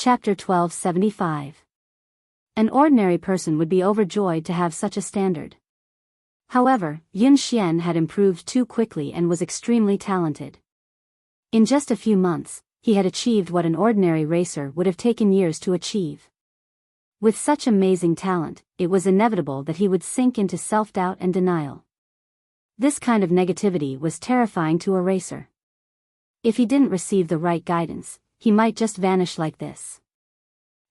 Chapter 1275. An ordinary person would be overjoyed to have such a standard. However, Yun Xian had improved too quickly and was extremely talented. In just a few months, he had achieved what an ordinary racer would have taken years to achieve. With such amazing talent, it was inevitable that he would sink into self-doubt and denial. This kind of negativity was terrifying to a racer. If he didn't receive the right guidance, he might just vanish like this.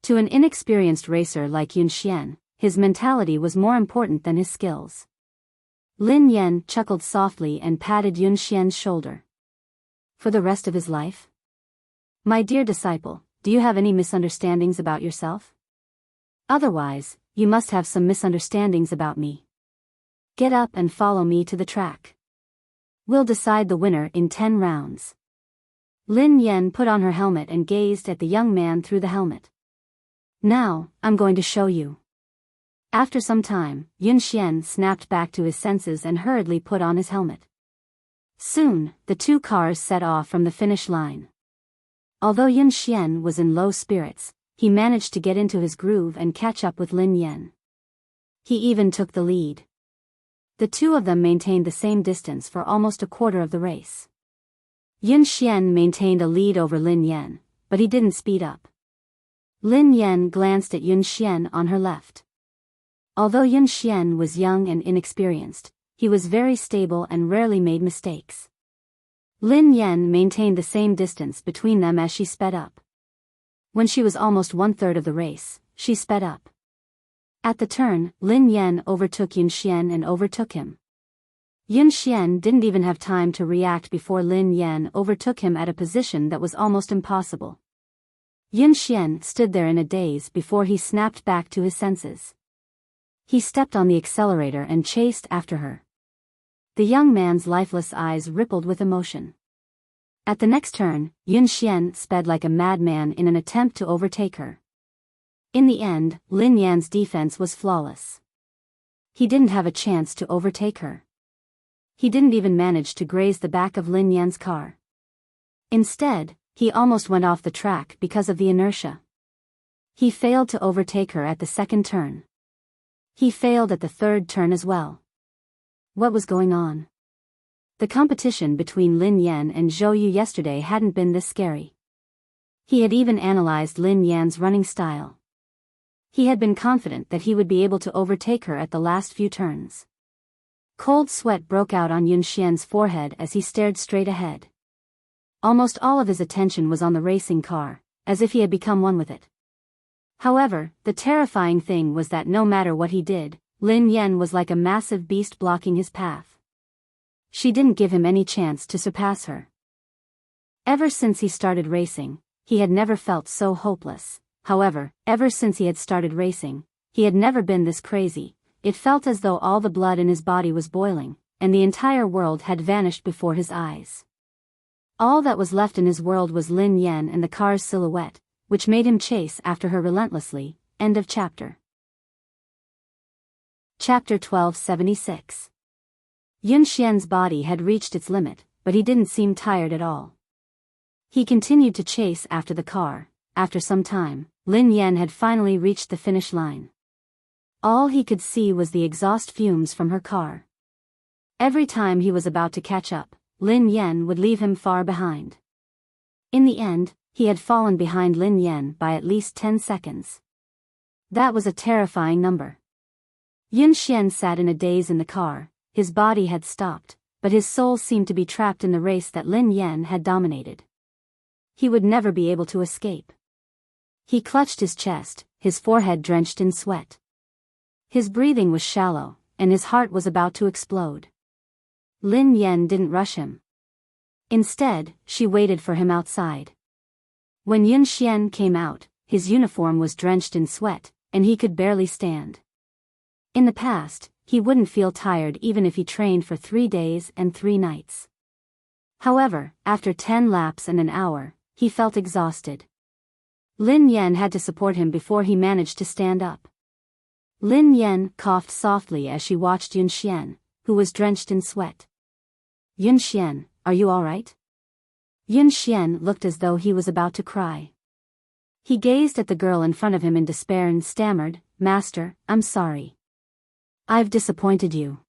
To an inexperienced racer like Yun Xian, his mentality was more important than his skills. Lin Yan chuckled softly and patted Yun Xian's shoulder. For the rest of his life? My dear disciple, do you have any misunderstandings about yourself? Otherwise, you must have some misunderstandings about me. Get up and follow me to the track. We'll decide the winner in 10 rounds. Lin Yan put on her helmet and gazed at the young man through the helmet. Now, I'm going to show you. After some time, Yun Xian snapped back to his senses and hurriedly put on his helmet. Soon, the two cars set off from the finish line. Although Yun Xian was in low spirits, he managed to get into his groove and catch up with Lin Yan. He even took the lead. The two of them maintained the same distance for almost a quarter of the race. Yun Xian maintained a lead over Lin Yan, but he didn't speed up. Lin Yan glanced at Yun Xian on her left. Although Yun Xian was young and inexperienced, he was very stable and rarely made mistakes. Lin Yan maintained the same distance between them as she sped up. When she was almost 1/3 of the race, she sped up. At the turn, Lin Yan overtook Yun Xian and overtook him. Yun Xian didn't even have time to react before Lin Yan overtook him at a position that was almost impossible. Yun Xian stood there in a daze before he snapped back to his senses. He stepped on the accelerator and chased after her. The young man's lifeless eyes rippled with emotion. At the next turn, Yun Xian sped like a madman in an attempt to overtake her. In the end, Lin Yan's defense was flawless. He didn't have a chance to overtake her. He didn't even manage to graze the back of Lin Yan's car. Instead, he almost went off the track because of the inertia. He failed to overtake her at the second turn. He failed at the third turn as well. What was going on? The competition between Lin Yan and Zhou Yu yesterday hadn't been this scary. He had even analyzed Lin Yan's running style. He had been confident that he would be able to overtake her at the last few turns. Cold sweat broke out on Yun Xian's forehead as he stared straight ahead. Almost all of his attention was on the racing car, as if he had become one with it. However, the terrifying thing was that no matter what he did, Lin Yan was like a massive beast blocking his path. She didn't give him any chance to surpass her. Ever since he started racing, he had never felt so hopeless. However, ever since he had started racing, he had never been this crazy. It felt as though all the blood in his body was boiling, and the entire world had vanished before his eyes. All that was left in his world was Lin Yan and the car's silhouette, which made him chase after her relentlessly. End of chapter. Chapter 1276. Yun Xian's body had reached its limit, but he didn't seem tired at all. He continued to chase after the car. After some time, Lin Yan had finally reached the finish line. All he could see was the exhaust fumes from her car. Every time he was about to catch up, Lin Yan would leave him far behind. In the end, he had fallen behind Lin Yan by at least 10 seconds. That was a terrifying number. Yun Xian sat in a daze in the car. His body had stopped, but his soul seemed to be trapped in the race that Lin Yan had dominated. He would never be able to escape. He clutched his chest, his forehead drenched in sweat. His breathing was shallow, and his heart was about to explode. Lin Yan didn't rush him. Instead, she waited for him outside. When Yun Xian came out, his uniform was drenched in sweat, and he could barely stand. In the past, he wouldn't feel tired even if he trained for 3 days and 3 nights. However, after 10 laps and an hour, he felt exhausted. Lin Yan had to support him before he managed to stand up. Lin Yan coughed softly as she watched Yun Xian, who was drenched in sweat. Yun Xian, are you all right? Yun Xian looked as though he was about to cry. He gazed at the girl in front of him in despair and stammered, "Master, I'm sorry. I've disappointed you.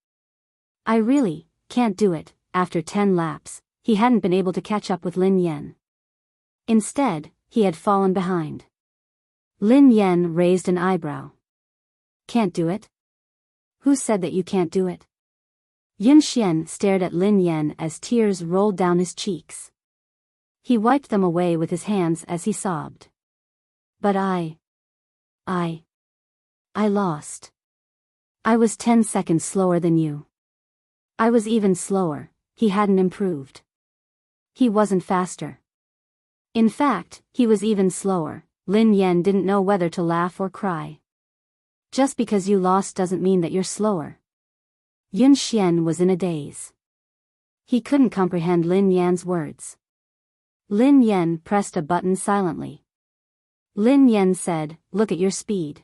I really can't do it." After 10 laps, he hadn't been able to catch up with Lin Yan. Instead, he had fallen behind. Lin Yan raised an eyebrow. "Can't do it? Who said that you can't do it?" Yun Xian stared at Lin Yan as tears rolled down his cheeks. He wiped them away with his hands as he sobbed. "But I lost. I was 10 seconds slower than you. I was even slower." He hadn't improved. He wasn't faster. In fact, he was even slower. Lin Yan didn't know whether to laugh or cry. "Just because you lost doesn't mean that you're slower." Yun Xian was in a daze. He couldn't comprehend Lin Yan's words. Lin Yan pressed a button silently. Lin Yan said, "Look at your speed."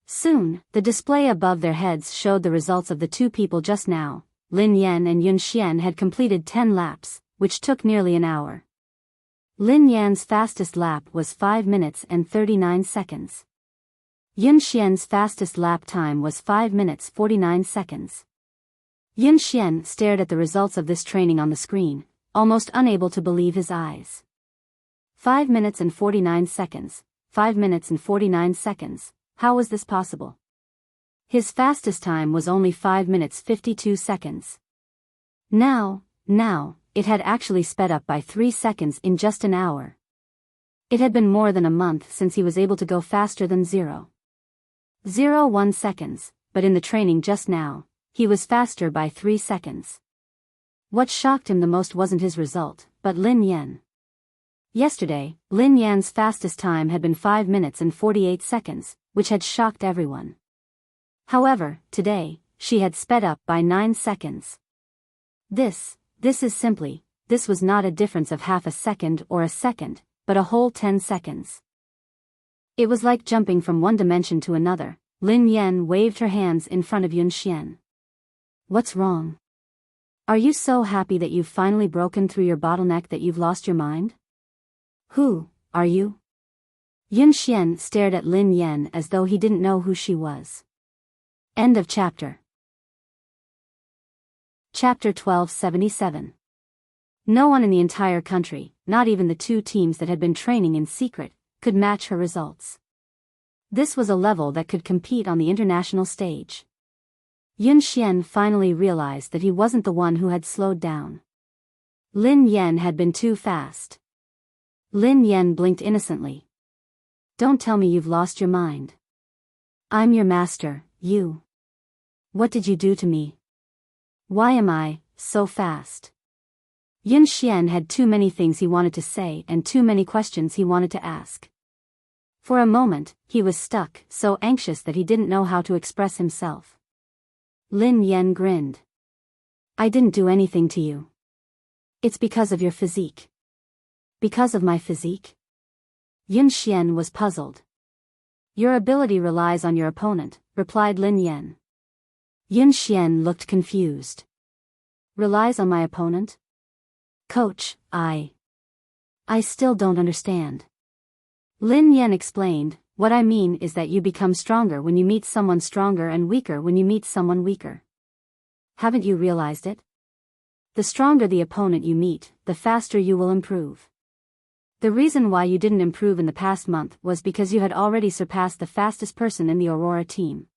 Soon, the display above their heads showed the results of the two people just now. Lin Yan and Yun Xian had completed 10 laps, which took nearly an hour. Lin Yan's fastest lap was 5 minutes and 39 seconds. Yun Xian's fastest lap time was 5 minutes 49 seconds. Yun Xian stared at the results of this training on the screen, almost unable to believe his eyes. 5 minutes and 49 seconds, 5 minutes and 49 seconds, how was this possible? His fastest time was only 5 minutes 52 seconds. Now, it had actually sped up by 3 seconds in just an hour. It had been more than a month since he was able to go faster than 0.01 seconds, but in the training just now, he was faster by 3 seconds. What shocked him the most wasn't his result, but Lin Yan. Yesterday, Lin Yan's fastest time had been 5 minutes and 48 seconds, which had shocked everyone. However, today, she had sped up by 9 seconds. This was not a difference of half a second or a second, but a whole 10 seconds. It was like jumping from one dimension to another. Lin Yan waved her hands in front of Yun Xian. "What's wrong? Are you so happy that you've finally broken through your bottleneck that you've lost your mind? Who are you?" Yun Xian stared at Lin Yan as though he didn't know who she was. End of chapter. Chapter 1277. No one in the entire country, not even the two teams that had been training in secret, could match her results. This was a level that could compete on the international stage. Yun Xian finally realized that he wasn't the one who had slowed down. Lin Yan had been too fast. Lin Yan blinked innocently. "Don't tell me you've lost your mind. I'm your master, you. What did you do to me? Why am I so fast?" Yun Xian had too many things he wanted to say and too many questions he wanted to ask. For a moment, he was stuck, so anxious that he didn't know how to express himself. Lin Yan grinned. "I didn't do anything to you. It's because of your physique." "Because of my physique?" Yun Xian was puzzled. "Your ability relies on your opponent," replied Lin Yan. Yun Xian looked confused. "Relies on my opponent? Coach, I still don't understand." Lin Yan explained, "What I mean is that you become stronger when you meet someone stronger and weaker when you meet someone weaker. Haven't you realized it? The stronger the opponent you meet, the faster you will improve. The reason why you didn't improve in the past month was because you had already surpassed the fastest person in the Aurora team.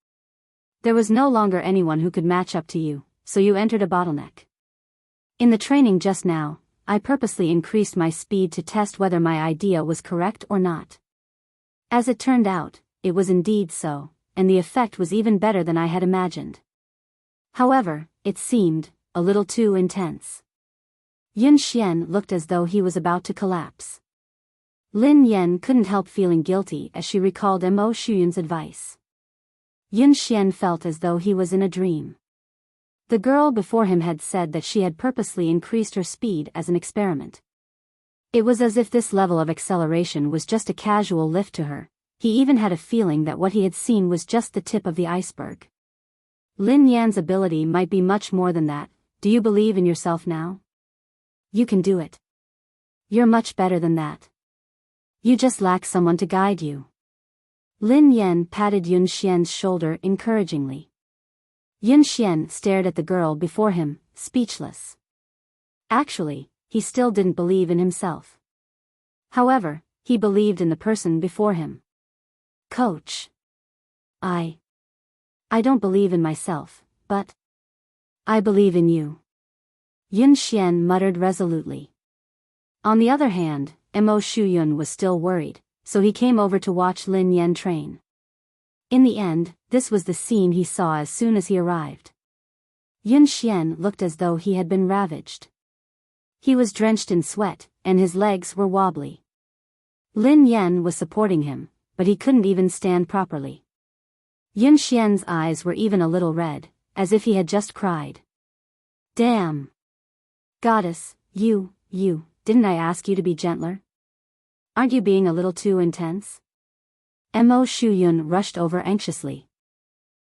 There was no longer anyone who could match up to you, so you entered a bottleneck. In the training just now, I purposely increased my speed to test whether my idea was correct or not. As it turned out, it was indeed so, and the effect was even better than I had imagined. However, it seemed a little too intense." Yun Xian looked as though he was about to collapse. Lin Yan couldn't help feeling guilty as she recalled Mo Shuyun's advice. Yun Xian felt as though he was in a dream. The girl before him had said that she had purposely increased her speed as an experiment. It was as if this level of acceleration was just a casual lift to her. He even had a feeling that what he had seen was just the tip of the iceberg. Lin Yan's ability might be much more than that. Do you believe in yourself now? You can do it. You're much better than that. You just lack someone to guide you. Lin Yan patted Yun Xian's shoulder encouragingly. Yun Xian stared at the girl before him, speechless. Actually, he still didn't believe in himself. However, he believed in the person before him. Coach. I don't believe in myself, but I believe in you. Yun Xian muttered resolutely. On the other hand, Mo Shuyun was still worried, so he came over to watch Lin Yan train. In the end, this was the scene he saw as soon as he arrived. Yun Xian looked as though he had been ravaged. He was drenched in sweat, and his legs were wobbly. Lin Yan was supporting him, but he couldn't even stand properly. Yun Xian's eyes were even a little red, as if he had just cried. Damn! Goddess, you, didn't I ask you to be gentler? Aren't you being a little too intense? Mo Shuyun rushed over anxiously.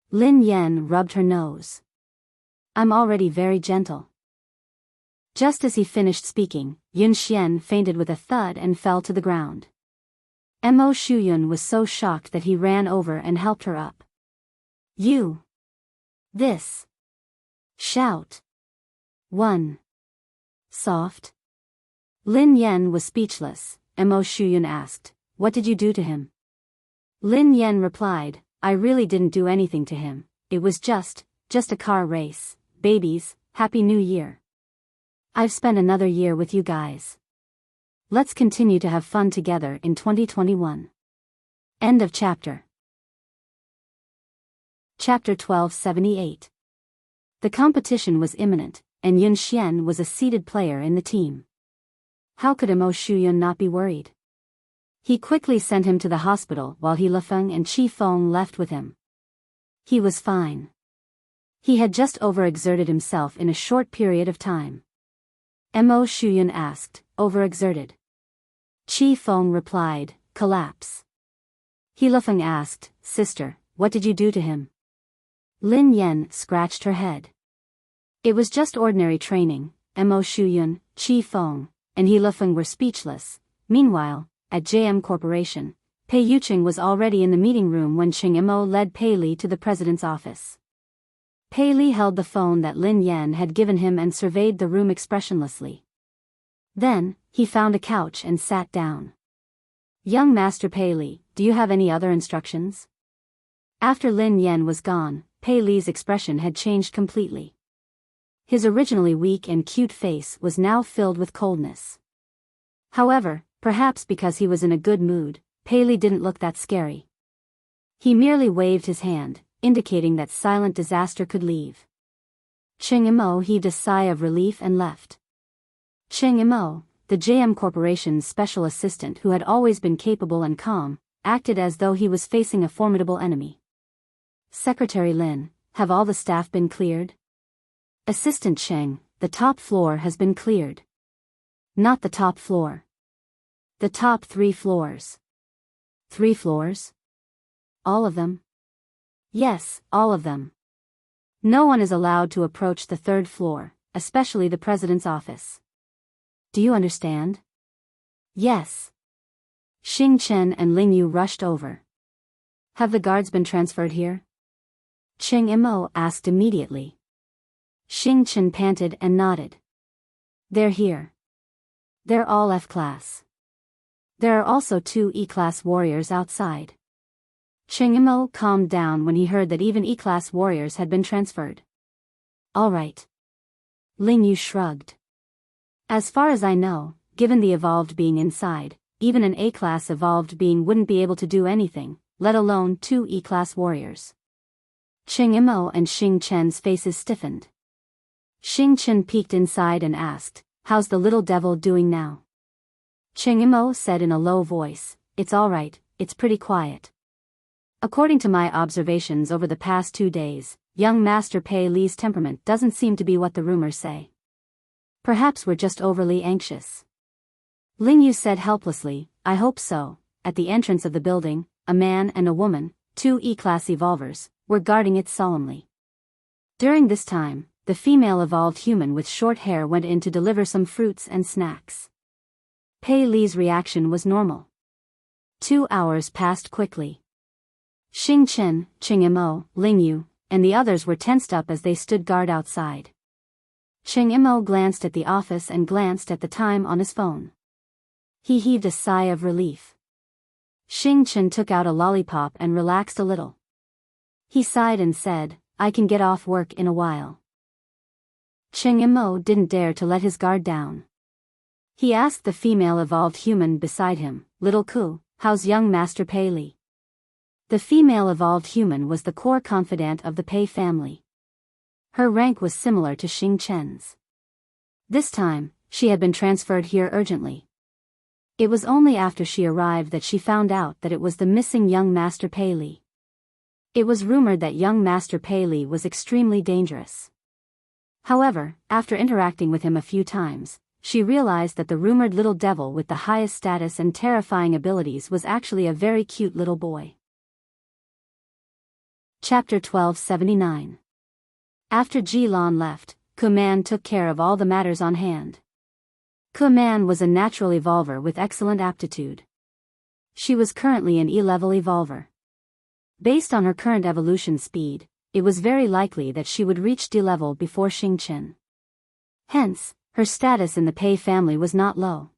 Lin Yan rubbed her nose. I'm already very gentle. Just as he finished speaking, Yun Xian fainted with a thud and fell to the ground. Mo Shuyun was so shocked that he ran over and helped her up. You! This! Shout! 1. Soft. Lin Yan was speechless. Mo Shuyun asked, what did you do to him? Lin Yan replied, I really didn't do anything to him, it was just a car race. Babies, Happy New Year. I've spent another year with you guys. Let's continue to have fun together in 2021. End of chapter. Chapter 1278. The competition was imminent, and Yun Xian was a seeded player in the team. How could Mo Shuyun not be worried? He quickly sent him to the hospital while He Lifeng and Qi Feng left with him. He was fine. He had just overexerted himself in a short period of time. Mo Shuyun asked, overexerted? Qi Feng replied, collapse. He Lifeng asked, sister, what did you do to him? Lin Yan scratched her head. It was just ordinary training. Mo Shuyun, Qi Feng, and He Lifeng were speechless. Meanwhile, at JM Corporation, Pei Yuqing was already in the meeting room when Ching Mo led Pei Li to the president's office. Pei Li held the phone that Lin Yan had given him and surveyed the room expressionlessly. Then, he found a couch and sat down. Young Master Pei Li, do you have any other instructions? After Lin Yan was gone, Pei Li's expression had changed completely. His originally weak and cute face was now filled with coldness. However, perhaps because he was in a good mood, Pei Li didn't look that scary. He merely waved his hand, indicating that silent disaster could leave. Ching Mo heaved a sigh of relief and left. Ching Mo, the JM Corporation's special assistant who had always been capable and calm, acted as though he was facing a formidable enemy. Secretary Lin, have all the staff been cleared? Assistant Cheng, the top floor has been cleared. Not the top floor. The top 3 floors. 3 floors? All of them? Yes, all of them. No one is allowed to approach the 3rd floor, especially the president's office. Do you understand? Yes. Xing Chen and Ling Yu rushed over. Have the guards been transferred here? Ching Mo asked immediately. Xing Chen panted and nodded. They're here. They're all F-class. There are also 2 E-class warriors outside. Ching Mo calmed down when he heard that even E-class warriors had been transferred. All right. Ling Yu shrugged. As far as I know, given the evolved being inside, even an A-class evolved being wouldn't be able to do anything, let alone 2 E-class warriors. Ching Mo and Xing Chen's faces stiffened. Xing Chen peeked inside and asked, how's the little devil doing now? Ching Mo said in a low voice, it's all right, it's pretty quiet. According to my observations over the past 2 days, young Master Pei Li's temperament doesn't seem to be what the rumors say. Perhaps we're just overly anxious. Ling Yu said helplessly, I hope so. At the entrance of the building, a man and a woman, 2 E-class evolvers, were guarding it solemnly. During this time, the female evolved human with short hair went in to deliver some fruits and snacks. Pei Li's reaction was normal. 2 hours passed quickly. Xing Chen, Qing Imo, Ling Yu, and the others were tensed up as they stood guard outside. Qing Imo glanced at the office and glanced at the time on his phone. He heaved a sigh of relief. Xing Chen took out a lollipop and relaxed a little. He sighed and said, I can get off work in a while. Qing Imo didn't dare to let his guard down. He asked the female evolved human beside him, Little Ku, how's young Master Pei Li? The female evolved human was the core confidant of the Pei family. Her rank was similar to Xing Chen's. This time, she had been transferred here urgently. It was only after she arrived that she found out that it was the missing young Master Pei Li. It was rumored that young Master Pei Li was extremely dangerous. However, after interacting with him a few times, she realized that the rumored little devil with the highest status and terrifying abilities was actually a very cute little boy. Chapter 1279. After Ji Lan left, Kuman took care of all the matters on hand. Kuman was a natural evolver with excellent aptitude. She was currently an E-level evolver. Based on her current evolution speed, it was very likely that she would reach D-level before Xing Chen. Hence, her status in the Pei family was not low.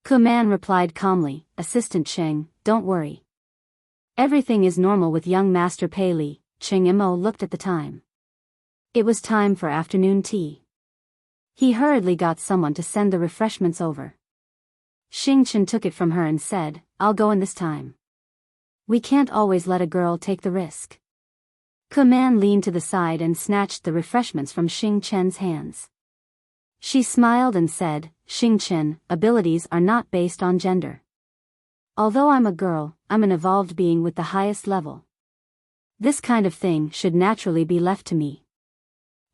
Kuman replied calmly, Assistant Cheng, don't worry. Everything is normal with young Master Pei Li. Qing Imo looked at the time. It was time for afternoon tea. He hurriedly got someone to send the refreshments over. Xing Chen took it from her and said, I'll go in this time. We can't always let a girl take the risk. Kuman leaned to the side and snatched the refreshments from Xing Chen's hands. She smiled and said, Xing Chen, abilities are not based on gender. Although I'm a girl, I'm an evolved being with the highest level. This kind of thing should naturally be left to me.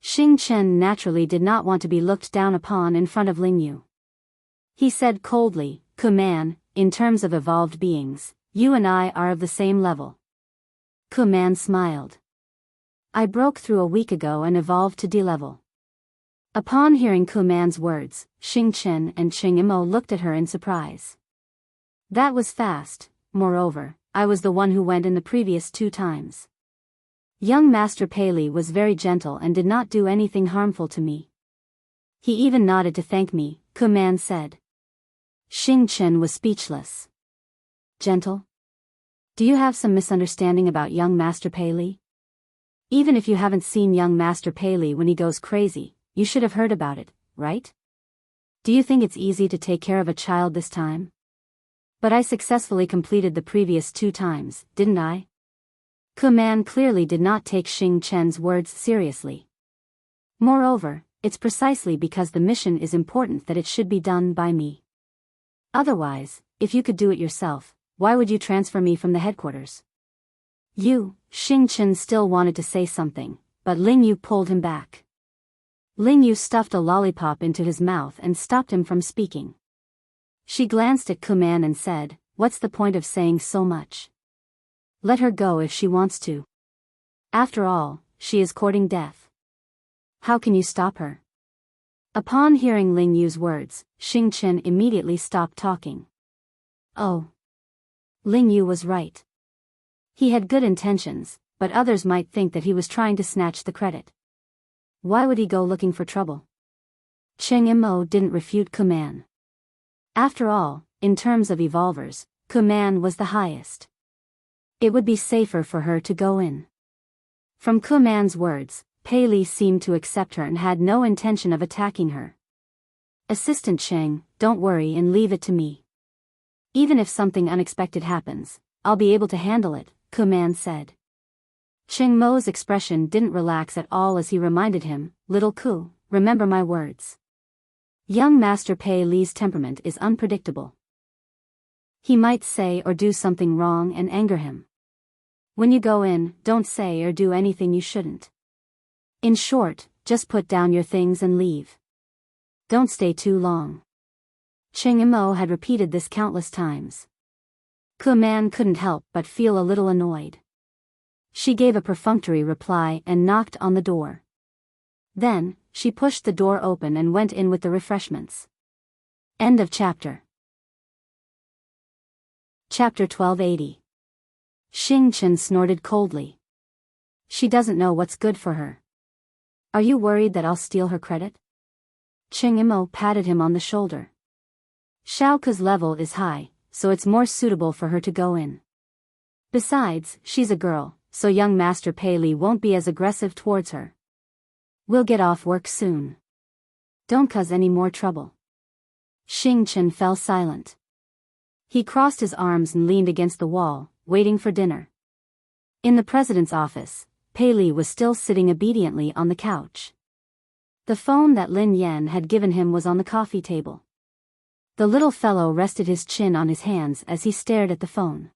Xing Chen naturally did not want to be looked down upon in front of Ling Yu. He said coldly, Kuman, in terms of evolved beings, you and I are of the same level. Kuman smiled. I broke through a week ago and evolved to D-level. Upon hearing Kuman's words, Xing Chen and Qing Imo looked at her in surprise. That was fast. Moreover, I was the one who went in the previous 2 times. Young Master Pei Li was very gentle and did not do anything harmful to me. He even nodded to thank me, Kuman said. Xing Chen was speechless. Gentle? Do you have some misunderstanding about young Master Pei Li? Even if you haven't seen young Master Pei Li when he goes crazy, you should have heard about it, right? Do you think it's easy to take care of a child this time? But I successfully completed the previous 2 times, didn't I? Kuman clearly did not take Xing Chen's words seriously. Moreover, it's precisely because the mission is important that it should be done by me. Otherwise, if you could do it yourself, why would you transfer me from the headquarters? Xing Chen still wanted to say something, but Ling Yu pulled him back. Ling Yu stuffed a lollipop into his mouth and stopped him from speaking. She glanced at Kuman and said, what's the point of saying so much? Let her go if she wants to. After all, she is courting death. How can you stop her? Upon hearing Ling Yu's words, Xing Chen immediately stopped talking. Oh. Ling Yu was right. He had good intentions, but others might think that he was trying to snatch the credit. Why would he go looking for trouble? Qing Imo didn't refute Kuman. After all, in terms of evolvers, Kuman was the highest. It would be safer for her to go in. From Kuman's words, Pei Li seemed to accept her and had no intention of attacking her. Assistant Cheng, don't worry and leave it to me. Even if something unexpected happens, I'll be able to handle it, Kuman said. Cheng Mo's expression didn't relax at all as he reminded him, Little Ku, remember my words. Young Master Pei Li's temperament is unpredictable. He might say or do something wrong and anger him. When you go in, don't say or do anything you shouldn't. In short, just put down your things and leave. Don't stay too long. Cheng Imo had repeated this countless times. Kuman couldn't help but feel a little annoyed. She gave a perfunctory reply and knocked on the door. Then, she pushed the door open and went in with the refreshments. End of chapter. Chapter 1280. Xing Chen snorted coldly. She doesn't know what's good for her. Are you worried that I'll steal her credit? Cheng Imo patted him on the shoulder. Xiao Ke's level is high, so it's more suitable for her to go in. Besides, she's a girl, so young Master Pei Li won't be as aggressive towards her. We'll get off work soon. Don't cause any more trouble. Xing Chen fell silent. He crossed his arms and leaned against the wall, waiting for dinner. In the president's office, Pei Li was still sitting obediently on the couch. The phone that Lin Yan had given him was on the coffee table. The little fellow rested his chin on his hands as he stared at the phone.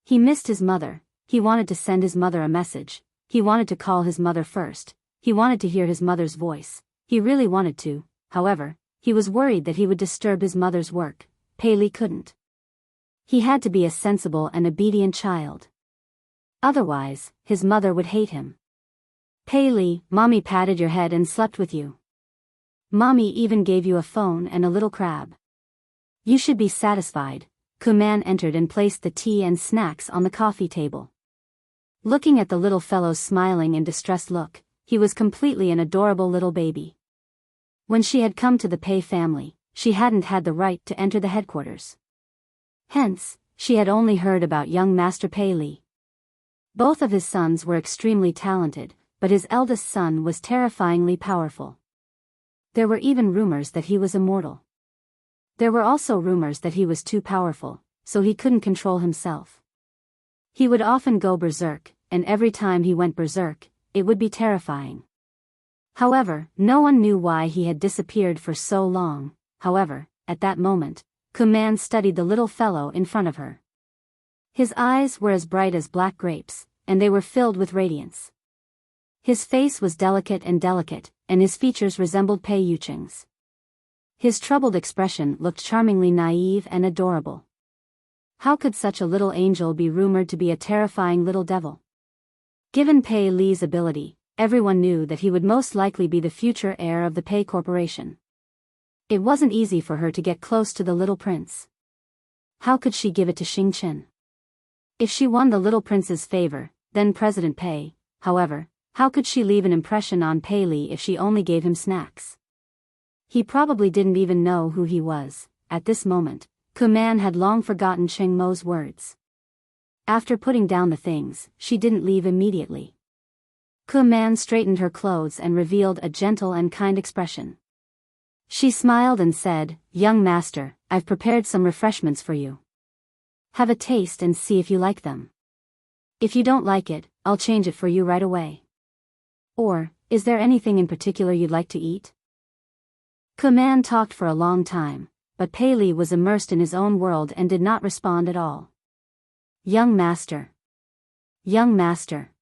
He missed his mother, he wanted to send his mother a message, he wanted to call his mother first, he wanted to hear his mother's voice, he really wanted to, however, he was worried that he would disturb his mother's work. Pei Li couldn't. He had to be a sensible and obedient child. Otherwise, his mother would hate him. Pei Li, Mommy patted your head and slept with you. Mommy even gave you a phone and a little crab. You should be satisfied. Kuman entered and placed the tea and snacks on the coffee table. Looking at the little fellow's smiling and distressed look, he was completely an adorable little baby. When she had come to the Pei family, she hadn't had the right to enter the headquarters. Hence, she had only heard about young Master Pei Li. Both of his sons were extremely talented, but his eldest son was terrifyingly powerful. There were even rumors that he was immortal. There were also rumors that he was too powerful, so he couldn't control himself. He would often go berserk, and every time he went berserk, it would be terrifying. However, no one knew why he had disappeared for so long. However, at that moment, Kuman studied the little fellow in front of her. His eyes were as bright as black grapes, and they were filled with radiance. His face was delicate, and his features resembled Pei Yucheng's. His troubled expression looked charmingly naive and adorable. How could such a little angel be rumored to be a terrifying little devil? Given Pei Li's ability, everyone knew that he would most likely be the future heir of the Pei Corporation. It wasn't easy for her to get close to the little prince. How could she give it to Xing Chen? If she won the little prince's favor, then President Pei, however, how could she leave an impression on Pei Li if she only gave him snacks? He probably didn't even know who he was. At this moment, Kuman had long forgotten Cheng Mo's words. After putting down the things, she didn't leave immediately. Kuman straightened her clothes and revealed a gentle and kind expression. She smiled and said, "Young master, I've prepared some refreshments for you. Have a taste and see if you like them. If you don't like it, I'll change it for you right away. Or, is there anything in particular you'd like to eat?" Kuman talked for a long time, but Pei Li was immersed in his own world and did not respond at all. "Young master. Young master."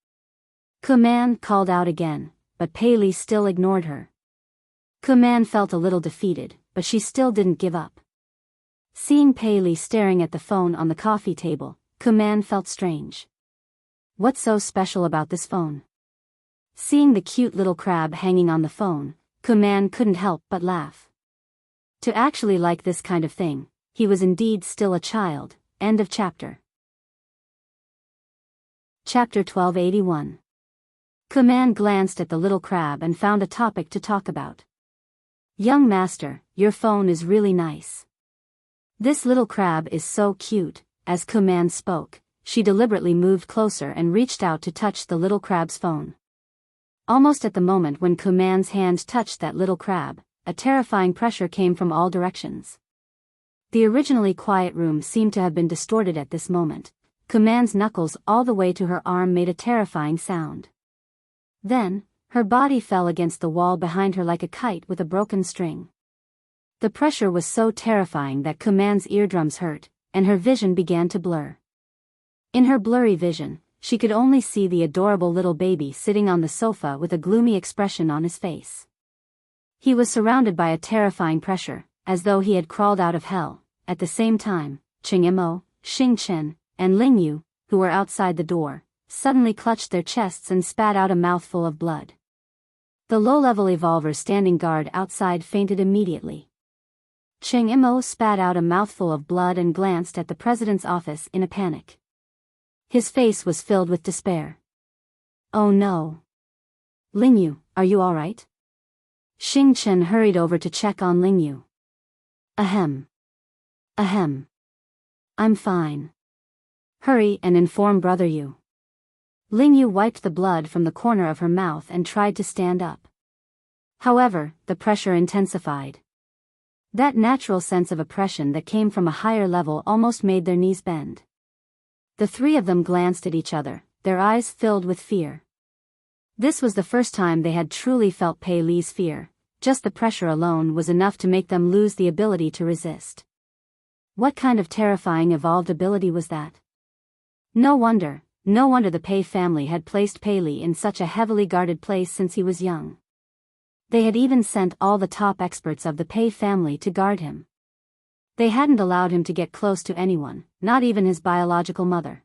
Kuman called out again, but Pei Li still ignored her. Kuman felt a little defeated, but she still didn't give up. Seeing Pei Li staring at the phone on the coffee table, Kuman felt strange. What's so special about this phone? Seeing the cute little crab hanging on the phone, Kuman couldn't help but laugh. To actually like this kind of thing, he was indeed still a child. End of chapter. Chapter 1281. Kuman glanced at the little crab and found a topic to talk about. "Young master, your phone is really nice. This little crab is so cute." As Kuman spoke, she deliberately moved closer and reached out to touch the little crab's phone. Almost at the moment when Kuman's hand touched that little crab, a terrifying pressure came from all directions. The originally quiet room seemed to have been distorted at this moment. Kuman's knuckles all the way to her arm made a terrifying sound. Then, her body fell against the wall behind her like a kite with a broken string. The pressure was so terrifying that Kuman's eardrums hurt, and her vision began to blur. In her blurry vision, she could only see the adorable little baby sitting on the sofa with a gloomy expression on his face. He was surrounded by a terrifying pressure, as though he had crawled out of hell. At the same time, Cheng Imo, Xing Chen, and Ling Yu, who were outside the door, suddenly clutched their chests and spat out a mouthful of blood. The low-level evolver standing guard outside fainted immediately. Cheng Imo spat out a mouthful of blood and glanced at the president's office in a panic. His face was filled with despair. Oh no. Lingyu, are you alright? Xing Chen hurried over to check on Lingyu. Ahem. Ahem. I'm fine. Hurry and inform brother Yu. Lingyu wiped the blood from the corner of her mouth and tried to stand up. However, the pressure intensified. That natural sense of oppression that came from a higher level almost made their knees bend. The three of them glanced at each other, their eyes filled with fear. This was the first time they had truly felt Pei Li's fear. Just the pressure alone was enough to make them lose the ability to resist. What kind of terrifying evolved ability was that? No wonder the Pei family had placed Pei Li in such a heavily guarded place since he was young. They had even sent all the top experts of the Pei family to guard him. They hadn't allowed him to get close to anyone, not even his biological mother.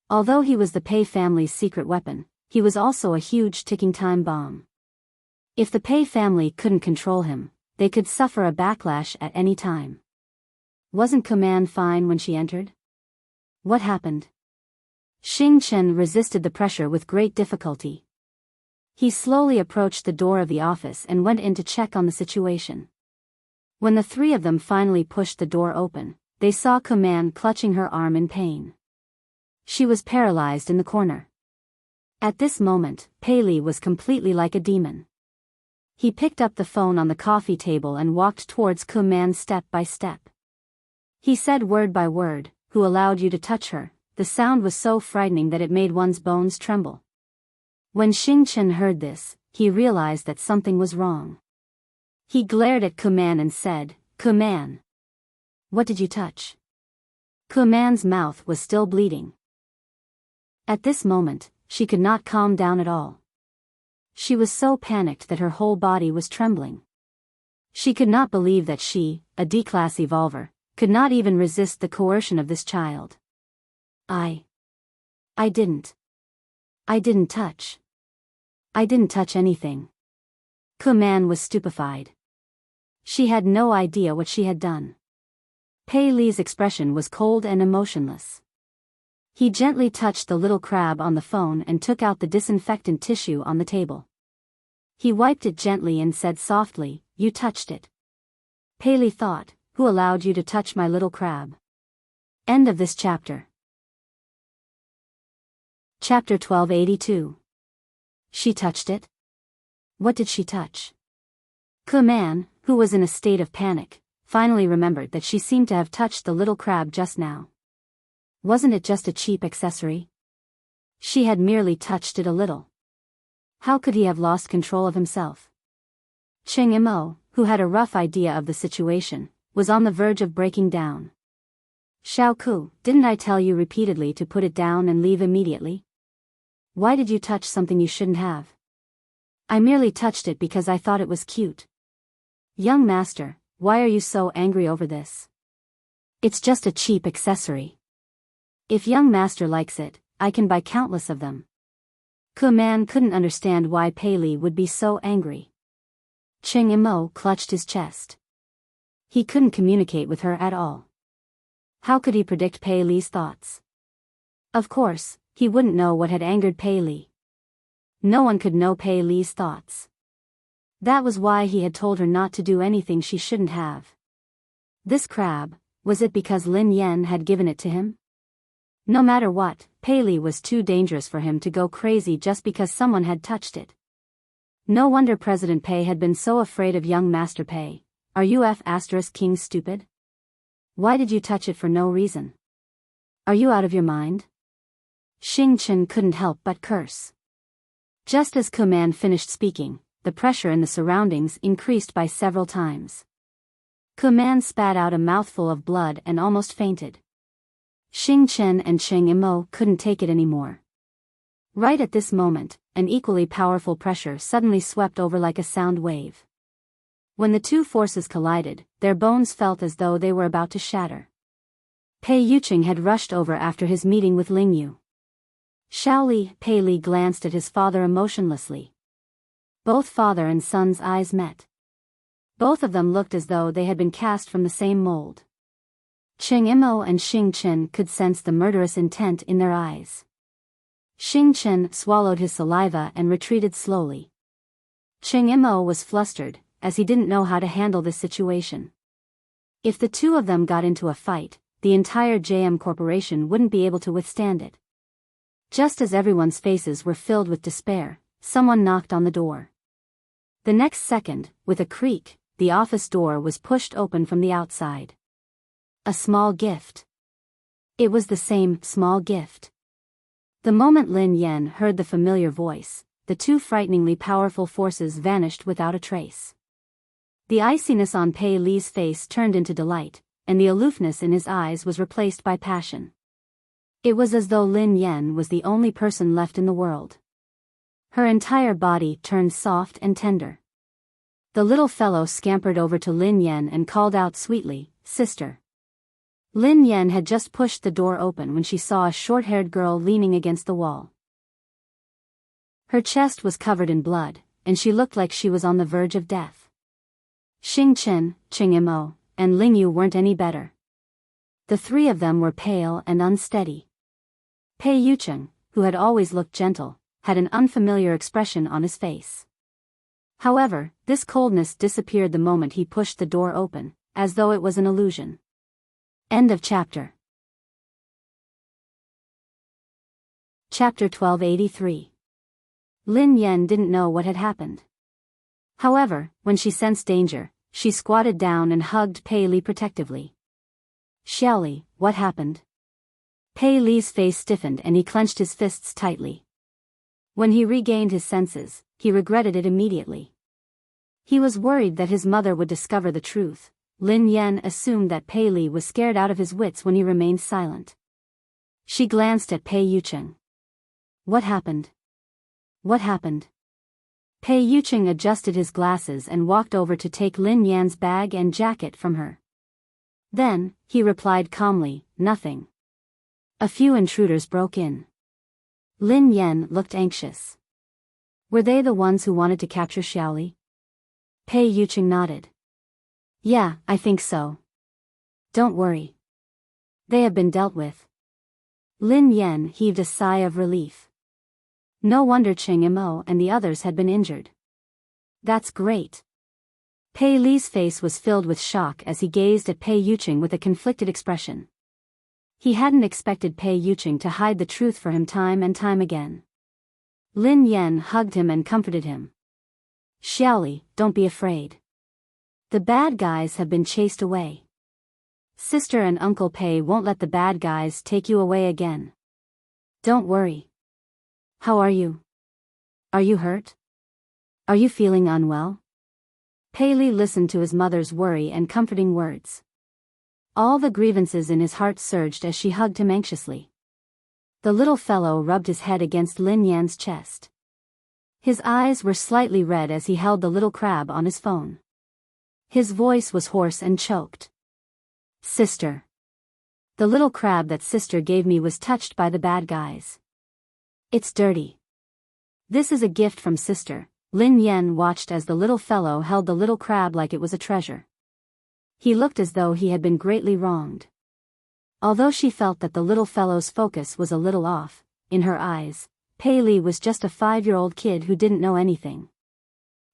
Although he was the Pei family's secret weapon, he was also a huge ticking time bomb. If the Pei family couldn't control him, they could suffer a backlash at any time. Wasn't Command fine when she entered? What happened? Xing Chen resisted the pressure with great difficulty. He slowly approached the door of the office and went in to check on the situation. When the three of them finally pushed the door open, they saw Command clutching her arm in pain. She was paralyzed in the corner. At this moment, Pei Li was completely like a demon. He picked up the phone on the coffee table and walked towards Command step by step. He said word by word, "Who allowed you to touch her?" The sound was so frightening that it made one's bones tremble. When Xing Chen heard this, he realized that something was wrong. He glared at Command and said, "Command, what did you touch?" Command's mouth was still bleeding. At this moment, she could not calm down at all. She was so panicked that her whole body was trembling. She could not believe that she, a D-class evolver, could not even resist the coercion of this child. I didn't touch. I didn't touch anything. Command was stupefied. She had no idea what she had done. Pei Li's expression was cold and emotionless. He gently touched the little crab on the phone and took out the disinfectant tissue on the table. He wiped it gently and said softly, "You touched it." Pei Li thought, "Who allowed you to touch my little crab?" End of this chapter. Chapter 1282. She touched it? What did she touch? Command, who was in a state of panic, finally remembered that she seemed to have touched the little crab just now. Wasn't it just a cheap accessory? She had merely touched it a little. How could he have lost control of himself? Cheng Imo, who had a rough idea of the situation, was on the verge of breaking down. "Xiaoku, didn't I tell you repeatedly to put it down and leave immediately? Why did you touch something you shouldn't have?" "I merely touched it because I thought it was cute." "Young master, why are you so angry over this? It's just a cheap accessory. If young master likes it, I can buy countless of them." Command couldn't understand why Pei Li would be so angry. Cheng Imo clutched his chest. He couldn't communicate with her at all. How could he predict Pei Li's thoughts? Of course, he wouldn't know what had angered Pei Li. No one could know Pei Li's thoughts. That was why he had told her not to do anything she shouldn't have. This crab, was it because Lin Yan had given it to him? No matter what, Pei Li was too dangerous for him to go crazy just because someone had touched it. No wonder President Pei had been so afraid of young Master Pei. "Are you King stupid? Why did you touch it for no reason? Are you out of your mind?" Xing Chen couldn't help but curse. Just as Command finished speaking, the pressure in the surroundings increased by several times. Command spat out a mouthful of blood and almost fainted. Xing Chen and Cheng Imo couldn't take it anymore. Right at this moment, an equally powerful pressure suddenly swept over like a sound wave. When the two forces collided, their bones felt as though they were about to shatter. Pei Yuqing had rushed over after his meeting with Lingyu. Shaoli, Pei Li glanced at his father emotionlessly. Both father and son's eyes met. Both of them looked as though they had been cast from the same mold. Cheng Imo and Xing Chen could sense the murderous intent in their eyes. Xing Chen swallowed his saliva and retreated slowly. Cheng Imo was flustered, as he didn't know how to handle this situation. If the two of them got into a fight, the entire JM Corporation wouldn't be able to withstand it. Just as everyone's faces were filled with despair, someone knocked on the door. The next second, with a creak, the office door was pushed open from the outside. A small gift. It was the same small gift. The moment Lin Yan heard the familiar voice, the two frighteningly powerful forces vanished without a trace. The iciness on Pei Li's face turned into delight, and the aloofness in his eyes was replaced by passion. It was as though Lin Yan was the only person left in the world. Her entire body turned soft and tender. The little fellow scampered over to Lin Yan and called out sweetly, "Sister." Lin Yan had just pushed the door open when she saw a short-haired girl leaning against the wall. Her chest was covered in blood, and she looked like she was on the verge of death. Xing Chen, Cheng Imo, and Ling Yu weren't any better. The three of them were pale and unsteady. Pei Yucheng, who had always looked gentle, had an unfamiliar expression on his face. However, this coldness disappeared the moment he pushed the door open, as though it was an illusion. End of chapter. Chapter 1283. Lin Yan didn't know what had happened. However, when she sensed danger, she squatted down and hugged Pei Li protectively. "Xiaoli, what happened?" Pei Li's face stiffened and he clenched his fists tightly. When he regained his senses, he regretted it immediately. He was worried that his mother would discover the truth. Lin Yan assumed that Pei Li was scared out of his wits when he remained silent. She glanced at Pei Yucheng. "What happened? What happened?" Pei Yucheng adjusted his glasses and walked over to take Lin Yan's bag and jacket from her. Then, he replied calmly, "Nothing. A few intruders broke in." Lin Yan looked anxious. "Were they the ones who wanted to capture Xiaoli?" Pei Yucheng nodded. "Yeah, I think so. Don't worry. They have been dealt with." Lin Yan heaved a sigh of relief. No wonder Cheng Imo and the others had been injured. "That's great." Pei Li's face was filled with shock as he gazed at Pei Yucheng with a conflicted expression. He hadn't expected Pei Yucheng to hide the truth for him time and time again. Lin Yan hugged him and comforted him. "Xiaoli, don't be afraid. The bad guys have been chased away. Sister and Uncle Pei won't let the bad guys take you away again. Don't worry. How are you? Are you hurt? Are you feeling unwell?" Pei Li listened to his mother's worry and comforting words. All the grievances in his heart surged as she hugged him anxiously. The little fellow rubbed his head against Lin Yan's chest. His eyes were slightly red as he held the little crab on his phone. His voice was hoarse and choked. "Sister. The little crab that sister gave me was touched by the bad guys. It's dirty. This is a gift from sister." Lin Yan watched as the little fellow held the little crab like it was a treasure. He looked as though he had been greatly wronged. Although she felt that the little fellow's focus was a little off, in her eyes, Pei Li was just a 5-year-old kid who didn't know anything.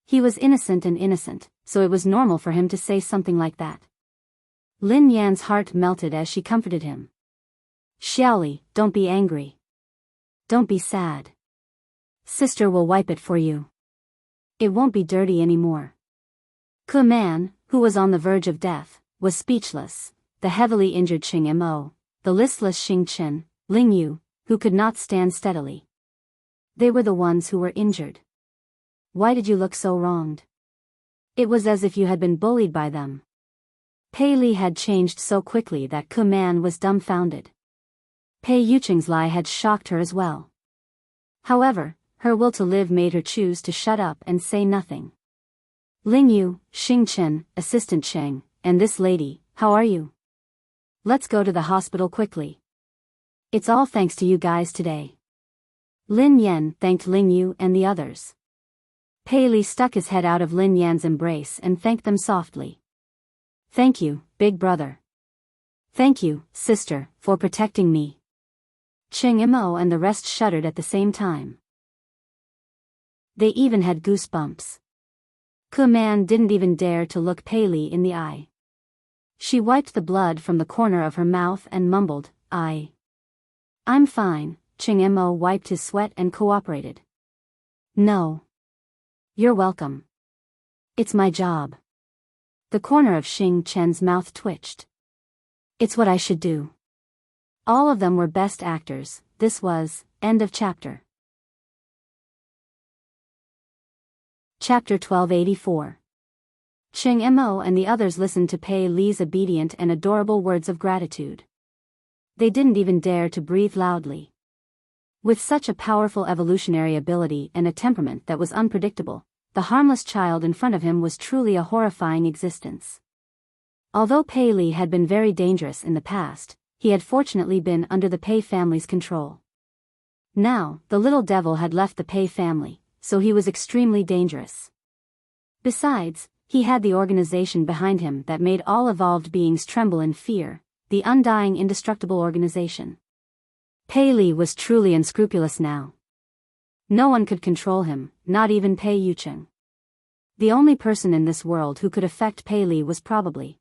He was innocent, so it was normal for him to say something like that. Lin Yan's heart melted as she comforted him. "Xiaoli, don't be angry. Don't be sad. Sister will wipe it for you. It won't be dirty anymore." Ku Man, who was on the verge of death, was speechless. The heavily injured Cheng Imo, the listless Xing Chen, Ling Yu, who could not stand steadily. They were the ones who were injured. "Why did you look so wronged? It was as if you had been bullied by them." Pei Li had changed so quickly that Ku Man was dumbfounded. Pei Yucheng's lie had shocked her as well. However, her will to live made her choose to shut up and say nothing. "Ling Yu, Xing Chen, Assistant Cheng, and this lady, how are you? Let's go to the hospital quickly. It's all thanks to you guys today." Lin Yan thanked Ling Yu and the others. Pei Li stuck his head out of Lin Yan's embrace and thanked them softly. Thank you, big brother. Thank you, sister, for protecting me. Cheng Imo and the rest shuddered at the same time. They even had goosebumps. Ke Man didn't even dare to look Pei Li in the eye. She wiped the blood from the corner of her mouth and mumbled, I'm fine. Cheng Imo wiped his sweat and cooperated. No. You're welcome. It's my job. The corner of Xing Chen's mouth twitched. It's what I should do. All of them were best actors. This was, end of chapter. Chapter 1284. Cheng Imo and the others listened to Pei Li's obedient and adorable words of gratitude. They didn't even dare to breathe loudly. With such a powerful evolutionary ability and a temperament that was unpredictable, the harmless child in front of him was truly a horrifying existence. Although Pei Li had been very dangerous in the past, he had fortunately been under the Pei family's control. Now, the little devil had left the Pei family, so he was extremely dangerous. Besides, he had the organization behind him that made all evolved beings tremble in fear, the undying indestructible organization. Pei Li was truly unscrupulous now. No one could control him, not even Pei Yucheng. The only person in this world who could affect Pei Li was probably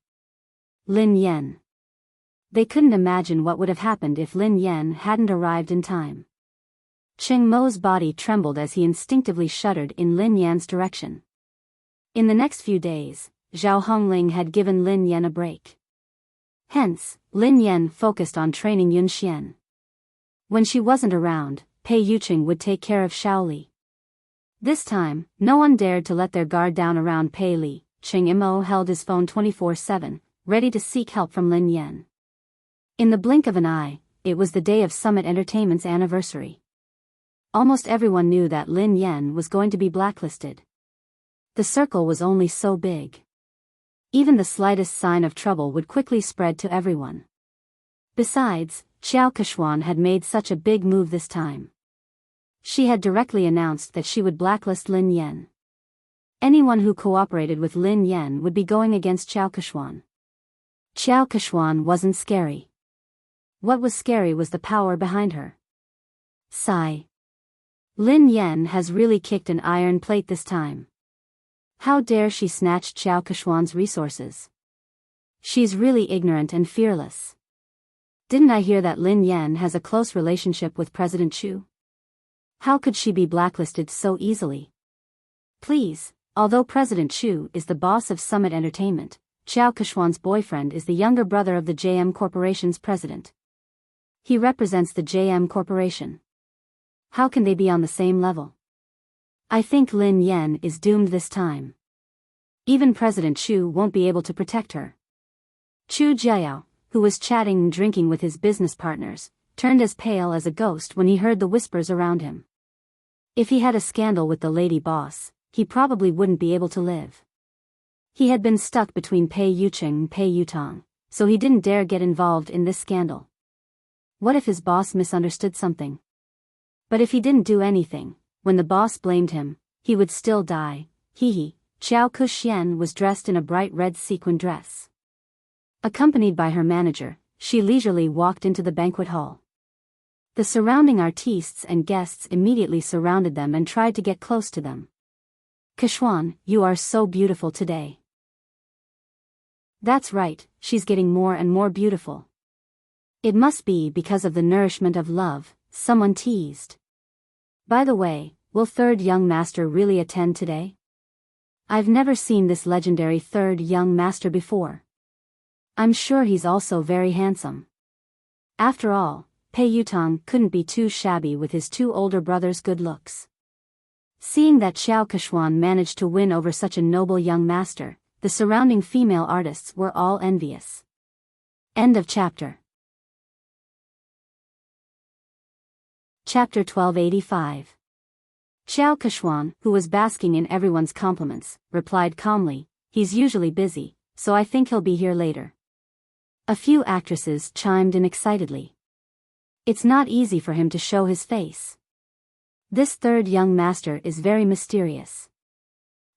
Lin Yan. They couldn't imagine what would have happened if Lin Yan hadn't arrived in time. Cheng Mo's body trembled as he instinctively shuddered in Lin Yan's direction. In the next few days, Zhao Hongling had given Lin Yan a break. Hence, Lin Yan focused on training Yun Xian. When she wasn't around, Pei Yucheng would take care of Shaoli. This time, no one dared to let their guard down around Pei Li. Cheng Imo held his phone 24/7, ready to seek help from Lin Yan. In the blink of an eye, it was the day of Summit Entertainment's anniversary. Almost everyone knew that Lin Yan was going to be blacklisted. The circle was only so big. Even the slightest sign of trouble would quickly spread to everyone. Besides, Xiao Keshuan had made such a big move this time. She had directly announced that she would blacklist Lin Yan. Anyone who cooperated with Lin Yan would be going against Xiao Keshuan. Xiao Keshuan wasn't scary. What was scary was the power behind her. Sigh. Lin Yan has really kicked an iron plate this time. How dare she snatch Xiao Keshuan's resources? She's really ignorant and fearless. Didn't I hear that Lin Yan has a close relationship with President Chu? How could she be blacklisted so easily? Please, although President Chu is the boss of Summit Entertainment, Xiao Keshuan's boyfriend is the younger brother of the JM Corporation's president. He represents the JM Corporation. How can they be on the same level? I think Lin Yan is doomed this time. Even President Chu won't be able to protect her. Chu Jiao, who was chatting and drinking with his business partners, turned as pale as a ghost when he heard the whispers around him. If he had a scandal with the lady boss, he probably wouldn't be able to live. He had been stuck between Pei Yucheng and Pei Yutong, so he didn't dare get involved in this scandal. What if his boss misunderstood something? But if he didn't do anything, when the boss blamed him, he would still die. Hee. Xiao Kuxian was dressed in a bright red sequin dress. Accompanied by her manager, she leisurely walked into the banquet hall. The surrounding artistes and guests immediately surrounded them and tried to get close to them. Keshuan, you are so beautiful today. That's right, she's getting more and more beautiful. It must be because of the nourishment of love, someone teased. By the way, will third young master really attend today? I've never seen this legendary third young master before. I'm sure he's also very handsome. After all, Pei Yutong couldn't be too shabby with his two older brothers' good looks. Seeing that Xiao Keshuan managed to win over such a noble young master, the surrounding female artists were all envious. End of chapter. Chapter 1285. Xiao Keshuan, who was basking in everyone's compliments, replied calmly, he's usually busy, so I think he'll be here later. A few actresses chimed in excitedly. It's not easy for him to show his face. This third young master is very mysterious.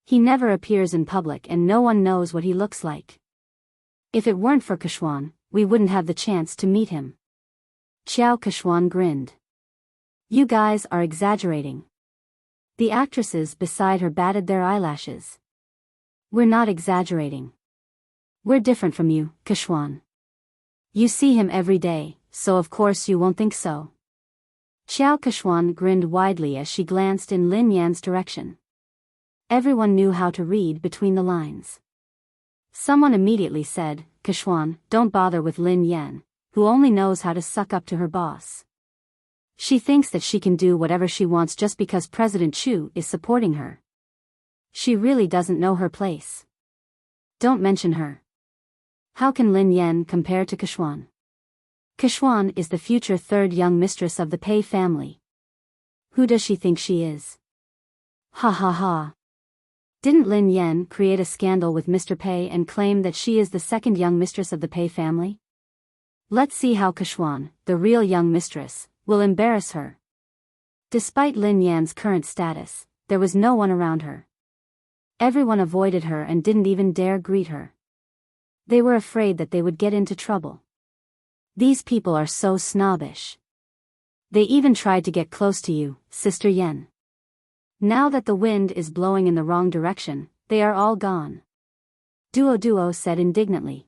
He never appears in public and no one knows what he looks like. If it weren't for Keshwan, we wouldn't have the chance to meet him. Xiao Keshwan grinned. You guys are exaggerating. The actresses beside her batted their eyelashes. We're not exaggerating. We're different from you, Keshwan. You see him every day, so of course you won't think so. Xiao Keshwan grinned widely as she glanced in Lin Yan's direction. Everyone knew how to read between the lines. Someone immediately said, Keshwan, don't bother with Lin Yan, who only knows how to suck up to her boss. She thinks that she can do whatever she wants just because President Chu is supporting her. She really doesn't know her place. Don't mention her. How can Lin Yan compare to Keshwan? Keshwan is the future third young mistress of the Pei family. Who does she think she is? Ha ha ha. Didn't Lin Yan create a scandal with Mr. Pei and claim that she is the second young mistress of the Pei family? Let's see how Keshwan, the real young mistress, will embarrass her. Despite Lin Yan's current status, there was no one around her. Everyone avoided her and didn't even dare greet her. They were afraid that they would get into trouble. These people are so snobbish. They even tried to get close to you, Sister Yen. Now that the wind is blowing in the wrong direction, they are all gone. Duo said indignantly.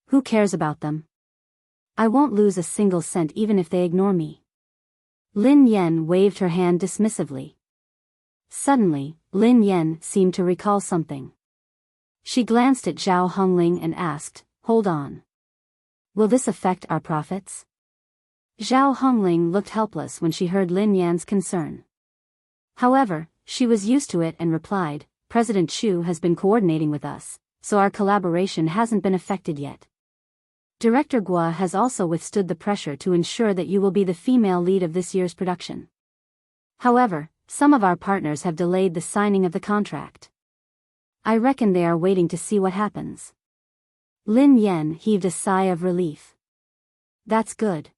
Who cares about them? I won't lose a single cent even if they ignore me. Lin Yan waved her hand dismissively. Suddenly, Lin Yan seemed to recall something. She glanced at Zhao Hongling and asked, hold on. Will this affect our profits? Zhao Hongling looked helpless when she heard Lin Yan's concern. However, she was used to it and replied, President Chu has been coordinating with us, so our collaboration hasn't been affected yet. Director Gua has also withstood the pressure to ensure that you will be the female lead of this year's production. However, some of our partners have delayed the signing of the contract. I reckon they are waiting to see what happens. Lin Yan heaved a sigh of relief. That's good.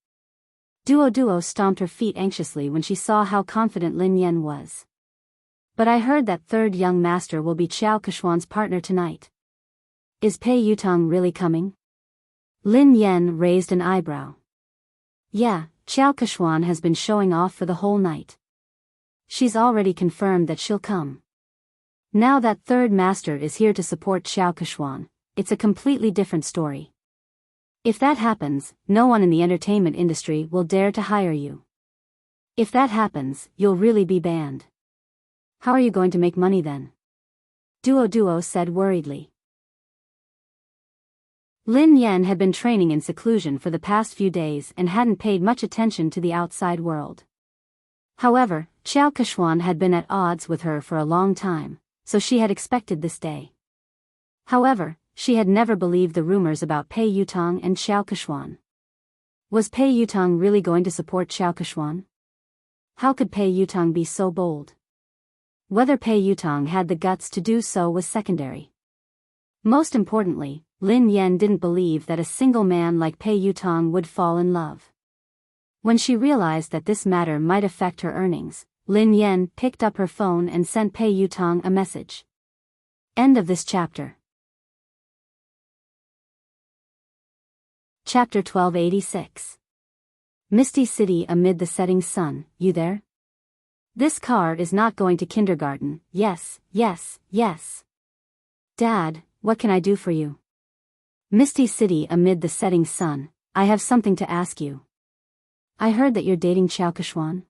Duo stomped her feet anxiously when she saw how confident Lin Yan was. But I heard that third young master will be Xiao Keshwan's partner tonight. Is Pei Yutong really coming? Lin Yan raised an eyebrow. Yeah, Xiao Keshwan has been showing off for the whole night. She's already confirmed that she'll come. Now that third master is here to support Xiao Keshwan, it's a completely different story. If that happens, no one in the entertainment industry will dare to hire you. If that happens, you'll really be banned. How are you going to make money then? Duo said worriedly. Lin Yan had been training in seclusion for the past few days and hadn't paid much attention to the outside world. However, Xiao Keshwan had been at odds with her for a long time, so she had expected this day. However, she had never believed the rumors about Pei Yutong and Xiao Keshwan. Was Pei Yutong really going to support Xiao Keshwan? How could Pei Yutong be so bold? Whether Pei Yutong had the guts to do so was secondary. Most importantly, Lin Yan didn't believe that a single man like Pei Yutong would fall in love. When she realized that this matter might affect her earnings, Lin Yan picked up her phone and sent Pei Yutong a message. End of this chapter. Chapter 1286. Misty City amid the setting sun, you there? This car is not going to kindergarten, yes. Dad, what can I do for you? Misty City amid the setting sun, I have something to ask you. I heard that you're dating Xiao Keshwan.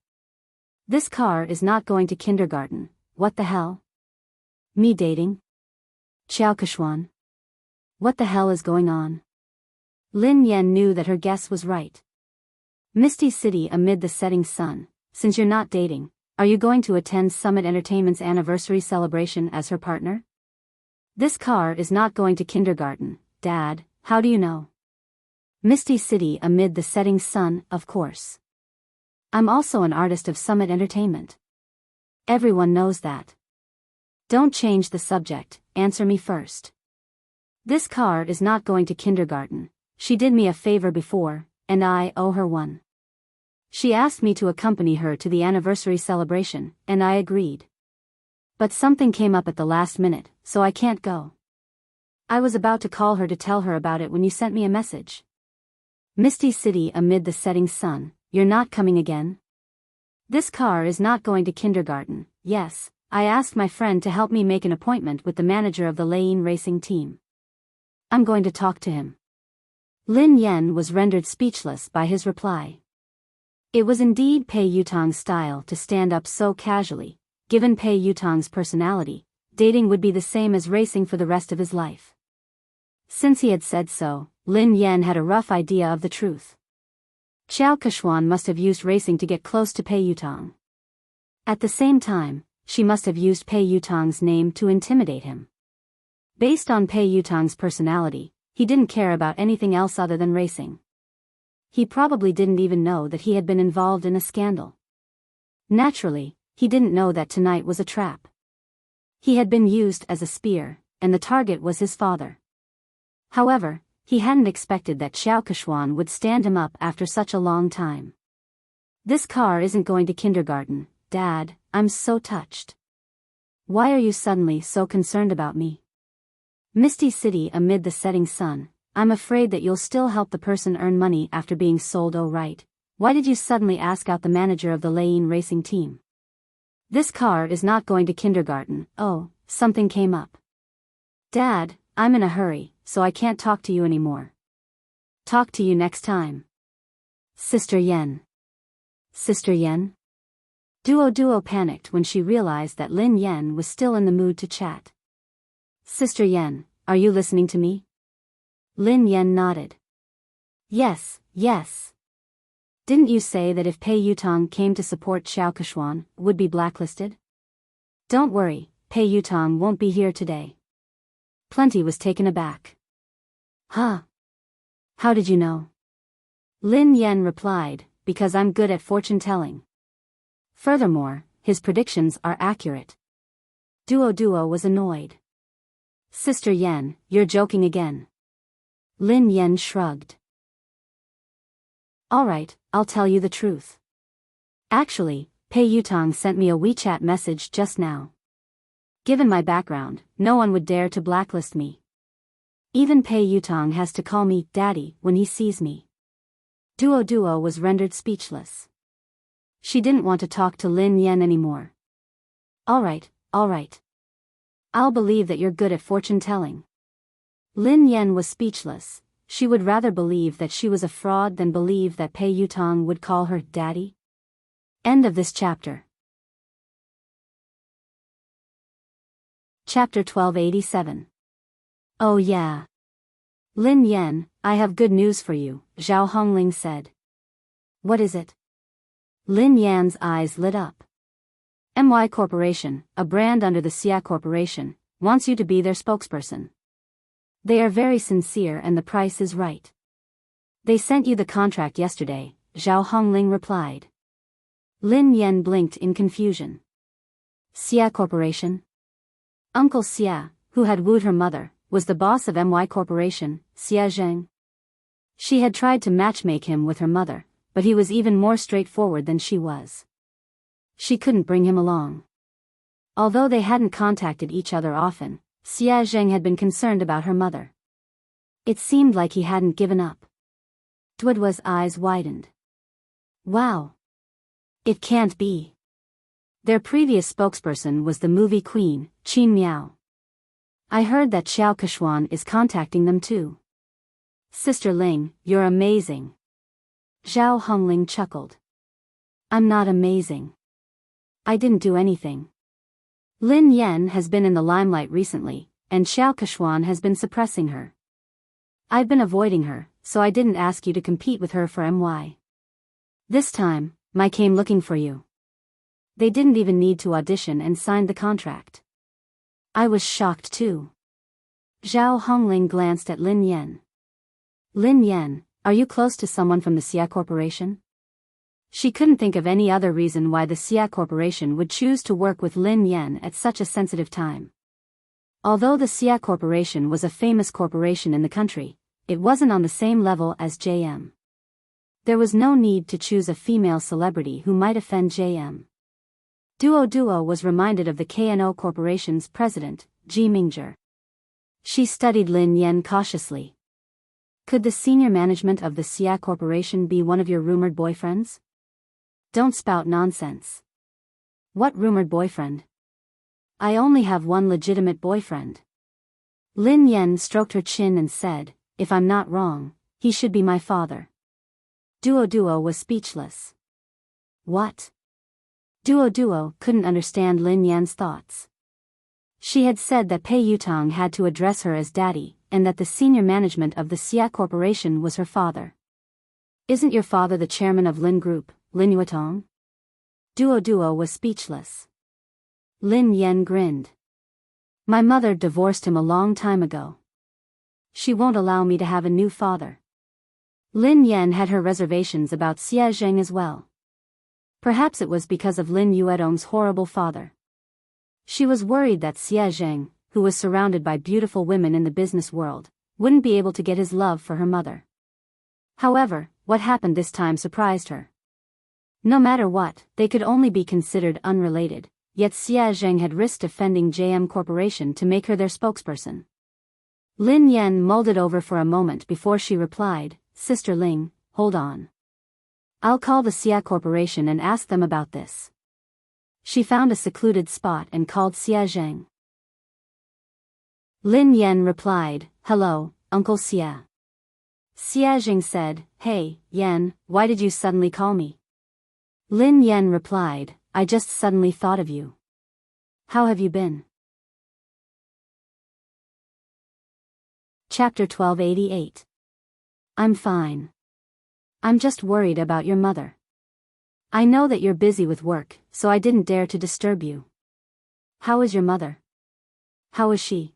This car is not going to kindergarten, what the hell? Me dating? Xiao Keshwan? What the hell is going on? Lin Yan knew that her guess was right. Misty City amid the setting sun, since you're not dating, are you going to attend Summit Entertainment's anniversary celebration as her partner? This car is not going to kindergarten, Dad, how do you know? Misty City amid the setting sun, of course. I'm also an artist of Summit Entertainment. Everyone knows that. Don't change the subject, answer me first. This car is not going to kindergarten. She did me a favor before, and I owe her one. She asked me to accompany her to the anniversary celebration, and I agreed. But something came up at the last minute, so I can't go. I was about to call her to tell her about it when you sent me a message. Misty City amid the setting sun, you're not coming again? This car is not going to kindergarten. Yes, I asked my friend to help me make an appointment with the manager of the Lane racing team. I'm going to talk to him. Lin Yen was rendered speechless by his reply. It was indeed Pei Yutong's style to stand up so casually. Given Pei Yutong's personality, dating would be the same as racing for the rest of his life. Since he had said so, Lin Yen had a rough idea of the truth. Xiao Keshuan must have used racing to get close to Pei Yutong. At the same time, she must have used Pei Yutong's name to intimidate him. Based on Pei Yutong's personality, he didn't care about anything else other than racing. He probably didn't even know that he had been involved in a scandal. Naturally, he didn't know that tonight was a trap. He had been used as a spear, and the target was his father. However, he hadn't expected that Xiao Keshuan would stand him up after such a long time. This car isn't going to kindergarten, Dad, I'm so touched. Why are you suddenly so concerned about me? Misty City amid the setting sun, I'm afraid that you'll still help the person earn money after being sold. Oh right, why did you suddenly ask out the manager of the Lane racing team? This car is not going to kindergarten. Oh, something came up. Dad, I'm in a hurry, so I can't talk to you anymore. Talk to you next time. Sister Yen. Sister Yen? Duo panicked when she realized that Lin Yen was still in the mood to chat. Sister Yen, are you listening to me? Lin Yen nodded. Yes. Didn't you say that if Pei Yutong came to support Xiao Keshuan, would be blacklisted? Don't worry, Pei Yutong won't be here today. Plenty was taken aback. Huh? How did you know? Lin Yen replied, because I'm good at fortune-telling. Furthermore, his predictions are accurate. Duo was annoyed. Sister Yen, you're joking again. Lin Yen shrugged. Alright, I'll tell you the truth. Actually, Pei Yutong sent me a WeChat message just now. Given my background, no one would dare to blacklist me. Even Pei Yutong has to call me Daddy when he sees me. Duo was rendered speechless. She didn't want to talk to Lin Yen anymore. Alright. I'll believe that you're good at fortune-telling. Lin Yen was speechless. She would rather believe that she was a fraud than believe that Pei Yutong would call her Daddy. End of this chapter. Chapter 1287. Oh yeah. Lin Yen, I have good news for you, Zhao Hongling said. What is it? Lin Yan's eyes lit up. MY Corporation, a brand under the Xia Corporation, wants you to be their spokesperson. They are very sincere and the price is right. They sent you the contract yesterday, Zhao Hongling replied. Lin Yen blinked in confusion. Xia Corporation? Uncle Xia, who had wooed her mother, was the boss of MY Corporation, Xia Zheng. She had tried to matchmake him with her mother, but he was even more straightforward than she was. She couldn't bring him along. Although they hadn't contacted each other often, Xia Zheng had been concerned about her mother. It seemed like he hadn't given up. Duo's eyes widened. Wow. It can't be. Their previous spokesperson was the movie queen, Qin Miao. I heard that Xiao Keshuan is contacting them too. Sister Ling, you're amazing. Zhao Hongling chuckled. I'm not amazing. I didn't do anything. Lin Yen has been in the limelight recently, and Xiao Keshuan has been suppressing her. I've been avoiding her, so I didn't ask you to compete with her for MY. This time, I came looking for you. They didn't even need to audition and signed the contract. I was shocked too. Zhao Hongling glanced at Lin Yen. Lin Yen, are you close to someone from the Xia Corporation? She couldn't think of any other reason why the Xia Corporation would choose to work with Lin Yen at such a sensitive time. Although the Xia Corporation was a famous corporation in the country, it wasn't on the same level as JM. There was no need to choose a female celebrity who might offend JM. Duo was reminded of the KNO Corporation's president, Ji Mingzhi. She studied Lin Yan cautiously. Could the senior management of the Xia Corporation be one of your rumored boyfriends? Don't spout nonsense. What rumored boyfriend? I only have one legitimate boyfriend. Lin Yan stroked her chin and said, if I'm not wrong, he should be my father. Duo was speechless. What? Duo couldn't understand Lin Yan's thoughts. She had said that Pei Yutong had to address her as daddy, and that the senior management of the Xia Corporation was her father. Isn't your father the chairman of Lin Group, Lin Yuetong? Duo was speechless. Lin Yan grinned. My mother divorced him a long time ago. She won't allow me to have a new father. Lin Yan had her reservations about Xia Zheng as well. Perhaps it was because of Lin Yuetong's horrible father. She was worried that Xia Zheng, who was surrounded by beautiful women in the business world, wouldn't be able to get his love for her mother. However, what happened this time surprised her. No matter what, they could only be considered unrelated, yet Xia Zheng had risked offending JM Corporation to make her their spokesperson. Lin Yan mulled it over for a moment before she replied, Sister Ling, hold on. I'll call the Xia Corporation and ask them about this. She found a secluded spot and called Xia Zheng. Lin Yan replied, Hello, Uncle Xia. Xia Zheng said, Hey, Yan, why did you suddenly call me? Lin Yan replied, I just suddenly thought of you. How have you been? Chapter 1288. I'm fine. I'm just worried about your mother. I know that you're busy with work, so I didn't dare to disturb you. How is your mother? How is she?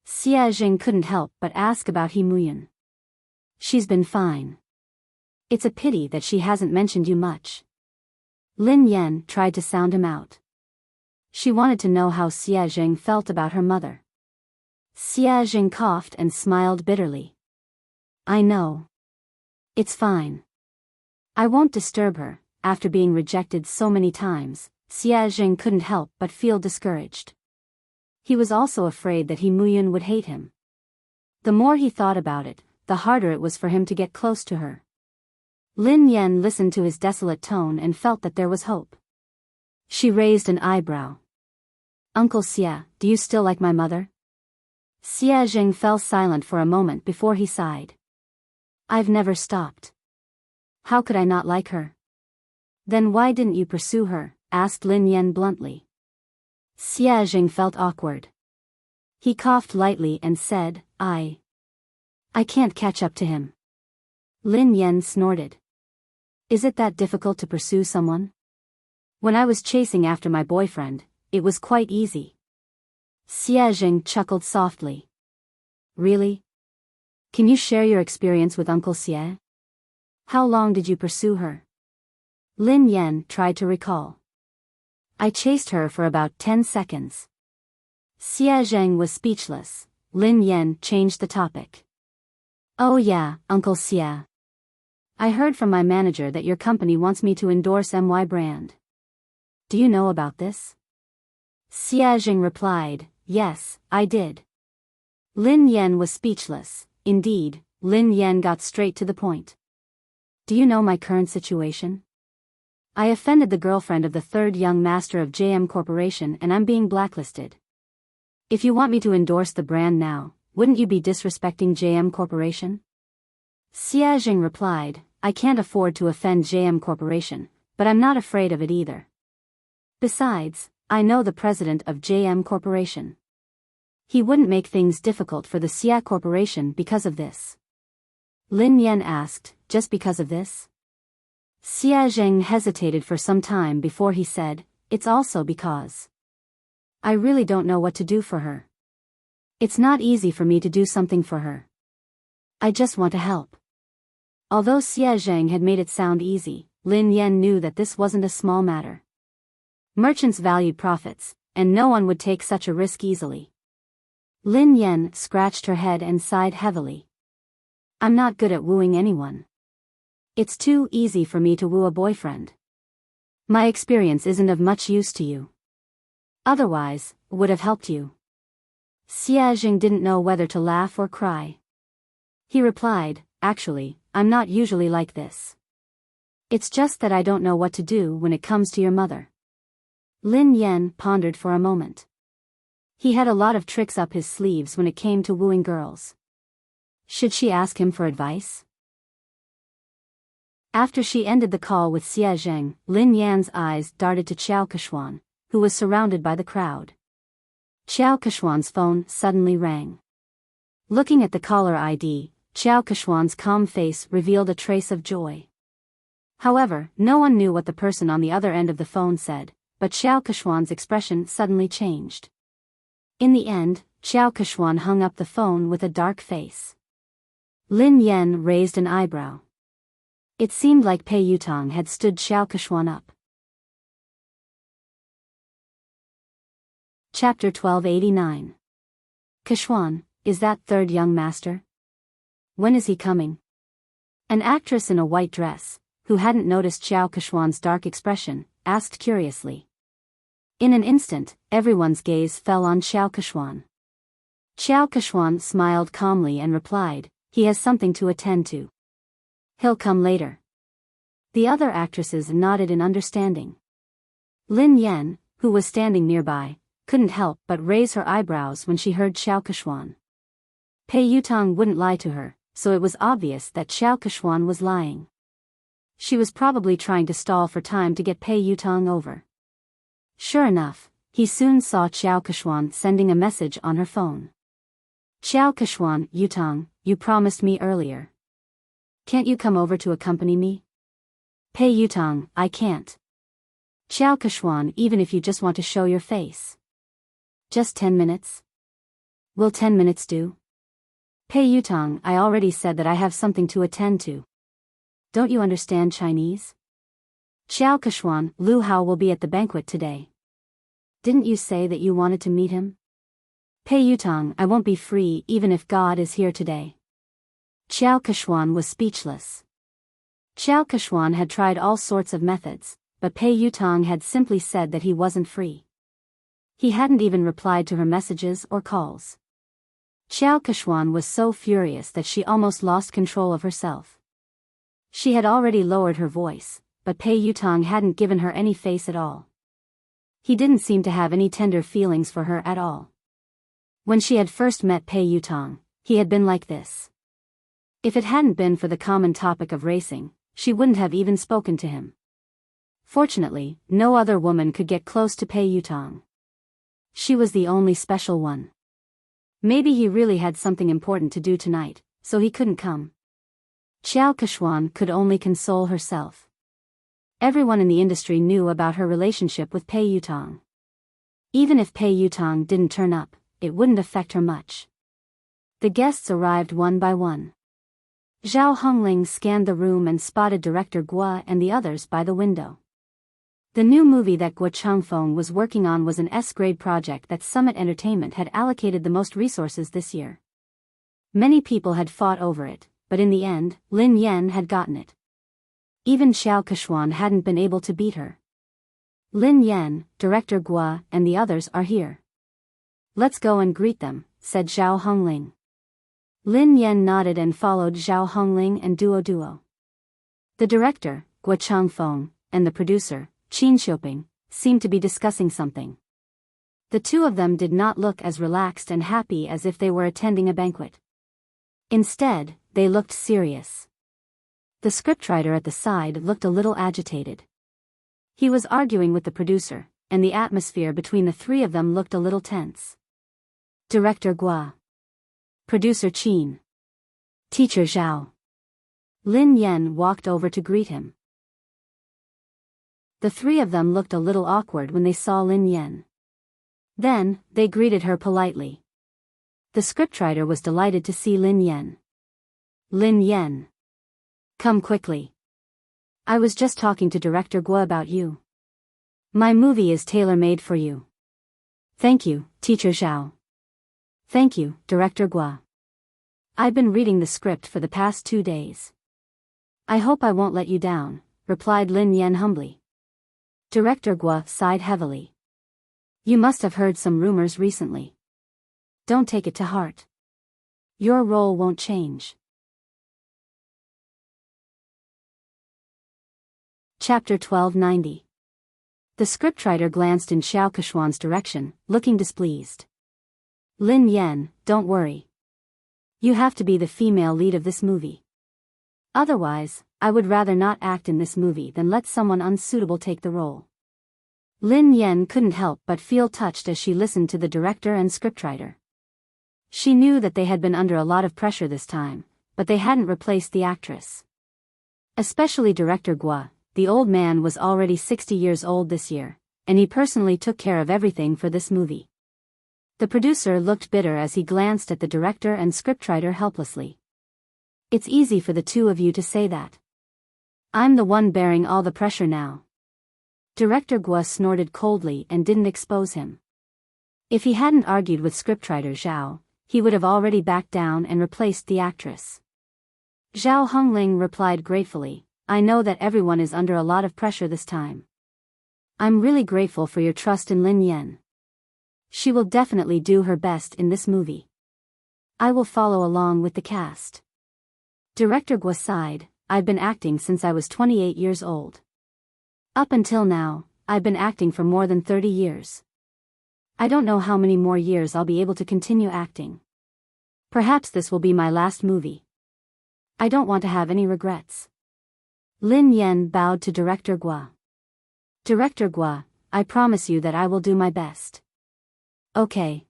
Xia Zheng couldn't help but ask about He Muyan. She's been fine. It's a pity that she hasn't mentioned you much. Lin Yan tried to sound him out. She wanted to know how Xia Zheng felt about her mother. Xia Zheng coughed and smiled bitterly. I know. It's fine. I won't disturb her. After being rejected so many times, Xia Zheng couldn't help but feel discouraged. He was also afraid that He Muyan would hate him. The more he thought about it, the harder it was for him to get close to her. Lin Yan listened to his desolate tone and felt that there was hope. She raised an eyebrow. Uncle Xia, do you still like my mother? Xia Zheng fell silent for a moment before he sighed. I've never stopped. How could I not like her? Then why didn't you pursue her? Asked Lin Yan bluntly. Xia Zheng felt awkward. He coughed lightly and said, I can't catch up to him. Lin Yan snorted. Is it that difficult to pursue someone? When I was chasing after my boyfriend, it was quite easy. Xia Zheng chuckled softly. Really? Can you share your experience with Uncle Xie? How long did you pursue her? Lin Yan tried to recall. I chased her for about 10 seconds. Xia Zheng was speechless. Lin Yan changed the topic. Oh yeah, Uncle Xie. I heard from my manager that your company wants me to endorse MY brand. Do you know about this? Xia Zheng replied, Yes, I did. Lin Yan was speechless. Indeed, Lin Yan got straight to the point. Do you know my current situation? I offended the girlfriend of the third young master of JM Corporation and I'm being blacklisted. If you want me to endorse the brand now, wouldn't you be disrespecting JM Corporation? Xia Zheng replied, I can't afford to offend JM Corporation, but I'm not afraid of it either. Besides, I know the president of JM Corporation. He wouldn't make things difficult for the Xia Corporation because of this. Lin Yan asked, just because of this? Xia Zheng hesitated for some time before he said, It's also because. I really don't know what to do for her. It's not easy for me to do something for her. I just want to help. Although Xia Zheng had made it sound easy, Lin Yan knew that this wasn't a small matter. Merchants valued profits, and no one would take such a risk easily. Lin Yan scratched her head and sighed heavily. I'm not good at wooing anyone. It's too easy for me to woo a boyfriend. My experience isn't of much use to you. Otherwise, would have helped you. Xie Jing didn't know whether to laugh or cry. He replied, actually, I'm not usually like this. It's just that I don't know what to do when it comes to your mother. Lin Yan pondered for a moment. He had a lot of tricks up his sleeves when it came to wooing girls. Should she ask him for advice? After she ended the call with Xie Zheng, Lin Yan's eyes darted to Qiao Keshuan, who was surrounded by the crowd. Qiao Keshuan's phone suddenly rang. Looking at the caller ID, Qiao Keshuan's calm face revealed a trace of joy. However, no one knew what the person on the other end of the phone said, but Qiao Keshuan's expression suddenly changed. In the end, Qiao Keshuan hung up the phone with a dark face. Lin Yan raised an eyebrow. It seemed like Pei Yutong had stood Qiao Keshuan up. Chapter 1289. Keshuan, is that third young master? When is he coming? An actress in a white dress, who hadn't noticed Qiao Keshuan's dark expression, asked curiously. In an instant, everyone's gaze fell on Qiao Keshuan. Qiao Keshuan smiled calmly and replied, he has something to attend to. He'll come later. The other actresses nodded in understanding. Lin Yan, who was standing nearby, couldn't help but raise her eyebrows when she heard Qiao Keshuan. Pei Yutong wouldn't lie to her, so it was obvious that Qiao Keshuan was lying. She was probably trying to stall for time to get Pei Yutong over. Sure enough, he soon saw Qiao Keshuan sending a message on her phone. Qiao Keshuan, Yutong, you promised me earlier. Can't you come over to accompany me? Pei Yutong, I can't. Qiao Keshuan, even if you just want to show your face. Just 10 minutes? Will 10 minutes do? Pei Yutong, I already said that I have something to attend to. Don't you understand Chinese? Qiao Keshuan, Lu Hao will be at the banquet today. Didn't you say that you wanted to meet him? Pei Yutong, I won't be free even if God is here today. Qiao Keshuan was speechless. Qiao Keshuan had tried all sorts of methods, but Pei Yutong had simply said that he wasn't free. He hadn't even replied to her messages or calls. Qiao Keshuan was so furious that she almost lost control of herself. She had already lowered her voice, but Pei Yutong hadn't given her any face at all. He didn't seem to have any tender feelings for her at all. When she had first met Pei Yutong, he had been like this. If it hadn't been for the common topic of racing, she wouldn't have even spoken to him. Fortunately, no other woman could get close to Pei Yutong. She was the only special one. Maybe he really had something important to do tonight, so he couldn't come. Qiao Keshuan could only console herself. Everyone in the industry knew about her relationship with Pei Yutong. Even if Pei Yutong didn't turn up, it wouldn't affect her much. The guests arrived one by one. Zhao Hongling scanned the room and spotted director Guo and the others by the window. The new movie that Guo Changfeng was working on was an S-grade project that Summit Entertainment had allocated the most resources this year. Many people had fought over it, but in the end, Lin Yan had gotten it. Even Qiao Keshuan hadn't been able to beat her. Lin Yan, director Guo, and the others are here. Let's go and greet them, said Zhao Hongling. Lin Yan nodded and followed Zhao Hongling and Duo. The director, Guo Changfeng, and the producer, Qin Xiuping, seemed to be discussing something. The two of them did not look as relaxed and happy as if they were attending a banquet. Instead, they looked serious. The scriptwriter at the side looked a little agitated. He was arguing with the producer, and the atmosphere between the three of them looked a little tense. Director Guo. Producer Qin. Teacher Zhao. Lin Yan walked over to greet him. The three of them looked a little awkward when they saw Lin Yan. Then, they greeted her politely. The scriptwriter was delighted to see Lin Yan. Lin Yan. Come quickly. I was just talking to Director Guo about you. My movie is tailor-made for you. Thank you, Teacher Zhao. Thank you, Director Guo. I've been reading the script for the past 2 days. I hope I won't let you down, replied Lin Yan humbly. Director Gua sighed heavily. You must have heard some rumors recently. Don't take it to heart. Your role won't change. Chapter 1290. The scriptwriter glanced in Xiao Keshuan's direction, looking displeased. Lin Yan, don't worry. You have to be the female lead of this movie. Otherwise, I would rather not act in this movie than let someone unsuitable take the role. Lin Yan couldn't help but feel touched as she listened to the director and scriptwriter. She knew that they had been under a lot of pressure this time, but they hadn't replaced the actress. Especially Director Gua, the old man was already 60 years old this year, and he personally took care of everything for this movie. The producer looked bitter as he glanced at the director and scriptwriter helplessly. It's easy for the two of you to say that. I'm the one bearing all the pressure now. Director Gua snorted coldly and didn't expose him. If he hadn't argued with scriptwriter Zhao, he would have already backed down and replaced the actress. Zhao Hongling replied gratefully, I know that everyone is under a lot of pressure this time. I'm really grateful for your trust in Lin Yan. She will definitely do her best in this movie. I will follow along with the cast. Director Gua sighed, I've been acting since I was 28 years old. Up until now, I've been acting for more than 30 years. I don't know how many more years I'll be able to continue acting. Perhaps this will be my last movie. I don't want to have any regrets. Lin Yan bowed to Director Gua. Director Gua, I promise you that I will do my best. Okay.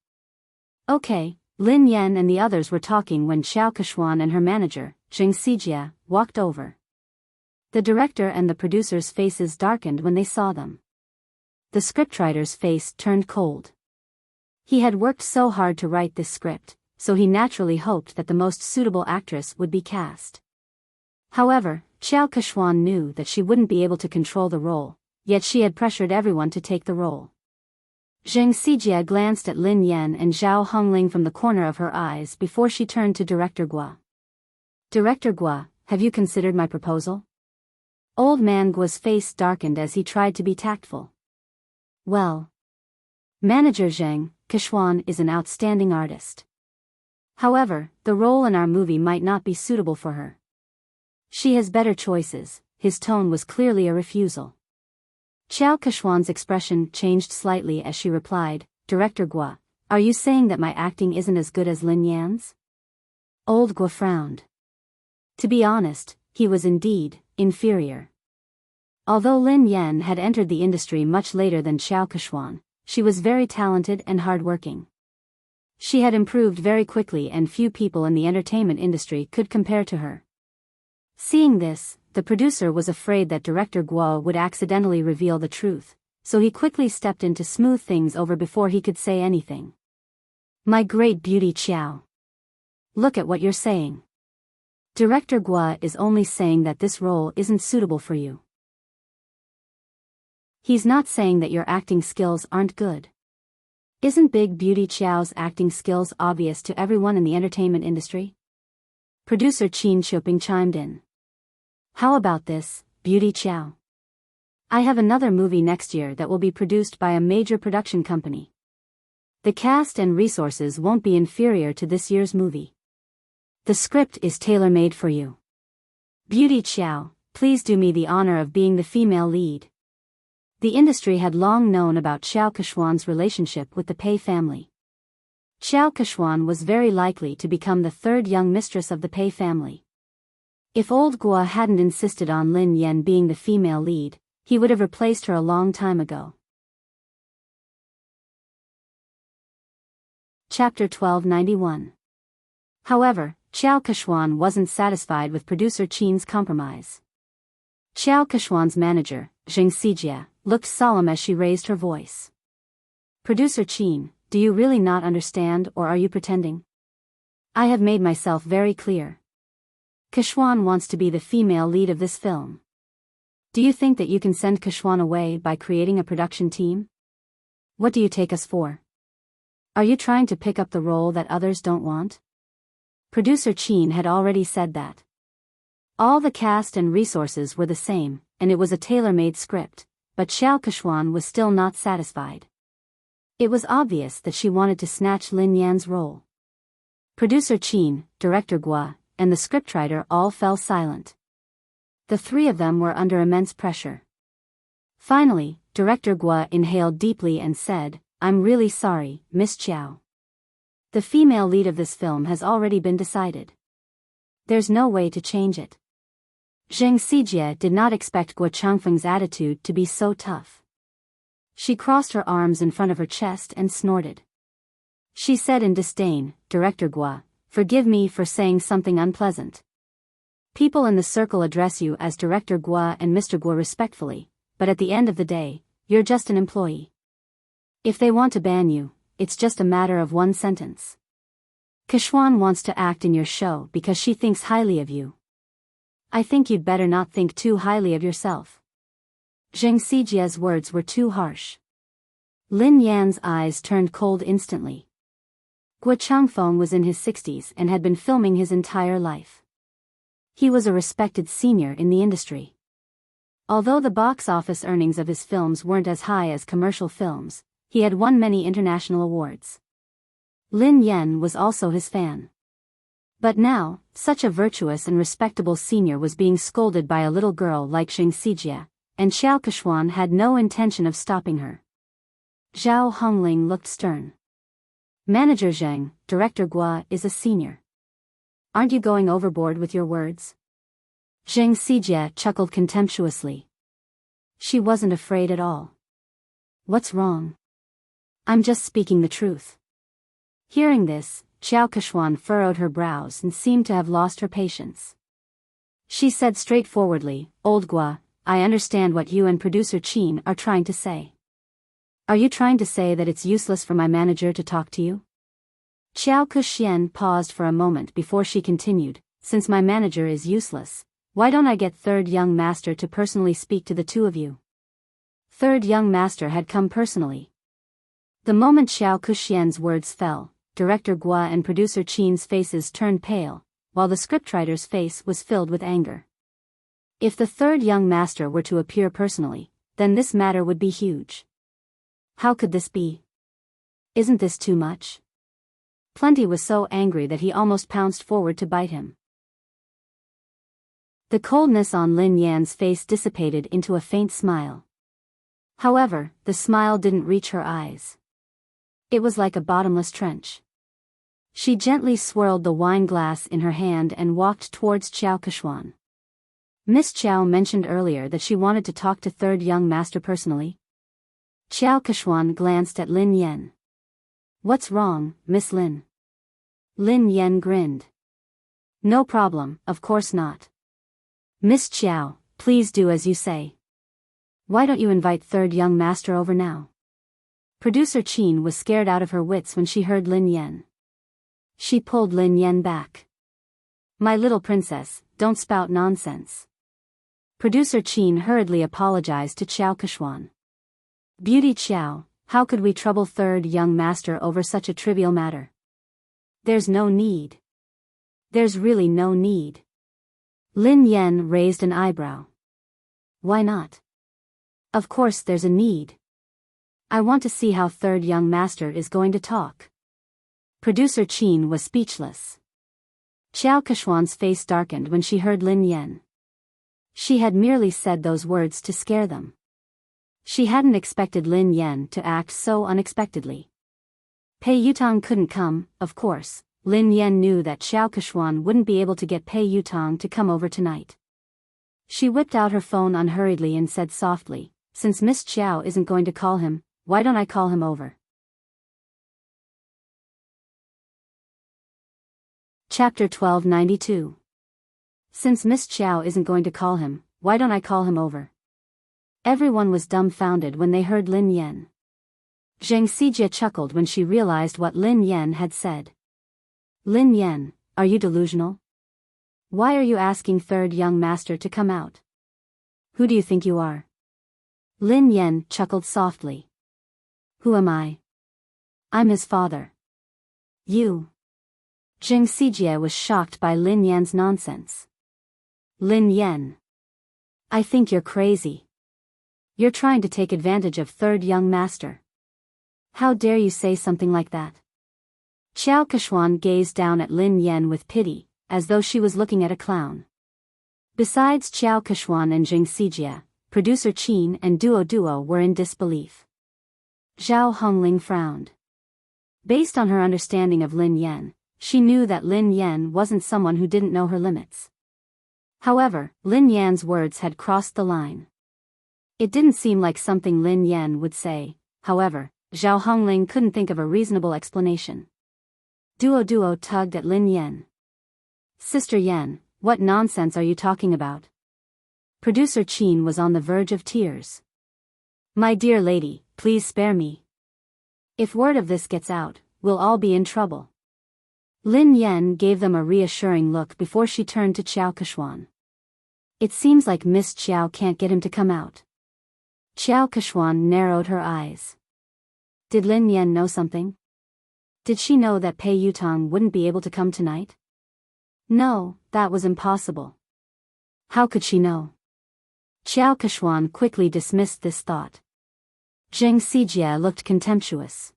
Okay, Lin Yan and the others were talking when Xiao Keshuan and her manager, Zheng Xijia, walked over. The director and the producer's faces darkened when they saw them. The scriptwriter's face turned cold. He had worked so hard to write this script, so he naturally hoped that the most suitable actress would be cast. However, Xiao Keshuan knew that she wouldn't be able to control the role, yet she had pressured everyone to take the role. Zheng Xijia glanced at Lin Yan and Zhao Hongling from the corner of her eyes before she turned to Director Gua. Director Gua, have you considered my proposal? Old man Gua's face darkened as he tried to be tactful. Well, Manager Zheng Keshuan is an outstanding artist. However, the role in our movie might not be suitable for her. She has better choices. His tone was clearly a refusal. Xiao Keshuan's expression changed slightly as she replied, Director Gua, are you saying that my acting isn't as good as Lin Yan's? Old Gua frowned. To be honest, he was indeed inferior. Although Lin Yan had entered the industry much later than Xiao Keshuan, she was very talented and hardworking. She had improved very quickly and few people in the entertainment industry could compare to her. Seeing this, the producer was afraid that Director Gua would accidentally reveal the truth, so he quickly stepped in to smooth things over before he could say anything. My great beauty Xiao. Look at what you're saying. Director Gua is only saying that this role isn't suitable for you. He's not saying that your acting skills aren't good. Isn't Big Beauty Xiao's acting skills obvious to everyone in the entertainment industry? Producer Qin Xiuping chimed in. How about this, Beauty Xiao? I have another movie next year that will be produced by a major production company. The cast and resources won't be inferior to this year's movie. The script is tailor-made for you. Beauty Xiao, please do me the honor of being the female lead. The industry had long known about Xiao Keshuan's relationship with the Pei family. Xiao Keshuan was very likely to become the third young mistress of the Pei family. If old Gua hadn't insisted on Lin Yan being the female lead, he would have replaced her a long time ago. Chapter 1291. However, Xiao Keshuan wasn't satisfied with producer Qin's compromise. Xiao Keshuan's manager, Zheng Xijia, looked solemn as she raised her voice. Producer Qin, do you really not understand or are you pretending? I have made myself very clear. Keshuan wants to be the female lead of this film. Do you think that you can send Keshuan away by creating a production team? What do you take us for? Are you trying to pick up the role that others don't want? Producer Qin had already said that. All the cast and resources were the same, and it was a tailor-made script, but Xiao Kechuan was still not satisfied. It was obvious that she wanted to snatch Lin Yan's role. Producer Qin, director Gua, and the scriptwriter all fell silent. The three of them were under immense pressure. Finally, director Gua inhaled deeply and said, "I'm really sorry, Miss Qiao. The female lead of this film has already been decided. There's no way to change it." Zheng Xijie did not expect Gua Changfeng's attitude to be so tough. She crossed her arms in front of her chest and snorted. She said in disdain, "Director Gua, forgive me for saying something unpleasant. People in the circle address you as Director Gua and Mr. Gua respectfully, but at the end of the day, you're just an employee. If they want to ban you, it's just a matter of one sentence. Kechuan wants to act in your show because she thinks highly of you. I think you'd better not think too highly of yourself." Zheng Xijie's words were too harsh. Lin Yan's eyes turned cold instantly. Gua Changfeng was in his 60s and had been filming his entire life. He was a respected senior in the industry. Although the box office earnings of his films weren't as high as commercial films, he had won many international awards. Lin Yan was also his fan. But now, such a virtuous and respectable senior was being scolded by a little girl like Zheng Xijie, and Xiao Kechuan had no intention of stopping her. Zhao Hongling looked stern. "Manager Zheng, Director Gua is a senior. Aren't you going overboard with your words?" Zheng Xijie chuckled contemptuously. She wasn't afraid at all. "What's wrong? I'm just speaking the truth." Hearing this, Xiao Kechuan furrowed her brows and seemed to have lost her patience. She said straightforwardly, "Old Gua, I understand what you and producer Qin are trying to say. Are you trying to say that it's useless for my manager to talk to you?" Xiao Kexian paused for a moment before she continued, "Since my manager is useless, why don't I get Third Young Master to personally speak to the two of you?" Third Young Master had come personally. The moment Xiao Kexian's words fell, Director Gua and producer Qin's faces turned pale, while the scriptwriter's face was filled with anger. If the Third Young Master were to appear personally, then this matter would be huge. How could this be? Isn't this too much? Plenty was so angry that he almost pounced forward to bite him. The coldness on Lin Yan's face dissipated into a faint smile. However, the smile didn't reach her eyes. It was like a bottomless trench. She gently swirled the wine glass in her hand and walked towards Xiao Kechuan. "Miss Qiao mentioned earlier that she wanted to talk to Third Young Master personally." Xiao Kechuan glanced at Lin Yan. "What's wrong, Miss Lin?" Lin Yan grinned. "No problem, of course not. Miss Qiao, please do as you say. Why don't you invite Third Young Master over now?" Producer Qin was scared out of her wits when she heard Lin Yan. She pulled Lin Yan back. "My little princess, don't spout nonsense." Producer Qin hurriedly apologized to Xiao Kechuan. "Beauty Qiao, how could we trouble Third Young Master over such a trivial matter? There's no need. There's really no need." Lin Yan raised an eyebrow. "Why not? Of course there's a need. I want to see how Third Young Master is going to talk." Producer Qin was speechless. Xiao Kechuan's face darkened when she heard Lin Yan. She had merely said those words to scare them. She hadn't expected Lin Yan to act so unexpectedly. Pei Yutang couldn't come, of course. Lin Yan knew that Xiao Kechuan wouldn't be able to get Pei Yutang to come over tonight. She whipped out her phone unhurriedly and said softly, "Since Miss Qiao isn't going to call him, why don't I call him over?" Chapter 1292. Since Miss Qiao isn't going to call him, why don't I call him over? Everyone was dumbfounded when they heard Lin Yan. Zheng Xijie chuckled when she realized what Lin Yan had said. "Lin Yan, are you delusional? Why are you asking Third Young Master to come out? Who do you think you are?" Lin Yan chuckled softly. "Who am I? I'm his father." "You?" Zheng Xijie was shocked by Lin Yan's nonsense. "Lin Yan, I think you're crazy." You're trying to take advantage of third young master. How dare you say something like that? Xiao Keshuan gazed down at Lin Yan with pity, as though she was looking at a clown. Besides Xiao Keshuan and Jing Sijia, producer Qin and Duo were in disbelief. Zhao Hongling frowned. Based on her understanding of Lin Yan, she knew that Lin Yan wasn't someone who didn't know her limits. However, Lin Yan's words had crossed the line. It didn't seem like something Lin Yan would say. However, Zhao Hongling couldn't think of a reasonable explanation. Duo tugged at Lin Yan. Sister Yan, what nonsense are you talking about? Producer Qin was on the verge of tears. My dear lady, please spare me. If word of this gets out, we'll all be in trouble. Lin Yan gave them a reassuring look before she turned to Xiao Keshuan. It seems like Miss Xiao can't get him to come out. Xiao Keshuan narrowed her eyes. Did Lin Yan know something? Did she know that Pei Yutang wouldn't be able to come tonight? No, that was impossible. How could she know? Xiao Keshuan quickly dismissed this thought. Zheng Sijia looked contemptuous.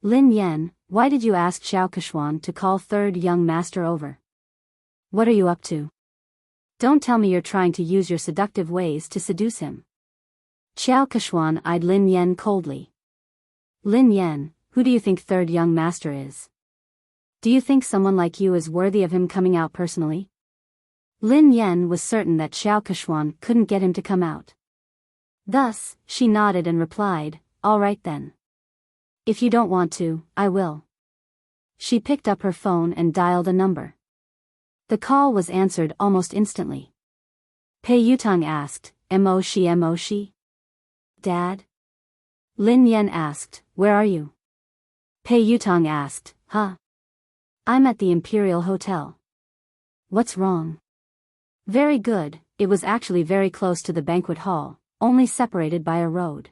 Lin Yan, why did you ask Xiao Keshuan to call third young master over? What are you up to? Don't tell me you're trying to use your seductive ways to seduce him. Xiao Keshuan eyed Lin Yan coldly. Lin Yan, who do you think third young master is? Do you think someone like you is worthy of him coming out personally? Lin Yan was certain that Xiao Keshuan couldn't get him to come out. Thus, she nodded and replied, all right then. If you don't want to, I will. She picked up her phone and dialed a number. The call was answered almost instantly. Pei Yutang asked, Mo shi? Dad? Lin Yan asked, where are you? Pei Yutang asked, huh? I'm at the Imperial Hotel. What's wrong? Very good, it was actually very close to the banquet hall, only separated by a road.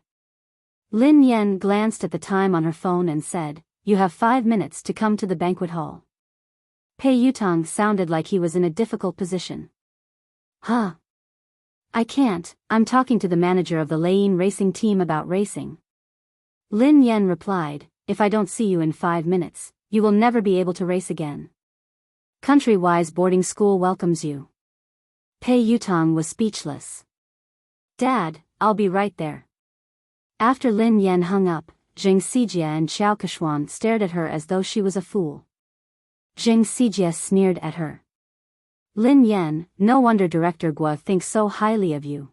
Lin Yan glanced at the time on her phone and said, you have 5 minutes to come to the banquet hall. Pei Yutang sounded like he was in a difficult position. Huh? I can't, I'm talking to the manager of the Lane racing team about racing. Lin Yan replied, if I don't see you in 5 minutes, you will never be able to race again. Country-wise boarding school welcomes you. Pei Yutang was speechless. Dad, I'll be right there. After Lin Yan hung up, Zheng Sijia and Xiao Keshuan stared at her as though she was a fool. Zheng Sijia sneered at her. Lin Yan, no wonder Director Guo thinks so highly of you.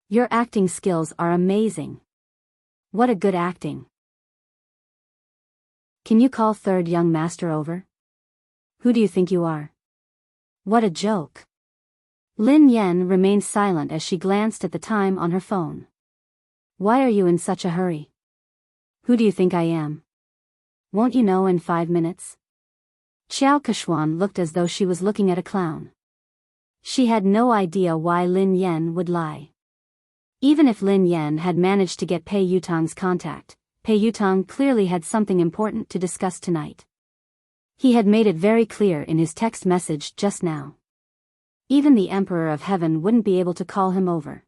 Your acting skills are amazing. What a good acting. Can you call third young master over? Who do you think you are? What a joke. Lin Yan remained silent as she glanced at the time on her phone. Why are you in such a hurry? Who do you think I am? Won't you know in 5 minutes? Xiao Keshuan looked as though she was looking at a clown. She had no idea why Lin Yan would lie. Even if Lin Yan had managed to get Pei Yutang's contact, Pei Yutang clearly had something important to discuss tonight. He had made it very clear in his text message just now. Even the Emperor of Heaven wouldn't be able to call him over.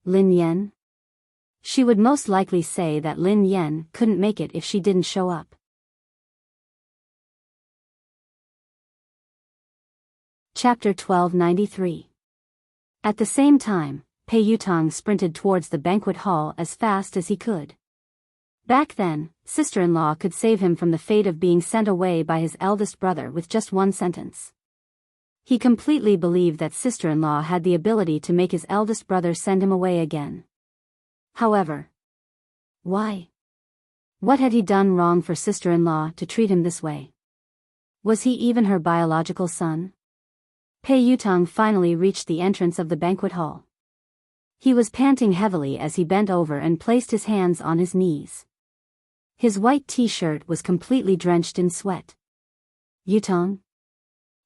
Lin Yan? She would most likely say that Lin Yan couldn't make it if she didn't show up. Chapter 1293. At the same time, Pei Yutang sprinted towards the banquet hall as fast as he could. Back then, sister-in-law could save him from the fate of being sent away by his eldest brother with just one sentence. He completely believed that sister-in-law had the ability to make his eldest brother send him away again. However, why? What had he done wrong for sister-in-law to treat him this way? Was he even her biological son? Pei Yutang finally reached the entrance of the banquet hall. He was panting heavily as he bent over and placed his hands on his knees. His white t-shirt was completely drenched in sweat. Yutang?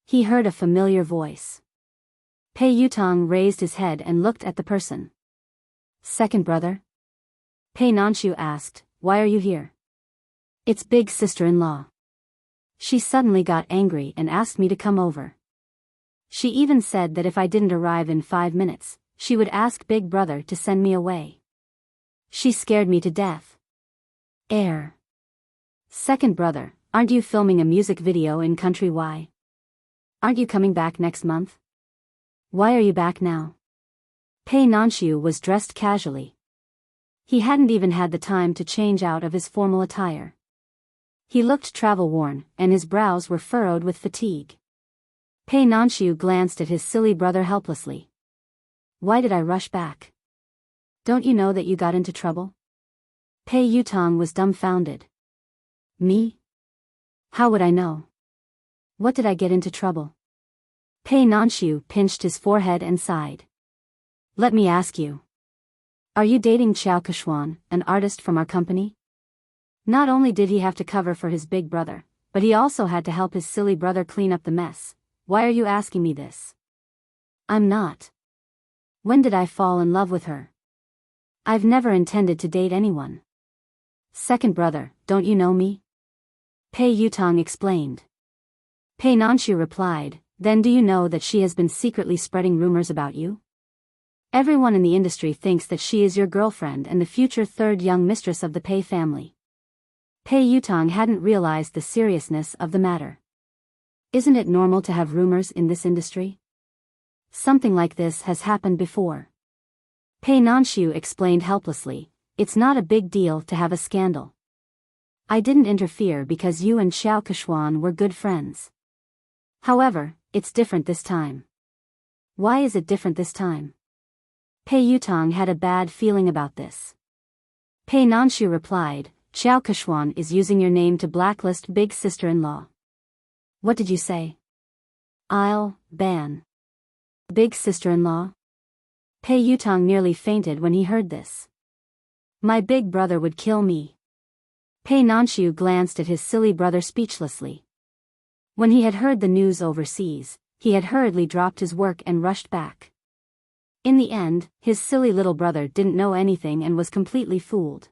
He heard a familiar voice. Pei Yutang raised his head and looked at the person. Second brother? Pei Nanshu asked, why are you here? It's big sister-in-law. She suddenly got angry and asked me to come over. She even said that if I didn't arrive in 5 minutes, she would ask Big Brother to send me away. She scared me to death. Second brother, aren't you filming a music video in Country Y? Aren't you coming back next month? Why are you back now? Pei Nanshu was dressed casually. He hadn't even had the time to change out of his formal attire. He looked travel-worn, and his brows were furrowed with fatigue. Pei Nanshu glanced at his silly brother helplessly. Why did I rush back? Don't you know that you got into trouble? Pei Yutong was dumbfounded. Me? How would I know? What did I get into trouble? Pei Nanshu pinched his forehead and sighed. Let me ask you. Are you dating Xiao Kechuan, an artist from our company? Not only did he have to cover for his big brother, but he also had to help his silly brother clean up the mess. Why are you asking me this? I'm not. When did I fall in love with her? I've never intended to date anyone. Second brother, don't you know me? Pei Yutong explained. Pei Nanshu replied, then do you know that she has been secretly spreading rumors about you? Everyone in the industry thinks that she is your girlfriend and the future third young mistress of the Pei family. Pei Yutong hadn't realized the seriousness of the matter. Isn't it normal to have rumors in this industry? Something like this has happened before. Pei Nanshu explained helplessly, it's not a big deal to have a scandal. I didn't interfere because you and Xiao Kechuan were good friends. However, it's different this time. Why is it different this time? Pei Yutong had a bad feeling about this. Pei Nanshu replied, Xiao Kechuan is using your name to blacklist big sister-in-law. What did you say? I'll ban big sister-in-law? Pei Yutong nearly fainted when he heard this. My big brother would kill me. Pei Nanshu glanced at his silly brother speechlessly. When he had heard the news overseas, he had hurriedly dropped his work and rushed back. In the end, his silly little brother didn't know anything and was completely fooled.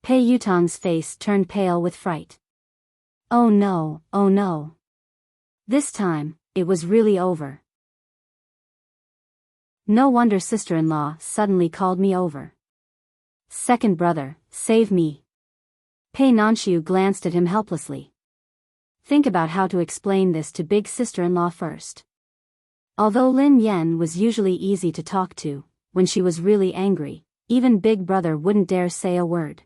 Pei Yutong's face turned pale with fright. Oh no, oh no. This time, it was really over. No wonder sister-in-law suddenly called me over. Second brother, save me. Pei Nanshu glanced at him helplessly. Think about how to explain this to big sister-in-law first. Although Lin Yan was usually easy to talk to, when she was really angry, even big brother wouldn't dare say a word.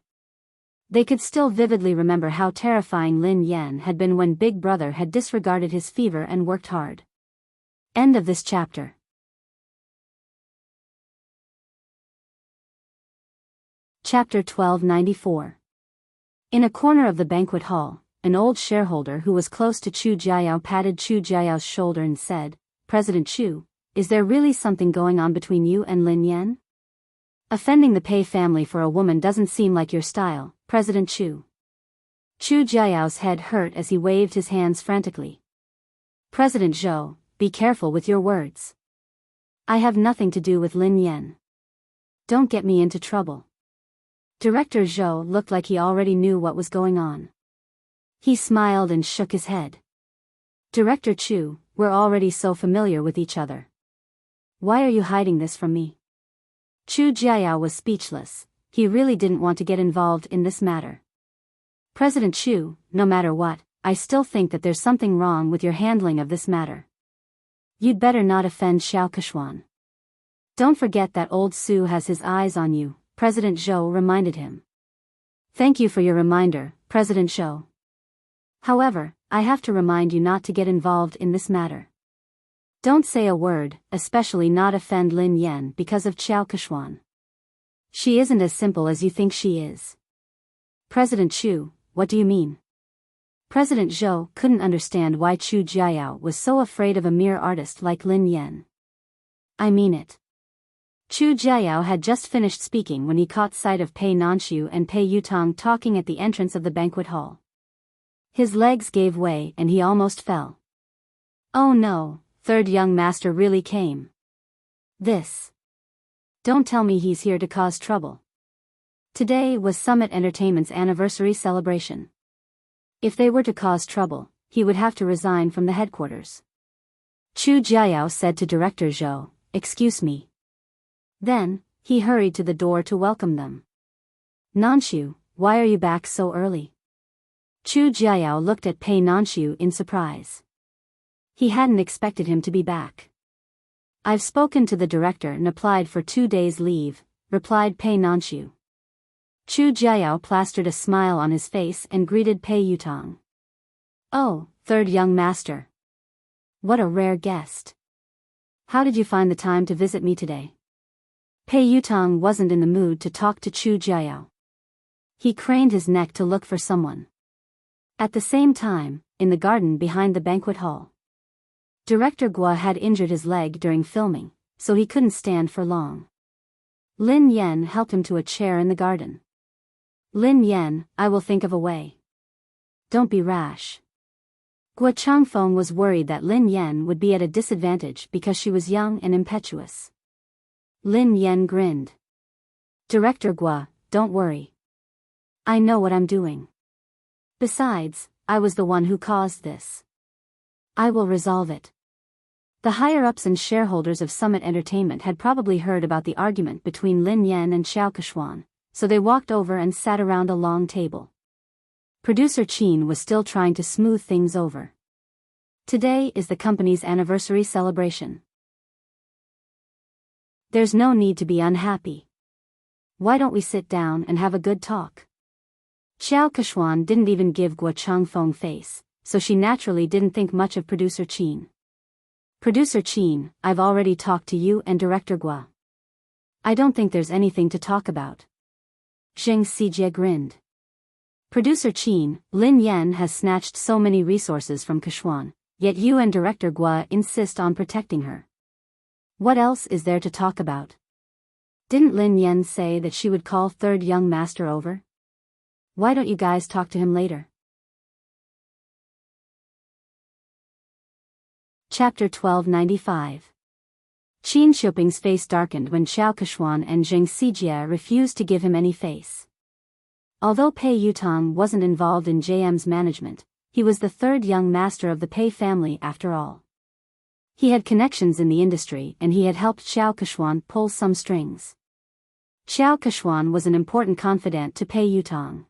They could still vividly remember how terrifying Lin Yan had been when big brother had disregarded his fever and worked hard. End of this chapter. Chapter 1294. In a corner of the banquet hall, an old shareholder who was close to Chu Jiayao patted Chu Jiayao's shoulder and said, President Chu, is there really something going on between you and Lin Yan? Offending the Pei family for a woman doesn't seem like your style, President Chu. Chu Jiayao's head hurt as he waved his hands frantically. President Zhou, be careful with your words. I have nothing to do with Lin Yan. Don't get me into trouble. Director Zhou looked like he already knew what was going on. He smiled and shook his head. Director Chu, we're already so familiar with each other. Why are you hiding this from me? Chu Jiayao was speechless. He really didn't want to get involved in this matter. President Chu, no matter what, I still think that there's something wrong with your handling of this matter. You'd better not offend Xiao Kechuan. Don't forget that old Su has his eyes on you, President Zhou reminded him. Thank you for your reminder, President Zhou. However, I have to remind you not to get involved in this matter. Don't say a word, especially not offend Lin Yan because of Xiao Kechuan. She isn't as simple as you think she is. President Chu, what do you mean? President Zhou couldn't understand why Chu Jiayao was so afraid of a mere artist like Lin Yan. I mean it. Chu Jiayao had just finished speaking when he caught sight of Pei Nanshu and Pei Yutong talking at the entrance of the banquet hall. His legs gave way and he almost fell. Oh no, third young master really came. This. Don't tell me he's here to cause trouble. Today was Summit Entertainment's anniversary celebration. If they were to cause trouble, he would have to resign from the headquarters. Chu Jiayao said to Director Zhou, Excuse me. Then, he hurried to the door to welcome them. Nanshu, why are you back so early? Chu Jiao looked at Pei Nanshu in surprise. He hadn't expected him to be back. I've spoken to the director and applied for 2 days' leave, replied Pei Nanshu. Chu Jiao plastered a smile on his face and greeted Pei Yutong. Oh, third young master. What a rare guest. How did you find the time to visit me today? Pei Yutong wasn't in the mood to talk to Chu Jiao. He craned his neck to look for someone. At the same time, in the garden behind the banquet hall, Director Guo had injured his leg during filming, so he couldn't stand for long. Lin Yan helped him to a chair in the garden. Lin Yan, I will think of a way. Don't be rash. Guo Changfeng was worried that Lin Yan would be at a disadvantage because she was young and impetuous. Lin Yan grinned. Director Guo, don't worry. I know what I'm doing. Besides, I was the one who caused this. I will resolve it. The higher-ups and shareholders of Summit Entertainment had probably heard about the argument between Lin Yan and Xiao Keshuan, so they walked over and sat around a long table. Producer Qin was still trying to smooth things over. Today is the company's anniversary celebration. There's no need to be unhappy. Why don't we sit down and have a good talk? Xiao Keshuan didn't even give Guo Changfeng face, so she naturally didn't think much of Producer Qin. Producer Qin, I've already talked to you and Director Guo. I don't think there's anything to talk about. Zheng Xijie grinned. Producer Qin, Lin Yan has snatched so many resources from Keshuan, yet you and Director Guo insist on protecting her. What else is there to talk about? Didn't Lin Yan say that she would call third young master over? Why don't you guys talk to him later? Chapter 1295. Qin Shuping's face darkened when Xiao Keshuan and Zheng Xijie refused to give him any face. Although Pei Yutong wasn't involved in JM's management, he was the third young master of the Pei family after all. He had connections in the industry and he had helped Xiao Keshuan pull some strings. Xiao Keshuan was an important confidant to Pei Yutong.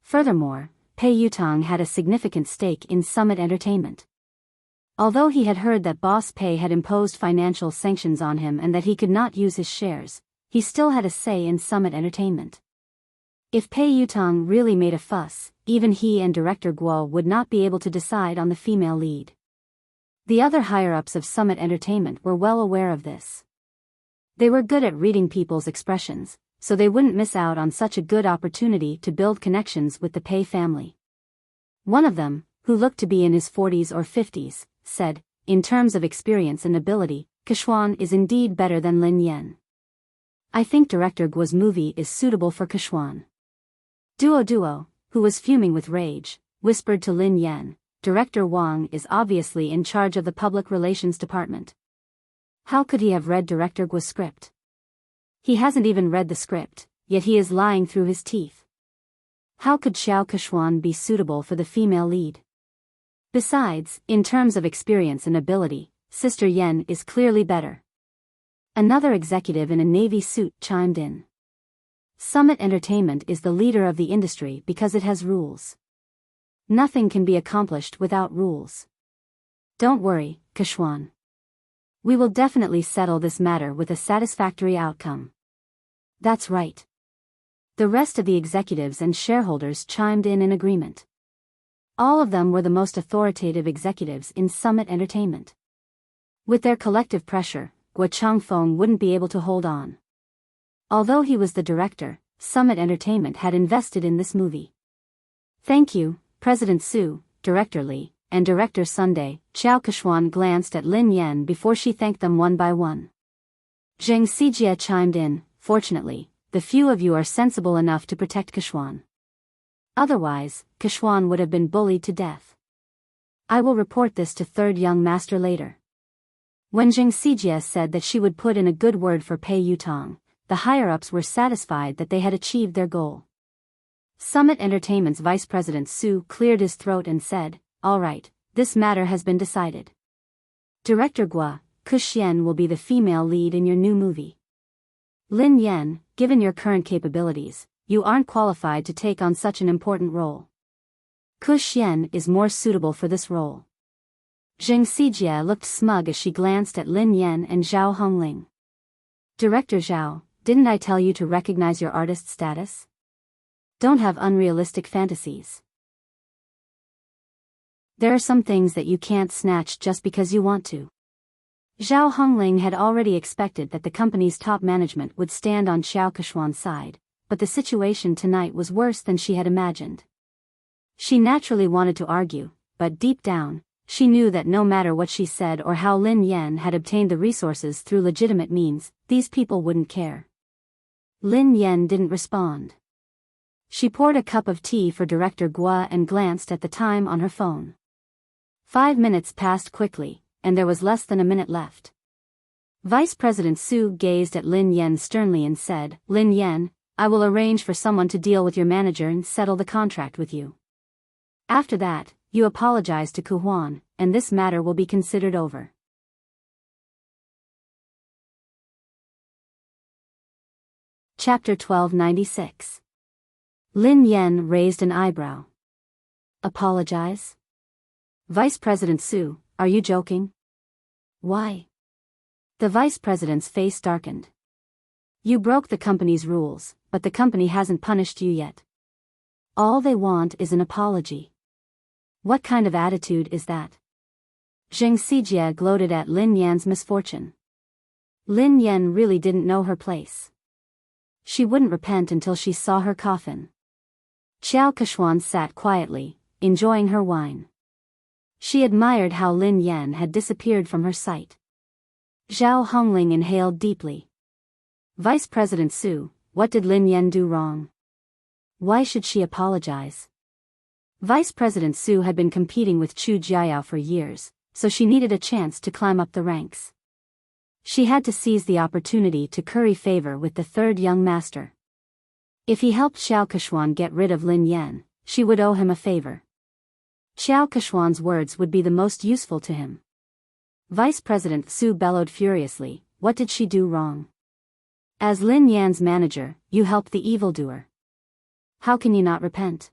Furthermore, Pei Yutong had a significant stake in Summit Entertainment. Although he had heard that Boss Pei had imposed financial sanctions on him and that he could not use his shares, he still had a say in Summit Entertainment. If Pei Yutong really made a fuss, even he and Director Guo would not be able to decide on the female lead. The other higher-ups of Summit Entertainment were well aware of this. They were good at reading people's expressions, so they wouldn't miss out on such a good opportunity to build connections with the Pei family. One of them, who looked to be in his 40s or 50s, said, in terms of experience and ability, Keshuan is indeed better than Lin Yan. I think Director Guo's movie is suitable for Keshuan. Duo, who was fuming with rage, whispered to Lin Yan, Director Wang is obviously in charge of the public relations department. How could he have read Director Guo's script? He hasn't even read the script, yet he is lying through his teeth. How could Xiao Keshuan be suitable for the female lead? Besides, in terms of experience and ability, Sister Yen is clearly better. Another executive in a navy suit chimed in. Summit Entertainment is the leader of the industry because it has rules. Nothing can be accomplished without rules. Don't worry, Keshuan. We will definitely settle this matter with a satisfactory outcome. That's right. The rest of the executives and shareholders chimed in agreement. All of them were the most authoritative executives in Summit Entertainment. With their collective pressure, Guo Changfeng wouldn't be able to hold on. Although he was the director, Summit Entertainment had invested in this movie. Thank you, President Su, Director Li, and Director Sunday. Xiao Keshuan glanced at Lin Yan before she thanked them one by one. Zheng Xijie chimed in, fortunately, the few of you are sensible enough to protect Keshuan. Otherwise, Keshuan would have been bullied to death. I will report this to third young master later. When Zheng Xijie said that she would put in a good word for Pei Yutong, the higher-ups were satisfied that they had achieved their goal. Summit Entertainment's Vice President Su cleared his throat and said, all right, this matter has been decided. Director Guo, Kuxian will be the female lead in your new movie. Lin Yan, given your current capabilities, you aren't qualified to take on such an important role. Ku Xian is more suitable for this role. Zheng Xijie looked smug as she glanced at Lin Yan and Zhao Hongling. Director Zhao, didn't I tell you to recognize your artist status? Don't have unrealistic fantasies. There are some things that you can't snatch just because you want to. Zhao Hongling had already expected that the company's top management would stand on Xiao Keshuan's side, but the situation tonight was worse than she had imagined. She naturally wanted to argue, but deep down, she knew that no matter what she said or how Lin Yan had obtained the resources through legitimate means, these people wouldn't care. Lin Yan didn't respond. She poured a cup of tea for Director Guo and glanced at the time on her phone. 5 minutes passed quickly, and there was less than a minute left. Vice President Su gazed at Lin Yan sternly and said, "Lin Yan, I will arrange for someone to deal with your manager and settle the contract with you. After that, you apologize to Ku Huan, and this matter will be considered over." Chapter 1296. Lin Yan raised an eyebrow. Apologize? Vice President Su, are you joking? Why? The Vice President's face darkened. You broke the company's rules, but the company hasn't punished you yet. All they want is an apology. What kind of attitude is that? Zheng Xijie gloated at Lin Yan's misfortune. Lin Yan really didn't know her place. She wouldn't repent until she saw her coffin. Xiao Keshuan sat quietly, enjoying her wine. She admired how Lin Yan had disappeared from her sight. Zhao Hongling inhaled deeply. Vice President Su, what did Lin Yan do wrong? Why should she apologize? Vice President Su had been competing with Chu Jiayao for years, so she needed a chance to climb up the ranks. She had to seize the opportunity to curry favor with the third young master. If he helped Xiao Keshuan get rid of Lin Yan, she would owe him a favor. Xiao Keshuan's words would be the most useful to him. Vice President Su bellowed furiously, what did she do wrong? As Lin Yan's manager, you helped the evildoer. How can you not repent?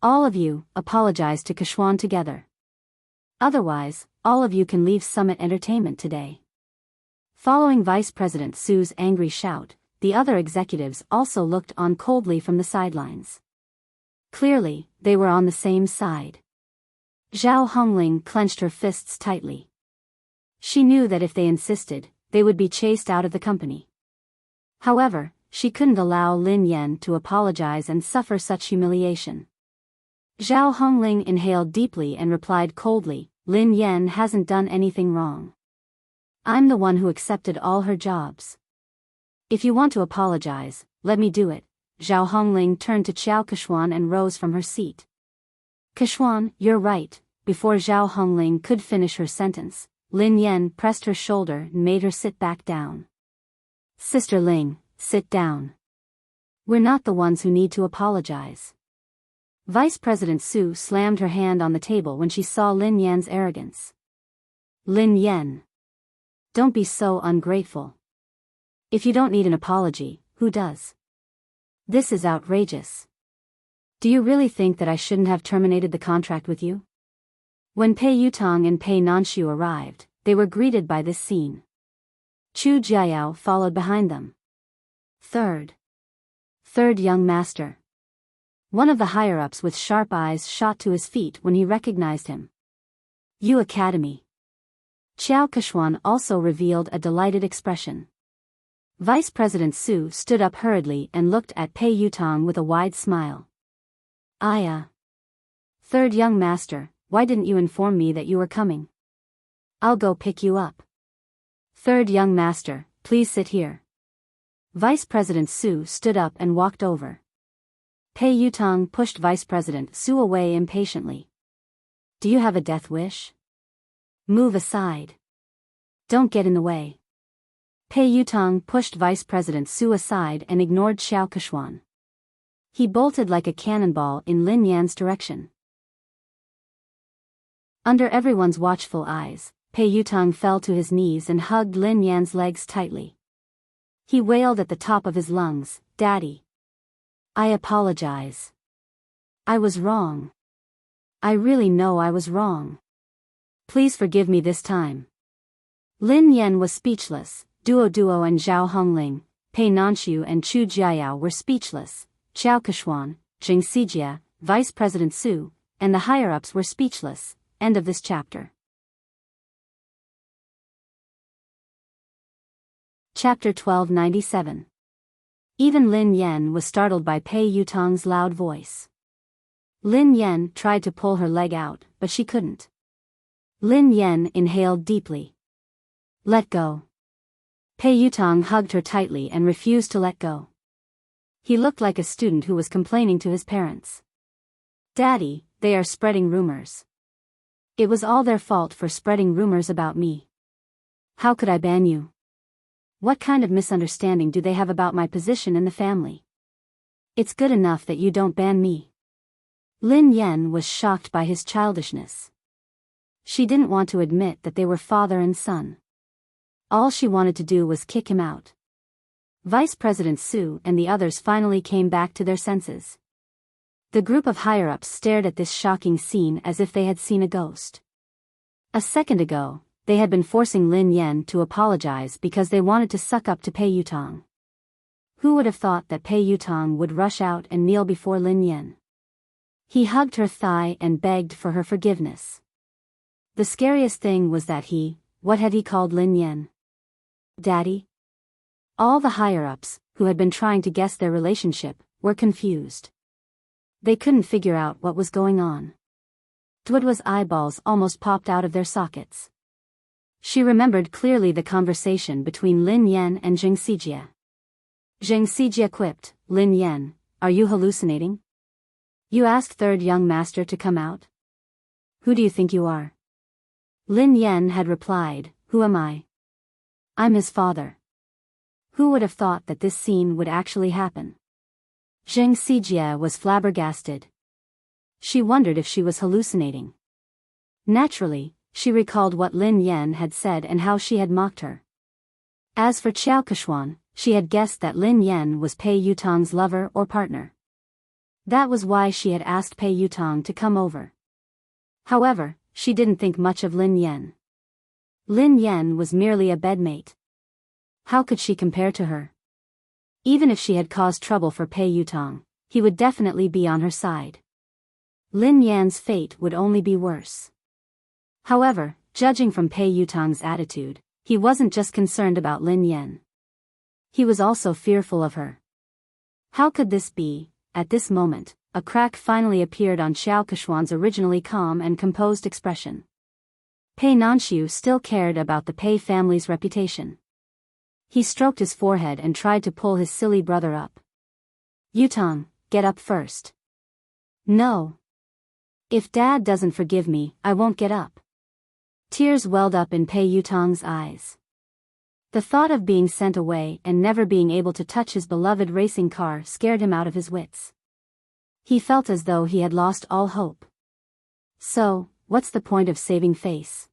All of you, apologize to Keshuan together. Otherwise, all of you can leave Summit Entertainment today. Following Vice President Su's angry shout, the other executives also looked on coldly from the sidelines. Clearly, they were on the same side. Zhao Hongling clenched her fists tightly. She knew that if they insisted, they would be chased out of the company. However, she couldn't allow Lin Yan to apologize and suffer such humiliation. Zhao Hongling inhaled deeply and replied coldly, Lin Yan hasn't done anything wrong. I'm the one who accepted all her jobs. If you want to apologize, let me do it. Zhao Hongling turned to Xiao Keshuan and rose from her seat. Keshuan, you're right. Before Zhao Hongling could finish her sentence, Lin Yan pressed her shoulder and made her sit back down. Sister Ling, sit down. We're not the ones who need to apologize. Vice President Su slammed her hand on the table when she saw Lin Yan's arrogance. Lin Yan. Don't be so ungrateful. If you don't need an apology, who does? This is outrageous. Do you really think that I shouldn't have terminated the contract with you? When Pei Yutong and Pei Nanshu arrived, they were greeted by this scene. Chu Jiayao followed behind them. Third young master. One of the higher-ups with sharp eyes shot to his feet when he recognized him. Yu Academy. Xiao Keshuan also revealed a delighted expression. Vice President Su stood up hurriedly and looked at Pei Yutong with a wide smile. Third young master, why didn't you inform me that you were coming? I'll go pick you up. Third young master, please sit here. Vice President Su stood up and walked over. Pei Yutong pushed Vice President Su away impatiently. Do you have a death wish? Move aside. Don't get in the way. Pei Yutong pushed Vice President Su aside and ignored Xiao Keshuan. He bolted like a cannonball in Lin Yan's direction. Under everyone's watchful eyes, Pei Yutong fell to his knees and hugged Lin Yan's legs tightly. He wailed at the top of his lungs, "Daddy! I apologize. I was wrong. I really know I was wrong. Please forgive me this time." Lin Yan was speechless. Duo and Zhao Hongling, Pei Nanxiu and Chu Jiayao were speechless. Xiao Kechuan, Jing Sijia, Vice President Su, and the higher-ups were speechless. End of this chapter. Chapter 1297. Even Lin Yan was startled by Pei Yutong's loud voice. Lin Yan tried to pull her leg out, but she couldn't. Lin Yan inhaled deeply. "Let go." Pei Yutong hugged her tightly and refused to let go. He looked like a student who was complaining to his parents. "Daddy, they are spreading rumors. It was all their fault for spreading rumors about me. How could I ban you? What kind of misunderstanding do they have about my position in the family? It's good enough that you don't ban me." Lin Yan was shocked by his childishness. She didn't want to admit that they were father and son. All she wanted to do was kick him out. Vice President Su and the others finally came back to their senses. The group of higher-ups stared at this shocking scene as if they had seen a ghost. A second ago, they had been forcing Lin Yan to apologize because they wanted to suck up to Pei Yutong. Who would have thought that Pei Yutong would rush out and kneel before Lin Yan? He hugged her thigh and begged for her forgiveness. The scariest thing was that what had he called Lin Yan? Daddy? All the higher-ups, who had been trying to guess their relationship, were confused. They couldn't figure out what was going on. Duodwa's eyeballs almost popped out of their sockets. She remembered clearly the conversation between Lin Yan and Jing Sijia. Jing Sijia quipped, "Lin Yan, are you hallucinating? You asked third young master to come out? Who do you think you are?" Lin Yan had replied, "Who am I? I'm his father." Who would have thought that this scene would actually happen? Jing Sijia was flabbergasted. She wondered if she was hallucinating. Naturally, she recalled what Lin Yan had said and how she had mocked her. As for Xiao Kechuan, she had guessed that Lin Yan was Pei Yutong's lover or partner. That was why she had asked Pei Yutong to come over. However, she didn't think much of Lin Yan. Lin Yan was merely a bedmate. How could she compare to her? Even if she had caused trouble for Pei Yutong, he would definitely be on her side. Lin Yan's fate would only be worse. However, judging from Pei Yutong's attitude, he wasn't just concerned about Lin Yan. He was also fearful of her. How could this be? At this moment, a crack finally appeared on Xiao Kechuan's originally calm and composed expression. Pei Nanxiu still cared about the Pei family's reputation. He stroked his forehead and tried to pull his silly brother up. "Yutong, get up first." "No. If Dad doesn't forgive me, I won't get up." Tears welled up in Pei Yutong's eyes. The thought of being sent away and never being able to touch his beloved racing car scared him out of his wits. He felt as though he had lost all hope. So, what's the point of saving face?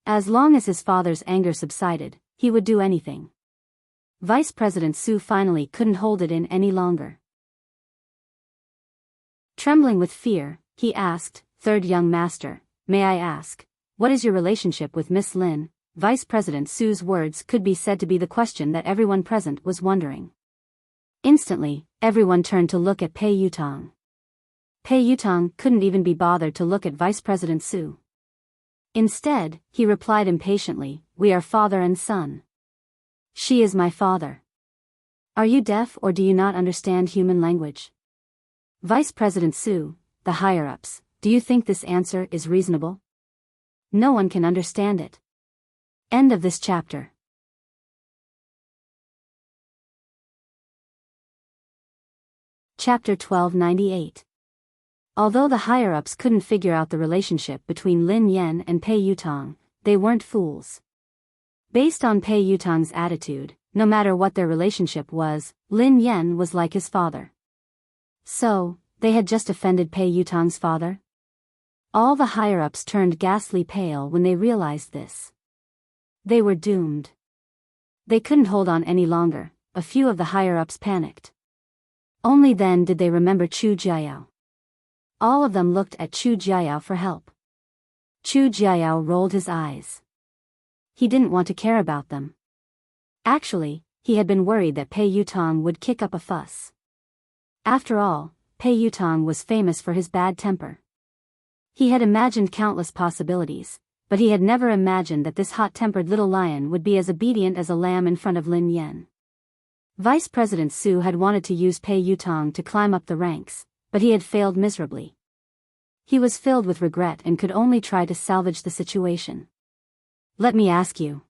As long as his father's anger subsided, he would do anything. Vice President Su finally couldn't hold it in any longer. Trembling with fear, he asked, "Third young master, may I ask, what is your relationship with Miss Lin?" Vice President Su's words could be said to be the question that everyone present was wondering. Instantly, everyone turned to look at Pei Yutong. Pei Yutong couldn't even be bothered to look at Vice President Su. Instead, he replied impatiently, "We are father and son. She is my father. Are you deaf or do you not understand human language?" Vice President Su, the higher-ups, do you think this answer is reasonable? No one can understand it. End of this chapter. Chapter 1298. Although the higher-ups couldn't figure out the relationship between Lin Yan and Pei Yutong, they weren't fools. Based on Pei Yutong's attitude, no matter what their relationship was, Lin Yan was like his father. So, they had just offended Pei Yutong's father? All the higher-ups turned ghastly pale when they realized this. They were doomed. They couldn't hold on any longer. A few of the higher-ups panicked. Only then did they remember Chu Jiayao. All of them looked at Chu Jiayao for help. Chu Jiayao rolled his eyes. He didn't want to care about them. Actually, he had been worried that Pei Yutong would kick up a fuss. After all, Pei Yutong was famous for his bad temper. He had imagined countless possibilities, but he had never imagined that this hot-tempered little lion would be as obedient as a lamb in front of Lin Yan. Vice President Su had wanted to use Pei Yutong to climb up the ranks, but he had failed miserably. He was filled with regret and could only try to salvage the situation. Let me ask you.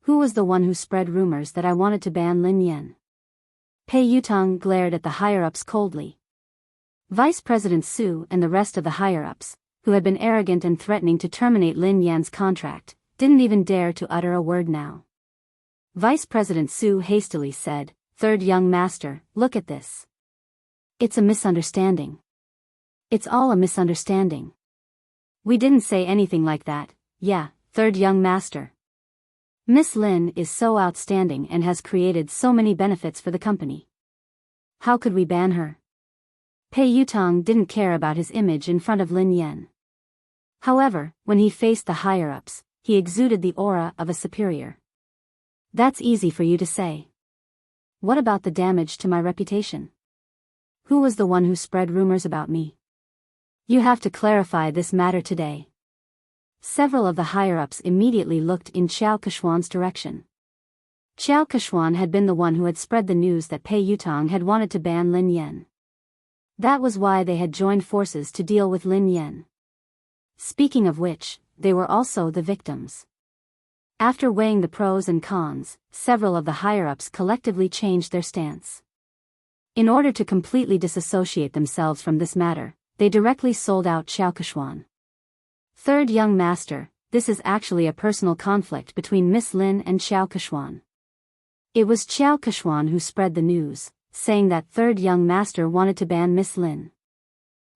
Who was the one who spread rumors that I wanted to ban Lin Yan? Pei Yutong glared at the higher-ups coldly. Vice President Su and the rest of the higher-ups, who had been arrogant and threatening to terminate Lin Yan's contract, didn't even dare to utter a word now. Vice President Su hastily said, "Third young master, look at this. It's a misunderstanding. It's all a misunderstanding. We didn't say anything like that, yeah, third young master. Miss Lin is so outstanding and has created so many benefits for the company. How could we ban her?" Pei Yutong didn't care about his image in front of Lin Yan. However, when he faced the higher-ups, he exuded the aura of a superior. That's easy for you to say. What about the damage to my reputation? Who was the one who spread rumors about me? You have to clarify this matter today. Several of the higher-ups immediately looked in Qiao Keshuan's direction. Qiao Keshuan had been the one who had spread the news that Pei Yutong had wanted to ban Lin Yan. That was why they had joined forces to deal with Lin Yan. Speaking of which, they were also the victims. After weighing the pros and cons, several of the higher-ups collectively changed their stance. In order to completely disassociate themselves from this matter, they directly sold out Qiao Keshuan. Third young master, this is actually a personal conflict between Miss Lin and Qiao Keshuan. It was Qiao Keshuan who spread the news, saying that third young master wanted to ban Miss Lin.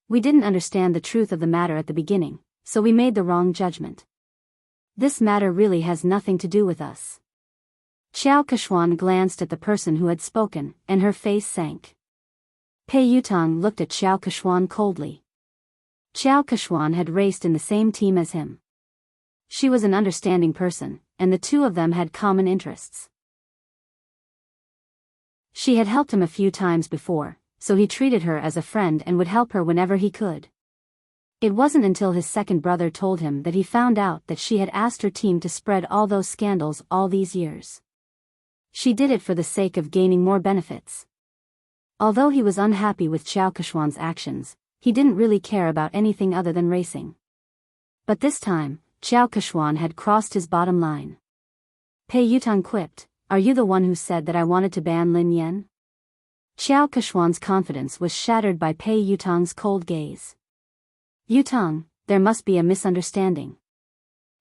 We didn't understand the truth of the matter at the beginning, so we made the wrong judgment. This matter really has nothing to do with us. Qiao Keshuan glanced at the person who had spoken, and her face sank. Pei Yutong looked at Qiao Keshuan coldly. Qiao Keshuan had raced in the same team as him. She was an understanding person, and the two of them had common interests. She had helped him a few times before, so he treated her as a friend and would help her whenever he could. It wasn't until his second brother told him that he found out that she had asked her team to spread all those scandals all these years. She did it for the sake of gaining more benefits. Although he was unhappy with Qiao Keshuan's actions, he didn't really care about anything other than racing. But this time, Qiao Keshuan had crossed his bottom line. Pei Yutong quipped, "Are you the one who said that I wanted to ban Lin Yan?" Qiao Keshuan's confidence was shattered by Pei Yutong's cold gaze. "Yutong, there must be a misunderstanding.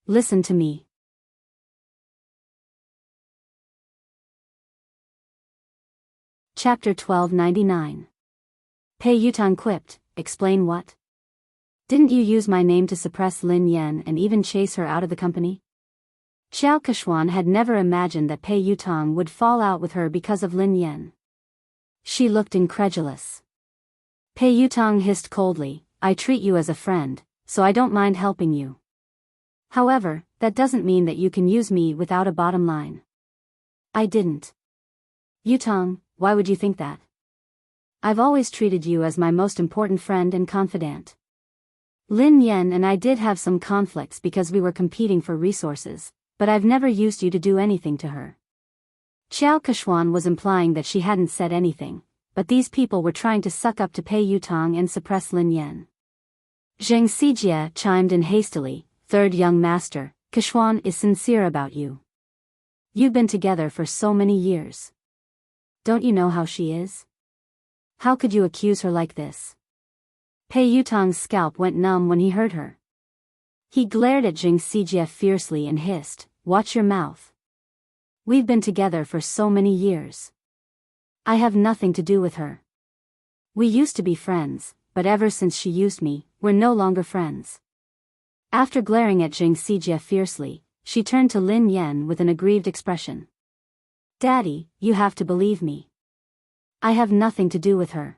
Listen to me." Chapter 1299. Pei Yutong quipped, "Explain what? Didn't you use my name to suppress Lin Yan and even chase her out of the company?" Qiao Keshuan had never imagined that Pei Yutong would fall out with her because of Lin Yan. She looked incredulous. Pei Yutong hissed coldly, "I treat you as a friend, so I don't mind helping you. However, that doesn't mean that you can use me without a bottom line." "I didn't." "Yutong, why would you think that? I've always treated you as my most important friend and confidant. Lin Yan and I did have some conflicts because we were competing for resources, but I've never used you to do anything to her." Qiao Keshuan was implying that she hadn't said anything, but these people were trying to suck up to Pei Yutong and suppress Lin Yan. Zheng Xijie chimed in hastily, "Third young master, Keshuan is sincere about you. You've been together for so many years. Don't you know how she is? How could you accuse her like this?" Pei Yutong's scalp went numb when he heard her. He glared at Zheng Xijie fiercely and hissed, "Watch your mouth. We've been together for so many years. I have nothing to do with her. We used to be friends, but ever since she used me, we're no longer friends." After glaring at Zheng Xijie fiercely, she turned to Lin Yan with an aggrieved expression. Daddy, you have to believe me. I have nothing to do with her.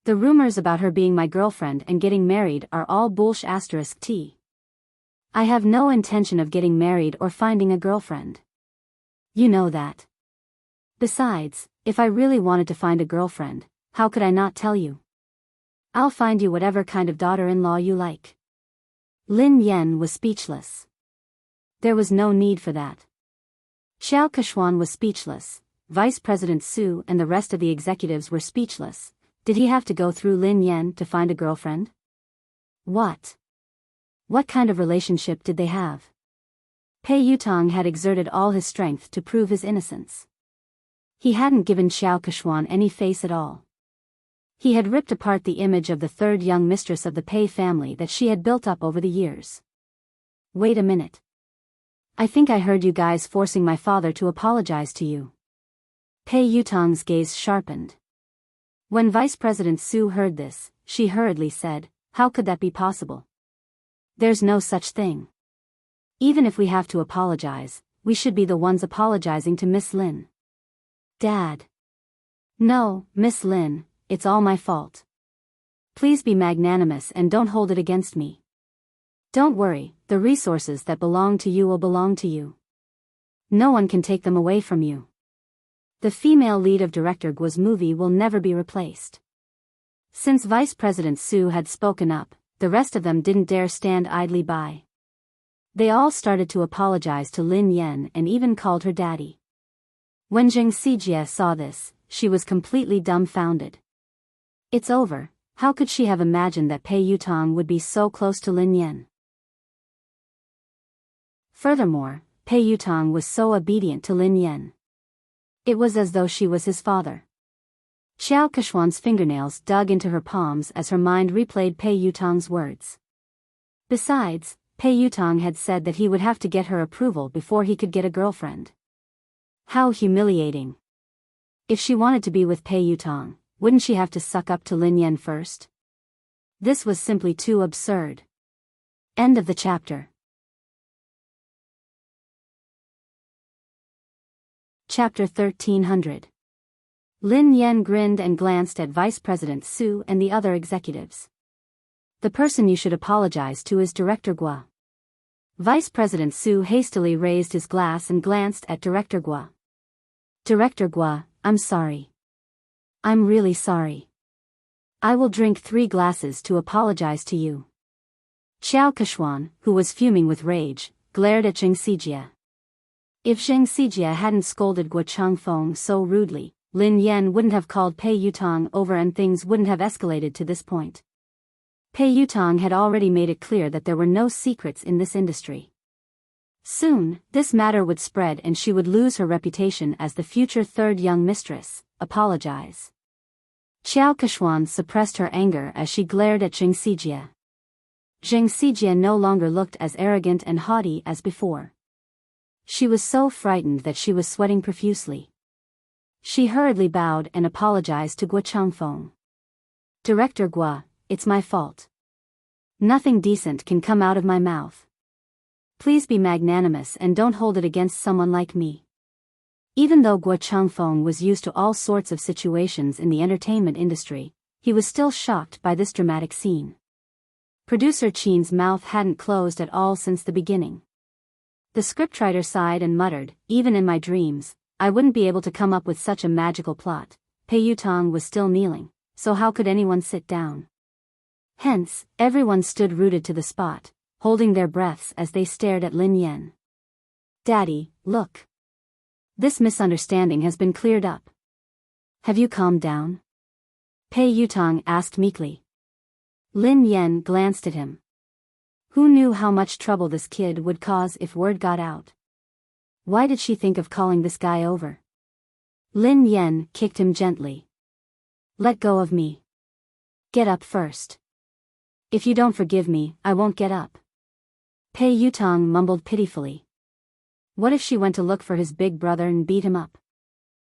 The rumors about her being my girlfriend and getting married are all bullsh*t. I have no intention of getting married or finding a girlfriend. You know that. Besides, if I really wanted to find a girlfriend, how could I not tell you? I'll find you whatever kind of daughter-in-law you like. Lin Yan was speechless. There was no need for that. Xiao Kechuan was speechless, Vice President Su and the rest of the executives were speechless. Did he have to go through Lin Yan to find a girlfriend? What? What kind of relationship did they have? Pei Yutong had exerted all his strength to prove his innocence. He hadn't given Xiao Kechuan any face at all. He had ripped apart the image of the third young mistress of the Pei family that she had built up over the years. Wait a minute. I think I heard you guys forcing my father to apologize to you. Pei Yutong's gaze sharpened. When Vice President Su heard this, she hurriedly said, "How could that be possible? There's no such thing. Even if we have to apologize, we should be the ones apologizing to Miss Lin." Dad. No, Miss Lin, it's all my fault. Please be magnanimous and don't hold it against me. Don't worry, the resources that belong to you will belong to you. No one can take them away from you. The female lead of Director Guo's movie will never be replaced. Since Vice President Su had spoken up, the rest of them didn't dare stand idly by. They all started to apologize to Lin Yan and even called her daddy. When Zheng Xijie saw this, she was completely dumbfounded. It's over. How could she have imagined that Pei Yutong would be so close to Lin Yan? Furthermore, Pei Yutong was so obedient to Lin Yan. It was as though she was his father. Xiao Kechuan's fingernails dug into her palms as her mind replayed Pei Yutong's words. Besides, Pei Yutong had said that he would have to get her approval before he could get a girlfriend. How humiliating. If she wanted to be with Pei Yutong, wouldn't she have to suck up to Lin Yan first? This was simply too absurd. End of the chapter. Chapter 1300. Lin Yan grinned and glanced at Vice President Su and the other executives. The person you should apologize to is Director Guo. Vice President Su hastily raised his glass and glanced at Director Guo. Director Guo, I'm sorry. I'm really sorry. I will drink 3 glasses to apologize to you. Xiao Kechuan, who was fuming with rage, glared at Zheng Xijie. If Zheng Xijie hadn't scolded Guo Changfeng so rudely, Lin Yan wouldn't have called Pei Yutong over and things wouldn't have escalated to this point. Pei Yutong had already made it clear that there were no secrets in this industry. Soon, this matter would spread and she would lose her reputation as the future third young mistress. Apologize. Xiao Kechuan suppressed her anger as she glared at Zheng Xijie. Zheng Xijie no longer looked as arrogant and haughty as before. She was so frightened that she was sweating profusely. She hurriedly bowed and apologized to Guo Changfeng. Director Guo, it's my fault. Nothing decent can come out of my mouth. Please be magnanimous and don't hold it against someone like me. Even though Guo Changfeng was used to all sorts of situations in the entertainment industry, he was still shocked by this dramatic scene. Producer Qin's mouth hadn't closed at all since the beginning. The scriptwriter sighed and muttered, even in my dreams, I wouldn't be able to come up with such a magical plot. Pei Yutong was still kneeling, so how could anyone sit down? Hence, everyone stood rooted to the spot, holding their breaths as they stared at Lin Yan. Daddy, look. This misunderstanding has been cleared up. Have you calmed down? Pei Yutong asked meekly. Lin Yan glanced at him. Who knew how much trouble this kid would cause if word got out? Why did she think of calling this guy over? Lin Yan kicked him gently. Let go of me. Get up first. If you don't forgive me, I won't get up. Pei Yutong mumbled pitifully. What if she went to look for his big brother and beat him up?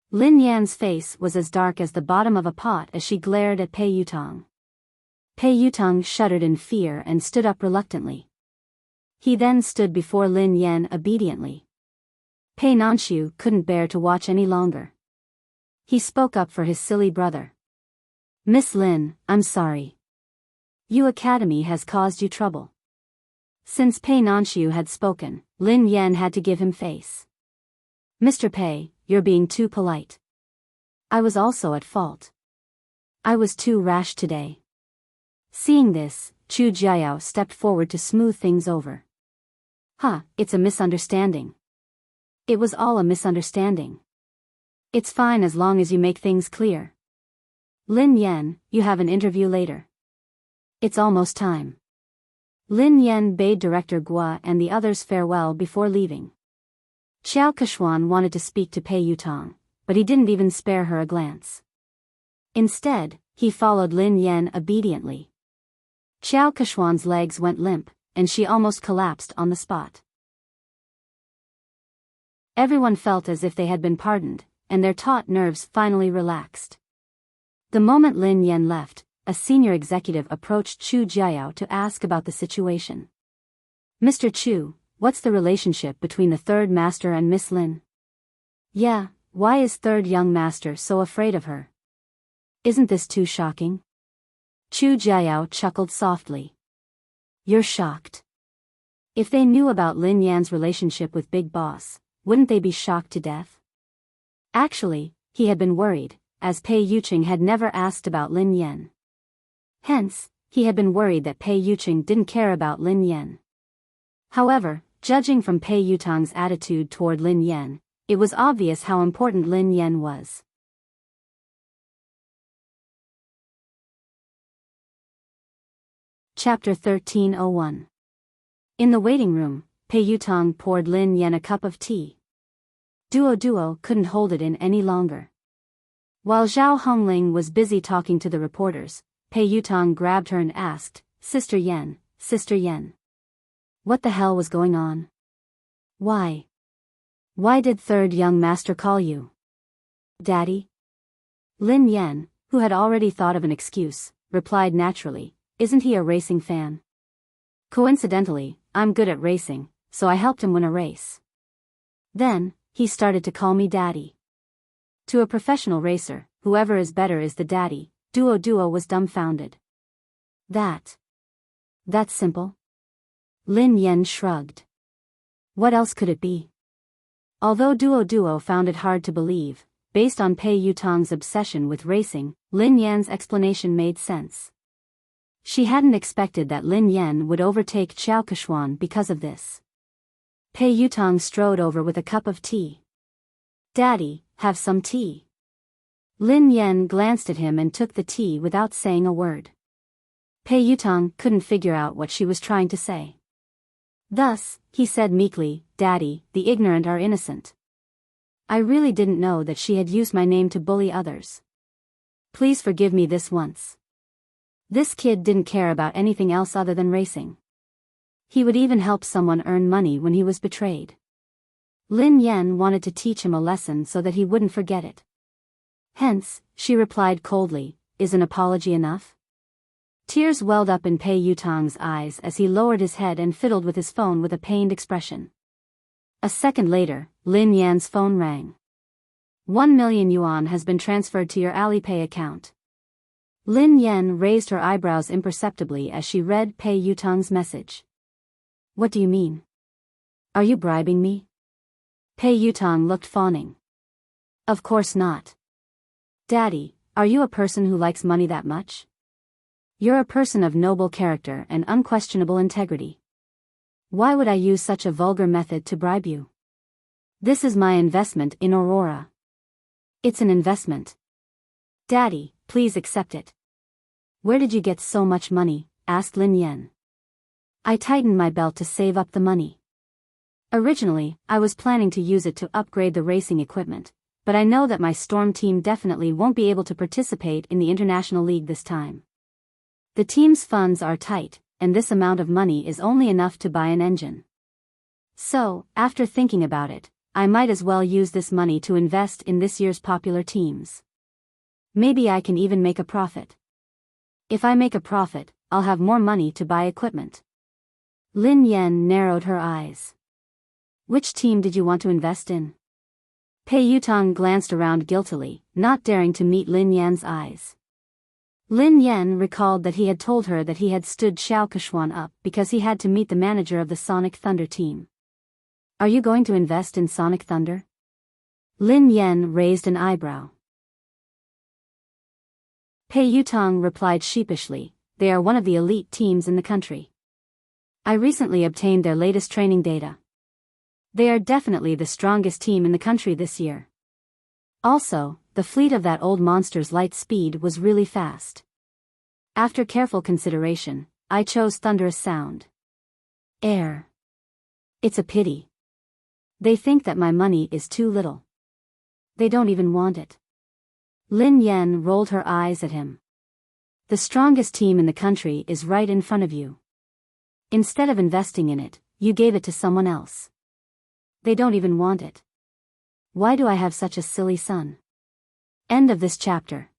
Lin Yan's face was as dark as the bottom of a pot as she glared at Pei Yutong. Pei Yutong shuddered in fear and stood up reluctantly. He then stood before Lin Yan obediently. Pei Nanxiu couldn't bear to watch any longer. He spoke up for his silly brother. Miss Lin, I'm sorry. Yu Academy has caused you trouble. Since Pei Nanxiu had spoken, Lin Yan had to give him face. Mr. Pei, you're being too polite. I was also at fault. I was too rash today. Seeing this, Chu Jiao stepped forward to smooth things over. It's a misunderstanding. It was all a misunderstanding. It's fine as long as you make things clear. Lin Yan, you have an interview later. It's almost time. Lin Yan bade Director Gua and the others farewell before leaving. Xiao Keshuan wanted to speak to Pei Yutong, but he didn't even spare her a glance. Instead, he followed Lin Yan obediently. Xiao Keshuan's legs went limp, and she almost collapsed on the spot. Everyone felt as if they had been pardoned, and their taut nerves finally relaxed. The moment Lin Yan left, a senior executive approached Chu Jiao to ask about the situation. Mr. Chu, what's the relationship between the third master and Miss Lin? Yeah, why is third young master so afraid of her? Isn't this too shocking? Chu Jiao chuckled softly. You're shocked. If they knew about Lin Yan's relationship with Big Boss, wouldn't they be shocked to death? Actually, he had been worried, as Pei Yuqing had never asked about Lin Yan. Hence, he had been worried that Pei Yuqing didn't care about Lin Yan. However, judging from Pei Yutong's attitude toward Lin Yan, it was obvious how important Lin Yan was. Chapter 1301. In the waiting room, Pei Yutong poured Lin Yan a cup of tea. Duo couldn't hold it in any longer. While Zhao Hongling was busy talking to the reporters, Pei Yutong grabbed her and asked, Sister Yan. What the hell was going on? Why did third young master call you? Daddy? Lin Yan, who had already thought of an excuse, replied naturally, isn't he a racing fan? Coincidentally, I'm good at racing, so I helped him win a race. Then, he started to call me daddy. To a professional racer, whoever is better is the daddy. Duo was dumbfounded. That's simple? Lin Yan shrugged. What else could it be? Although Duo found it hard to believe, based on Pei Yutong's obsession with racing, Lin Yan's explanation made sense. She hadn't expected that Lin Yan would overtake Xiao Keshuan because of this. Pei Yutong strode over with a cup of tea. Daddy, have some tea. Lin Yan glanced at him and took the tea without saying a word. Pei Yutong couldn't figure out what she was trying to say. Thus, he said meekly, Daddy, the ignorant are innocent. I really didn't know that she had used my name to bully others. Please forgive me this once. This kid didn't care about anything else other than racing. He would even help someone earn money when he was betrayed. Lin Yan wanted to teach him a lesson so that he wouldn't forget it. Hence, she replied coldly, is an apology enough? Tears welled up in Pei Yutong's eyes as he lowered his head and fiddled with his phone with a pained expression. A second later, Lin Yan's phone rang. 1 million yuan has been transferred to your Alipay account. Lin Yan raised her eyebrows imperceptibly as she read Pei Yutong's message. What do you mean? Are you bribing me? Pei Yutong looked fawning. Of course not. Daddy, are you a person who likes money that much? You're a person of noble character and unquestionable integrity. Why would I use such a vulgar method to bribe you? This is my investment in Aurora. It's an investment. Daddy, please accept it. Where did you get so much money? Asked Lin Yan. I tightened my belt to save up the money. Originally, I was planning to use it to upgrade the racing equipment, but I know that my Storm team definitely won't be able to participate in the International League this time. The team's funds are tight, and this amount of money is only enough to buy an engine. So, after thinking about it, I might as well use this money to invest in this year's popular teams. Maybe I can even make a profit. If I make a profit, I'll have more money to buy equipment. Lin Yan narrowed her eyes. Which team did you want to invest in? Pei Yutong glanced around guiltily, not daring to meet Lin Yan's eyes. Lin Yan recalled that he had told her that he had stood Xiao Keshuan up because he had to meet the manager of the Sonic Thunder team. Are you going to invest in Sonic Thunder? Lin Yan raised an eyebrow. Pei Yutong replied sheepishly, they are one of the elite teams in the country. I recently obtained their latest training data. They are definitely the strongest team in the country this year. Also, the fleet of that old monster's light speed was really fast. After careful consideration, I chose Thunderous Sound. Air. It's a pity. They think that my money is too little. They don't even want it. Lin Yan rolled her eyes at him. The strongest team in the country is right in front of you. Instead of investing in it, you gave it to someone else. They don't even want it. Why do I have such a silly son? End of this chapter.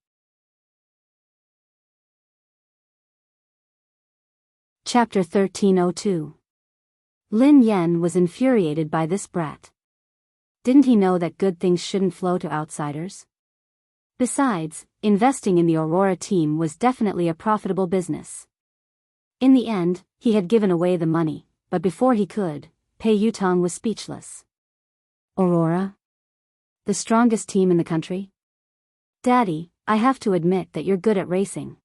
Chapter 1302. Lin Yan was infuriated by this brat. Didn't he know that good things shouldn't flow to outsiders? Besides, investing in the Aurora team was definitely a profitable business. In the end, he had given away the money, but before he could, Pei Yutong was speechless. Aurora? The strongest team in the country? Daddy, I have to admit that you're good at racing.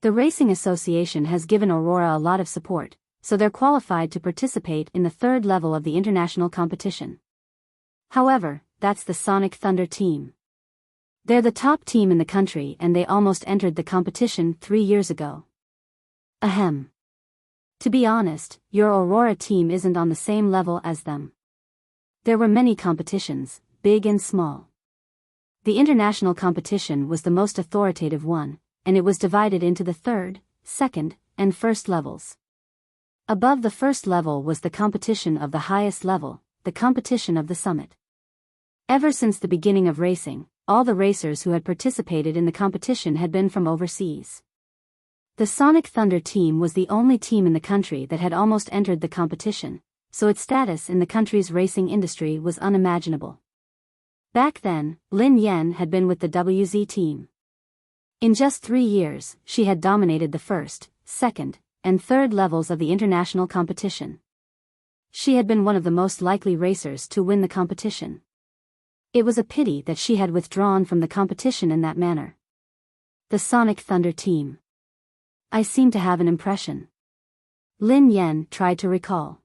The Racing Association has given Aurora a lot of support, so they're qualified to participate in the third level of the international competition. However, that's the Sonic Thunder team. They're the top team in the country and they almost entered the competition 3 years ago. Ahem. To be honest, your Aurora team isn't on the same level as them. There were many competitions, big and small. The international competition was the most authoritative one, and it was divided into the third, second, and first levels. Above the first level was the competition of the highest level, the competition of the summit. Ever since the beginning of racing, all the racers who had participated in the competition had been from overseas. The Sonic Thunder team was the only team in the country that had almost entered the competition, so its status in the country's racing industry was unimaginable. Back then, Lin Yan had been with the WZ team. In just 3 years, she had dominated the first, second, and third levels of the international competition. She had been one of the most likely racers to win the competition. It was a pity that she had withdrawn from the competition in that manner. The Sonic Thunder team. I seem to have an impression. Lin Yan tried to recall.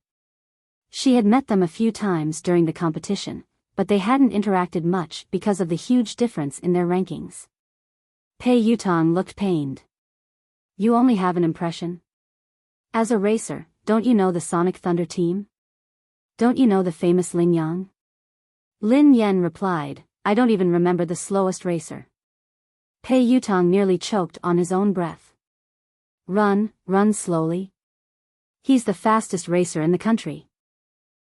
She had met them a few times during the competition, but they hadn't interacted much because of the huge difference in their rankings. Pei Yutong looked pained. You only have an impression? As a racer, don't you know the Sonic Thunder team? Don't you know the famous Ling Yang? Lin Yan replied, I don't even remember the slowest racer. Pei Yutong nearly choked on his own breath. Run slowly. He's the fastest racer in the country.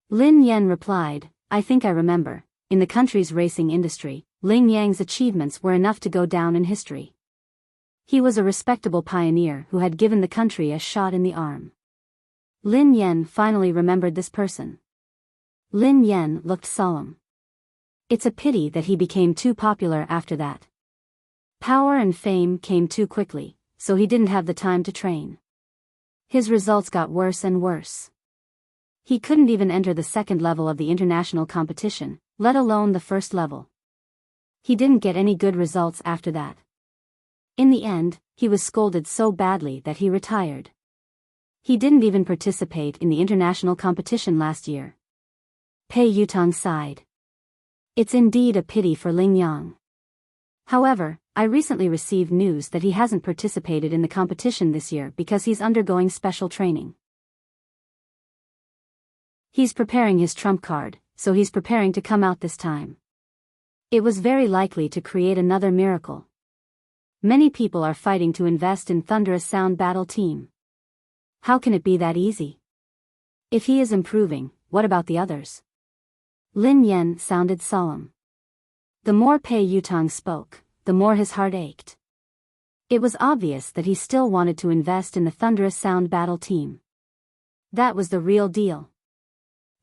Lin Yan replied, I think I remember, in the country's racing industry, Ling Yang's achievements were enough to go down in history. He was a respectable pioneer who had given the country a shot in the arm. Lin Yan finally remembered this person. Lin Yan looked solemn. It's a pity that he became too popular after that. Power and fame came too quickly, so he didn't have the time to train. His results got worse and worse. He couldn't even enter the second level of the international competition, let alone the first level. He didn't get any good results after that. In the end, he was scolded so badly that he retired. He didn't even participate in the international competition last year. Pei Yutong sighed. It's indeed a pity for Ling Yang. However, I recently received news that he hasn't participated in the competition this year because he's undergoing special training. He's preparing his trump card, so he's preparing to come out this time. It was very likely to create another miracle. Many people are fighting to invest in Thunderous Sound Battle Team. How can it be that easy? If he is improving, what about the others? Lin Yan sounded solemn. The more Pei Yutong spoke, the more his heart ached. It was obvious that he still wanted to invest in the Thunderous Sound Battle Team. That was the real deal.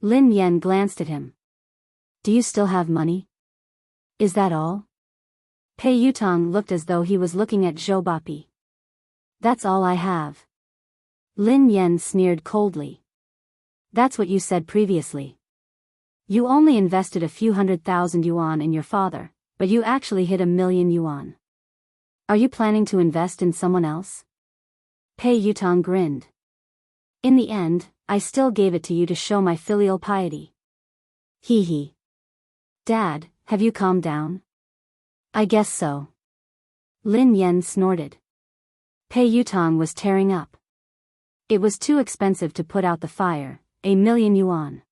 Lin Yan glanced at him. Do you still have money? Is that all? Pei Yutong looked as though he was looking at Zhou Bapi. That's all I have. Lin Yan sneered coldly. That's what you said previously. You only invested a few 100,000 yuan in your father, but you actually hit 1,000,000 yuan. Are you planning to invest in someone else? Pei Yutong grinned. In the end, I still gave it to you to show my filial piety. Hee hee. Dad, have you calmed down? I guess so. Lin Yan snorted. Pei Yutong was tearing up. It was too expensive to put out the fire, 1,000,000 yuan.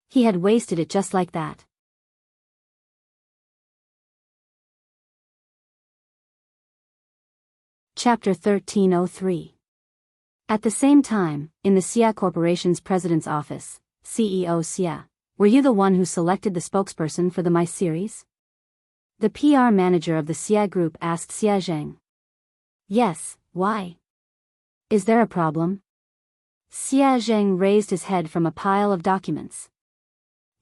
He had wasted it just like that. Chapter 1303. At the same time, in the Xia Corporation's president's office, CEO Xia, were you the one who selected the spokesperson for the My series? The PR manager of the Xia Group asked Xia Zheng. Yes, why? Is there a problem? Xia Zheng raised his head from a pile of documents.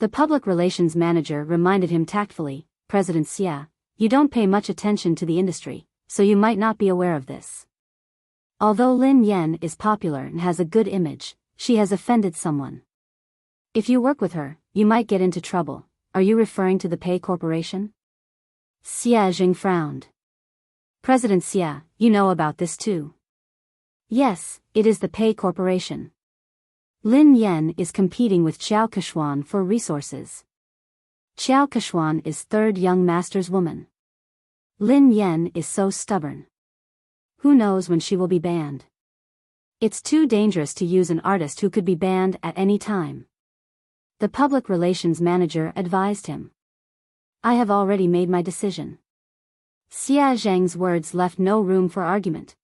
The public relations manager reminded him tactfully, President Xia, you don't pay much attention to the industry, so you might not be aware of this. Although Lin Yan is popular and has a good image, she has offended someone. If you work with her, you might get into trouble. Are you referring to the Pei Corporation? Xia Jing frowned. President Xia, you know about this too. Yes, it is the Pei Corporation. Lin Yan is competing with Qiao Keshuan for resources. Qiao Keshuan is third young master's woman. Lin Yan is so stubborn. Who knows when she will be banned? It's too dangerous to use an artist who could be banned at any time. The public relations manager advised him. I have already made my decision. Xia Zheng's words left no room for argument.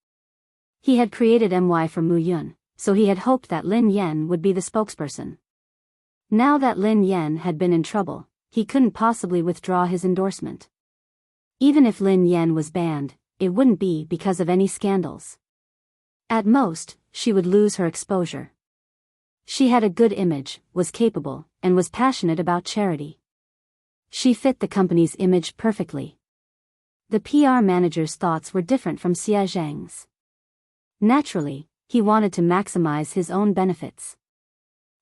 He had created MY for Mu Yun, so he had hoped that Lin Yan would be the spokesperson. Now that Lin Yan had been in trouble, he couldn't possibly withdraw his endorsement. Even if Lin Yan was banned, it wouldn't be because of any scandals. At most, she would lose her exposure. She had a good image, was capable, and was passionate about charity. She fit the company's image perfectly. The PR manager's thoughts were different from Xia Zheng's. Naturally, he wanted to maximize his own benefits.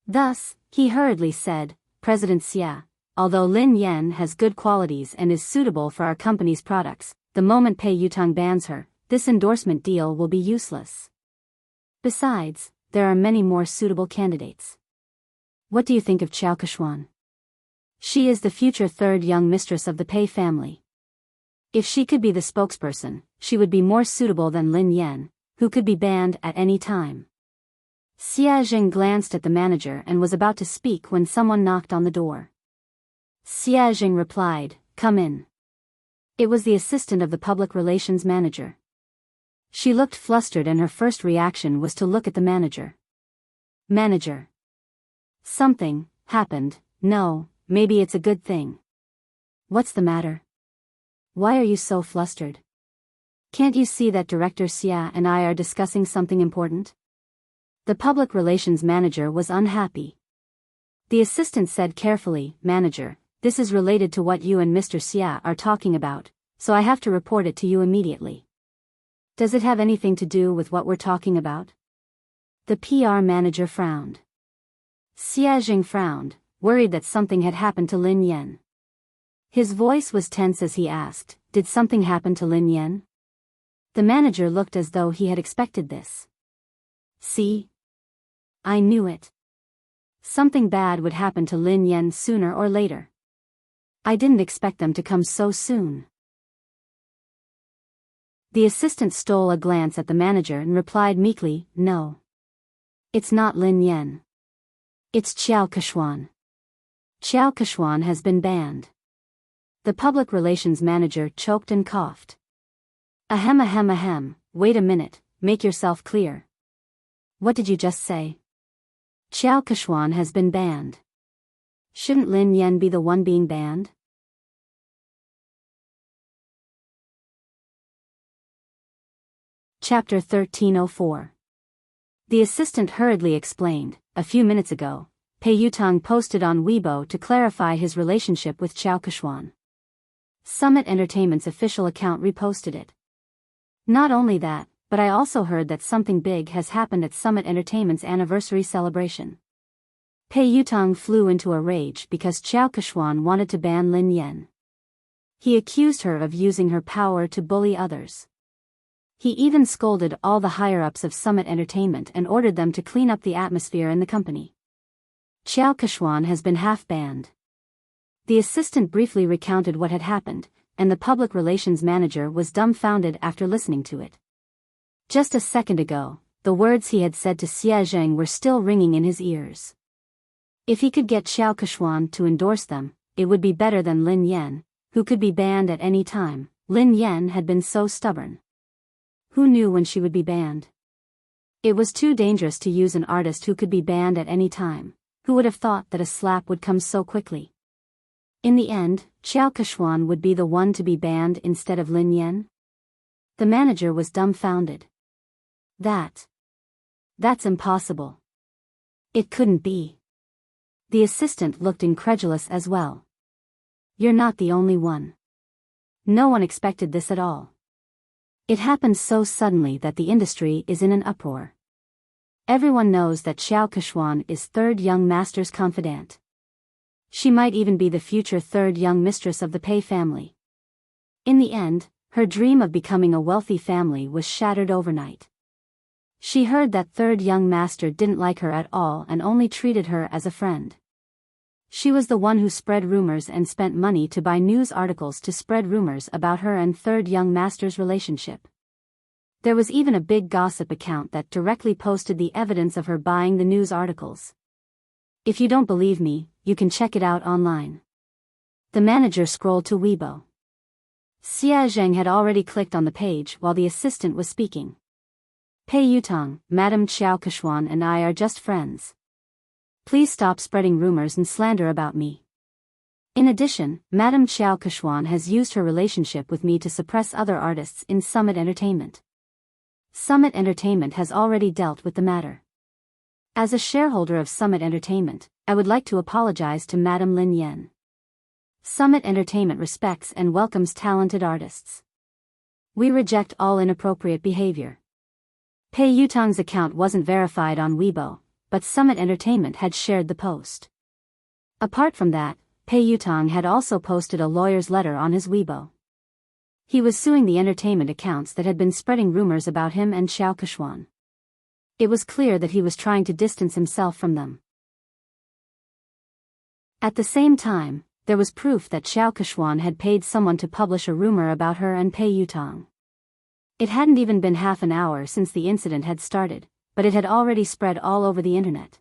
Thus, he hurriedly said, President Xia, although Lin Yan has good qualities and is suitable for our company's products, the moment Pei Yutong bans her, this endorsement deal will be useless. Besides, there are many more suitable candidates. What do you think of Qiao Keshuan? She is the future third young mistress of the Pei family. If she could be the spokesperson, she would be more suitable than Lin Yan, who could be banned at any time. Xia Zheng glanced at the manager and was about to speak when someone knocked on the door. Xia Zheng replied, Come in. It was the assistant of the public relations manager. She looked flustered and her first reaction was to look at the manager. Manager. Something happened. No, maybe it's a good thing. What's the matter? Why are you so flustered? Can't you see that Director Xia and I are discussing something important? The public relations manager was unhappy. The assistant said carefully, Manager, this is related to what you and Mr. Xia are talking about, so I have to report it to you immediately. Does it have anything to do with what we're talking about? The PR manager frowned. Xia Jing frowned, worried that something had happened to Lin Yan. His voice was tense as he asked, Did something happen to Lin Yan? The manager looked as though he had expected this. See? I knew it. Something bad would happen to Lin Yan sooner or later. I didn't expect them to come so soon. The assistant stole a glance at the manager and replied meekly, No. It's not Lin Yan. It's Qiao Keshuan. Qiao Keshuan has been banned. The public relations manager choked and coughed. Ahem, wait a minute, make yourself clear. What did you just say? Qiao Keshuan has been banned. Shouldn't Lin Yan be the one being banned? Chapter 1304. The assistant hurriedly explained, A few minutes ago, Pei Yutong posted on Weibo to clarify his relationship with Qiao Kechuan. Summit Entertainment's official account reposted it. Not only that, but I also heard that something big has happened at Summit Entertainment's anniversary celebration. Pei Yutong flew into a rage because Qiao Kechuan wanted to ban Lin Yan. He accused her of using her power to bully others. He even scolded all the higher-ups of Summit Entertainment and ordered them to clean up the atmosphere in the company. Qiao Kechuan has been half-banned. The assistant briefly recounted what had happened, and the public relations manager was dumbfounded after listening to it. Just a second ago, the words he had said to Xie Zheng were still ringing in his ears. If he could get Qiao Kechuan to endorse them, it would be better than Lin Yan, who could be banned at any time. Lin Yan had been so stubborn. Who knew when she would be banned? It was too dangerous to use an artist who could be banned at any time. Who would have thought that a slap would come so quickly? In the end, Qiao Kechuan would be the one to be banned instead of Lin Yan? The manager was dumbfounded. That's impossible. It couldn't be. The assistant looked incredulous as well. You're not the only one. No one expected this at all. It happened so suddenly that the industry is in an uproar. Everyone knows that Qiao Kechuan is third young master's confidant. She might even be the future third young mistress of the Pei family. In the end, her dream of becoming a wealthy family was shattered overnight. She heard that third young master didn't like her at all and only treated her as a friend. She was the one who spread rumors and spent money to buy news articles to spread rumors about her and third young master's relationship. There was even a big gossip account that directly posted the evidence of her buying the news articles. If you don't believe me, you can check it out online. The manager scrolled to Weibo. Xie Zheng had already clicked on the page while the assistant was speaking. Pei Yutong, Madame Qiao Kechuan and I are just friends. Please stop spreading rumors and slander about me. In addition, Madame Qiao Kechuan has used her relationship with me to suppress other artists in Summit Entertainment. Summit Entertainment has already dealt with the matter. As a shareholder of Summit Entertainment, I would like to apologize to Madame Lin Yan. Summit Entertainment respects and welcomes talented artists. We reject all inappropriate behavior. Pei Yutong's account wasn't verified on Weibo, but Summit Entertainment had shared the post. Apart from that, Pei Yutong had also posted a lawyer's letter on his Weibo. He was suing the entertainment accounts that had been spreading rumors about him and Qiao Kechuan. It was clear that he was trying to distance himself from them. At the same time, there was proof that Qiao Kechuan had paid someone to publish a rumor about her and Pei Yutong. It hadn't even been half an hour since the incident had started, but it had already spread all over the internet.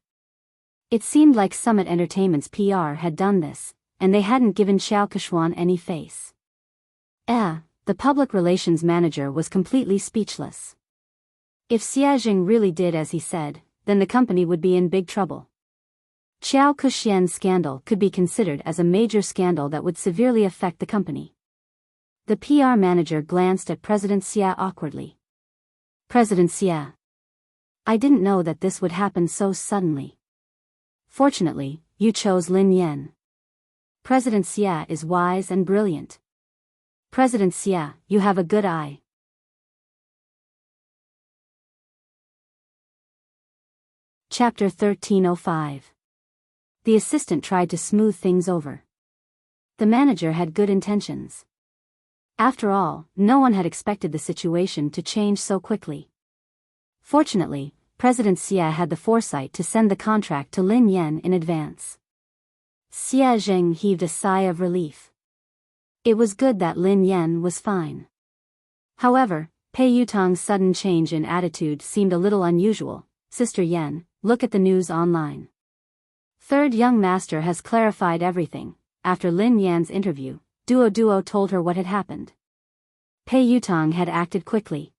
It seemed like Summit Entertainment's PR had done this, and they hadn't given Qiao Kechuan any face. The public relations manager was completely speechless. If Xie Zheng really did as he said, then the company would be in big trouble. Qiao Kechuan's scandal could be considered as a major scandal that would severely affect the company. The PR manager glanced at President Xie awkwardly. President Xie. I didn't know that this would happen so suddenly. Fortunately, you chose Lin Yan. President Xie is wise and brilliant. President Xie, you have a good eye. Chapter 1305. The assistant tried to smooth things over. The manager had good intentions. After all, no one had expected the situation to change so quickly. Fortunately, President Xie had the foresight to send the contract to Lin Yan in advance. Xie Zheng heaved a sigh of relief. It was good that Lin Yan was fine. However, Pei Yutong's sudden change in attitude seemed a little unusual. Sister Yan, look at the news online. Third young master has clarified everything. After Lin Yan's interview, Duo told her what had happened. Pei Yutong had acted quickly.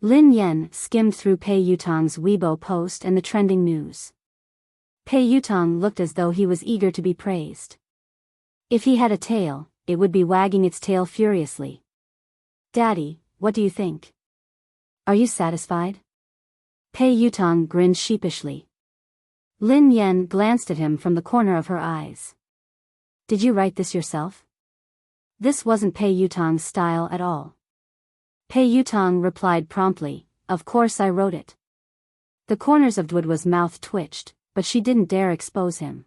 Lin Yan skimmed through Pei Yutong's Weibo post and the trending news. Pei Yutong looked as though he was eager to be praised. If he had a tail, it would be wagging its tail furiously. Daddy, what do you think? Are you satisfied? Pei Yutong grinned sheepishly. Lin Yan glanced at him from the corner of her eyes. Did you write this yourself? This wasn't Pei Yutong's style at all. Pei Yutong replied promptly, of course I wrote it. The corners of Duodwa's mouth twitched, but she didn't dare expose him.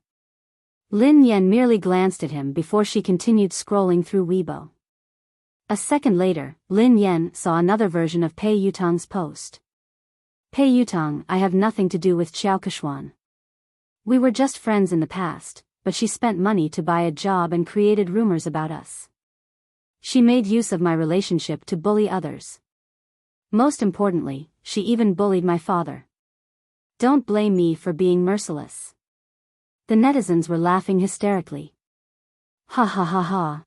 Lin Yan merely glanced at him before she continued scrolling through Weibo. A second later, Lin Yan saw another version of Pei Yutong's post. Pei Yutong, I have nothing to do with Xiao Keshuan. We were just friends in the past, but she spent money to buy a job and created rumors about us. She made use of my relationship to bully others. Most importantly, she even bullied my father. Don't blame me for being merciless. The netizens were laughing hysterically. Ha ha ha ha.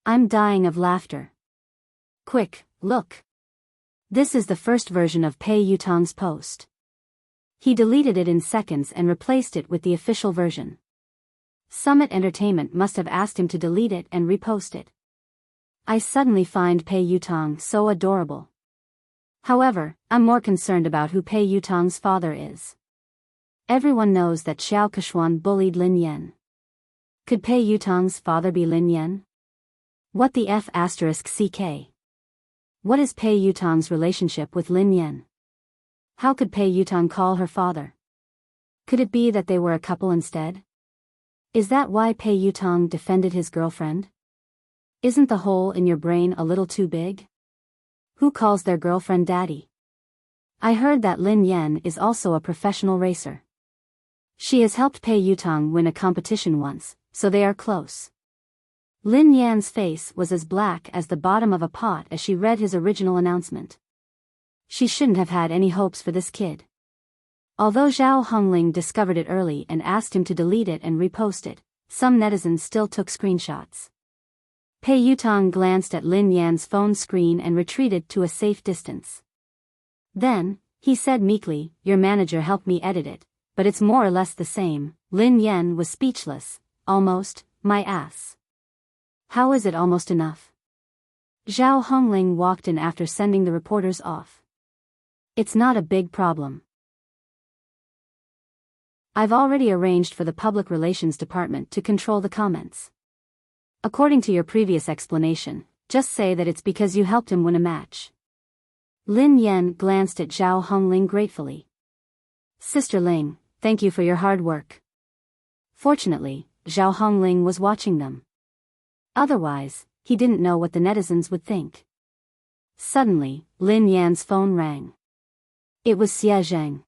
I'm dying of laughter. Quick, look. This is the first version of Pei Yutong's post. He deleted it in seconds and replaced it with the official version. Summit Entertainment must have asked him to delete it and repost it. I suddenly find Pei Yutong so adorable. However, I'm more concerned about who Pei Yutong's father is. Everyone knows that Xiao Keshuan bullied Lin Yan. Could Pei Yutong's father be Lin Yan? What the F***ck? What is Pei Yutong's relationship with Lin Yan? How could Pei Yutong call her father? Could it be that they were a couple instead? Is that why Pei Yutong defended his girlfriend? Isn't the hole in your brain a little too big? Who calls their girlfriend daddy? I heard that Lin Yan is also a professional racer. She has helped Pei Yutong win a competition once, so they are close. Lin Yan's face was as black as the bottom of a pot as she read his original announcement. She shouldn't have had any hopes for this kid. Although Zhao Hongling discovered it early and asked him to delete it and repost it, some netizens still took screenshots. Pei Yutong glanced at Lin Yan's phone screen and retreated to a safe distance. Then, he said meekly, your manager helped me edit it, but it's more or less the same. Lin Yan was speechless. Almost, my ass. How is it almost enough? Zhao Hongling walked in after sending the reporters off. It's not a big problem. I've already arranged for the public relations department to control the comments. According to your previous explanation, just say that it's because you helped him win a match. Lin Yan glanced at Zhao Hongling gratefully. Sister Ling, thank you for your hard work. Fortunately, Zhao Hongling was watching them. Otherwise, he didn't know what the netizens would think. Suddenly, Lin Yan's phone rang. It was Xie Zheng.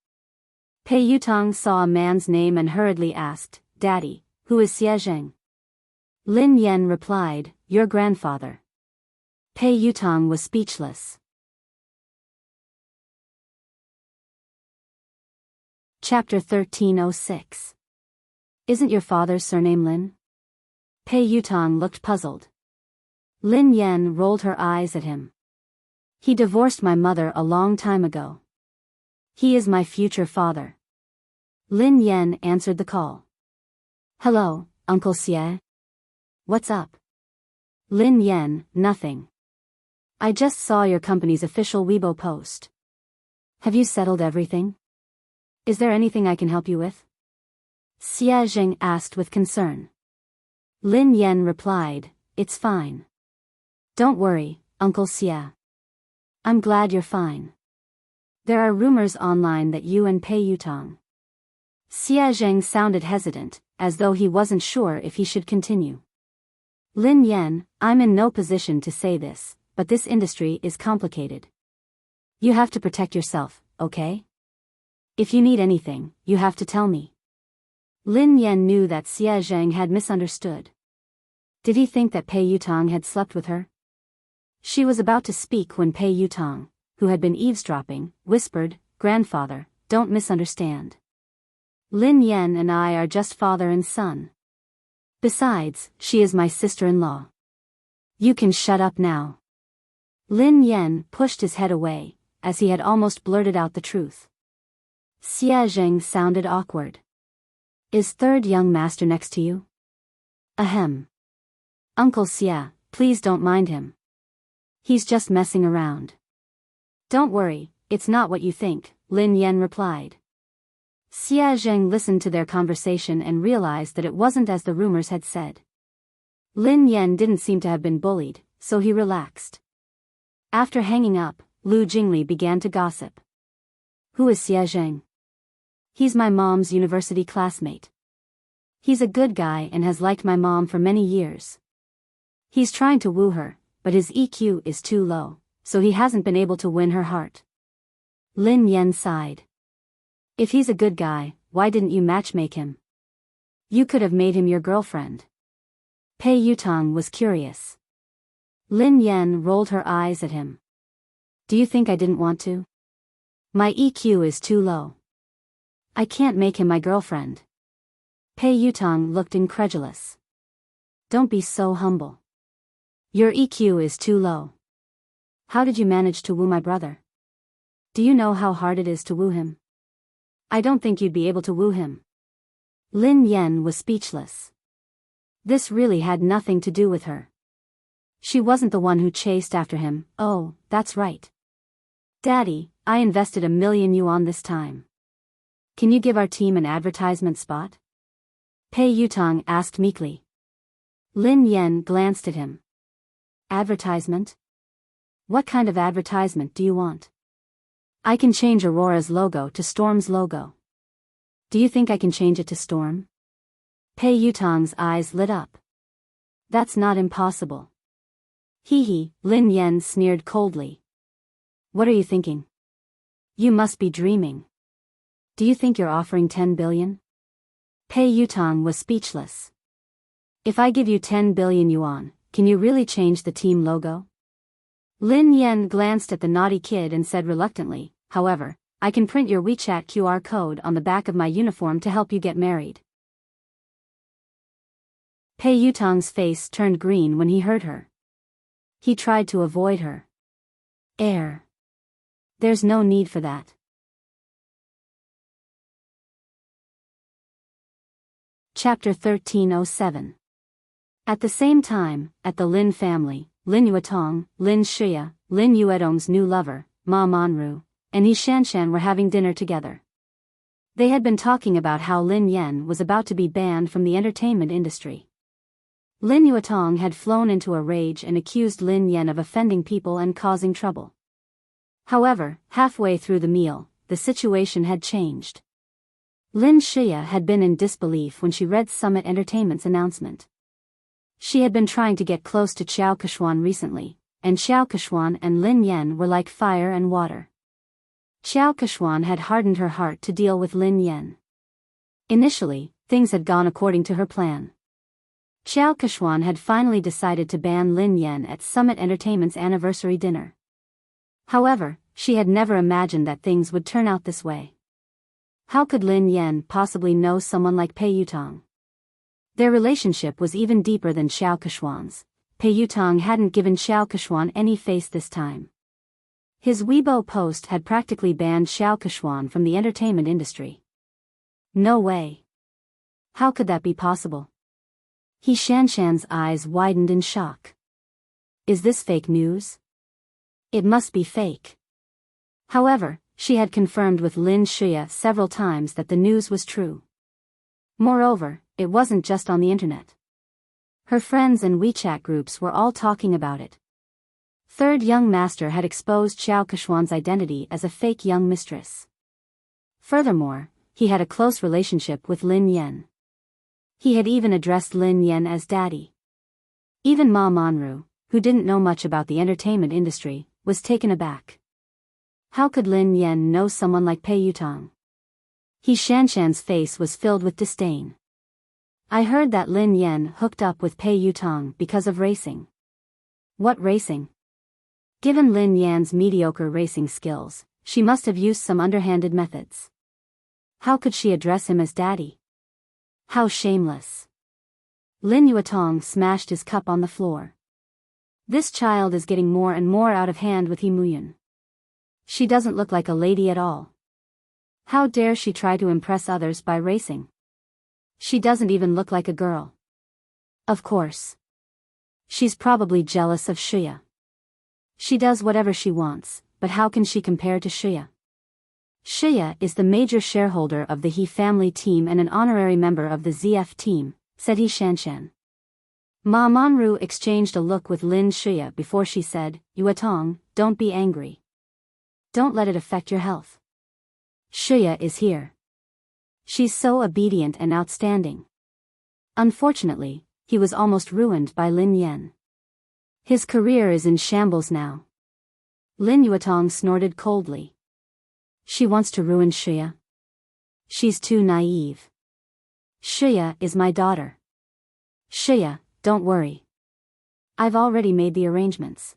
Pei Yutong saw a man's name and hurriedly asked, Daddy, who is Xie Zheng? Lin Yan replied, your grandfather. Pei Yutong was speechless. Chapter 1306. Isn't your father's surname Lin? Pei Yutong looked puzzled. Lin Yan rolled her eyes at him. He divorced my mother a long time ago. He is my future father. Lin Yan answered the call. Hello, Uncle Xie. What's up? Lin Yan, nothing. I just saw your company's official Weibo post. Have you settled everything? Is there anything I can help you with? Xie Zheng asked with concern. Lin Yan replied, it's fine. Don't worry, Uncle Xie. I'm glad you're fine. There are rumors online that you and Pei Yutong. Xie Zheng sounded hesitant, as though he wasn't sure if he should continue. Lin Yan, I'm in no position to say this, but this industry is complicated. You have to protect yourself, okay? If you need anything, you have to tell me. Lin Yan knew that Xie Zheng had misunderstood. Did he think that Pei Yutong had slept with her? She was about to speak when Pei Yutong, who had been eavesdropping, whispered, Grandfather, don't misunderstand. Lin Yan and I are just father and son. Besides, she is my sister-in-law. You can shut up now. Lin Yan pushed his head away, as he had almost blurted out the truth. Xie Zheng sounded awkward. Is third young master next to you? Ahem. Uncle Xie, please don't mind him. He's just messing around. Don't worry, it's not what you think, Lin Yan replied. Xia Zheng listened to their conversation and realized that it wasn't as the rumors had said. Lin Yan didn't seem to have been bullied, so he relaxed. After hanging up, Lu Jingli began to gossip. Who is Xia Zheng? He's my mom's university classmate. He's a good guy and has liked my mom for many years. He's trying to woo her, but his EQ is too low, so he hasn't been able to win her heart. Lin Yan sighed. If he's a good guy, why didn't you matchmake him? You could have made him your girlfriend. Pei Yutong was curious. Lin Yan rolled her eyes at him. Do you think I didn't want to? My EQ is too low. I can't make him my girlfriend. Pei Yutong looked incredulous. Don't be so humble. Your EQ is too low. How did you manage to woo my brother? Do you know how hard it is to woo him? I don't think you'd be able to woo him. Lin Yan was speechless. This really had nothing to do with her. She wasn't the one who chased after him. Oh, that's right. Daddy, I invested 1,000,000 yuan this time. Can you give our team an advertisement spot? Pei Yutong asked meekly. Lin Yan glanced at him. Advertisement? What kind of advertisement do you want? I can change Aurora's logo to Storm's logo. Do you think I can change it to Storm? Pei Yutong's eyes lit up. That's not impossible. Hee, Lin Yan sneered coldly. What are you thinking? You must be dreaming. Do you think you're offering 10 billion? Pei Yutong was speechless. If I give you 10 billion yuan, can you really change the team logo? Lin Yan glanced at the naughty kid and said reluctantly, however, I can print your WeChat QR code on the back of my uniform to help you get married. Pei Yutong's face turned green when he heard her. He tried to avoid her. There's no need for that. Chapter 1307. At the same time, at the Lin family, Lin Yuetong, Lin Shuya, Lin Yuedong's new lover, Ma Manru, and Yi Shanshan were having dinner together. They had been talking about how Lin Yan was about to be banned from the entertainment industry. Lin Yuetong had flown into a rage and accused Lin Yan of offending people and causing trouble. However, halfway through the meal, the situation had changed. Lin Shuya had been in disbelief when she read Summit Entertainment's announcement. She had been trying to get close to Xiao Keshuan recently, and Xiao Keshuan and Lin Yan were like fire and water. Xiao Keshuan had hardened her heart to deal with Lin Yan. Initially, things had gone according to her plan. Xiao Keshuan had finally decided to ban Lin Yan at Summit Entertainment's anniversary dinner. However, she had never imagined that things would turn out this way. How could Lin Yan possibly know someone like Pei Yutong? Their relationship was even deeper than Xiao Keshuan's. Pei Yutong hadn't given Xiao Keshuan any face this time. His Weibo post had practically banned Xiao Keshuan from the entertainment industry. No way. How could that be possible? Yi Shanshan's eyes widened in shock. Is this fake news? It must be fake. However, she had confirmed with Lin Shuya several times that the news was true. Moreover, it wasn't just on the internet. Her friends and WeChat groups were all talking about it. Third young master had exposed Xiao Keshuan's identity as a fake young mistress. Furthermore, he had a close relationship with Lin Yan. He had even addressed Lin Yan as daddy. Even Ma Manru, who didn't know much about the entertainment industry, was taken aback. How could Lin Yan know someone like Pei Yutong? Yi Shanshan's face was filled with disdain. I heard that Lin Yan hooked up with Pei Yutong because of racing. What racing? Given Lin Yan's mediocre racing skills, she must have used some underhanded methods. How could she address him as daddy? How shameless. Lin Yuetong smashed his cup on the floor. This child is getting more and more out of hand with He Muyun. She doesn't look like a lady at all. How dare she try to impress others by racing? She doesn't even look like a girl. Of course. She's probably jealous of Shuya. She does whatever she wants, but how can she compare to Shuya? Shiya is the major shareholder of the He family team and an honorary member of the ZF team, said He Shanshan. Ma Manru exchanged a look with Lin Shiya before she said, Yuatong, don't be angry. Don't let it affect your health. Shiya is here. She's so obedient and outstanding. Unfortunately, he was almost ruined by Lin Yen. His career is in shambles now. Lin Yuatong snorted coldly. She wants to ruin Shiya. She's too naive. Shiya is my daughter. Shiya, don't worry. I've already made the arrangements.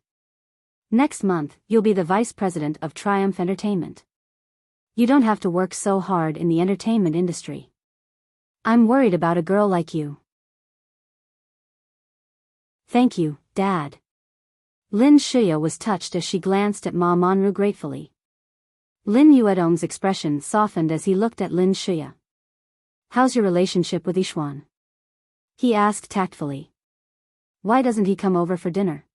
Next month, you'll be the vice president of Triumph Entertainment. You don't have to work so hard in the entertainment industry. I'm worried about a girl like you. Thank you, Dad. Lin Shiya was touched as she glanced at Ma Manru gratefully. Lin Yuedong's expression softened as he looked at Lin Shiya. How's your relationship with Yishuan? He asked tactfully. Why doesn't he come over for dinner?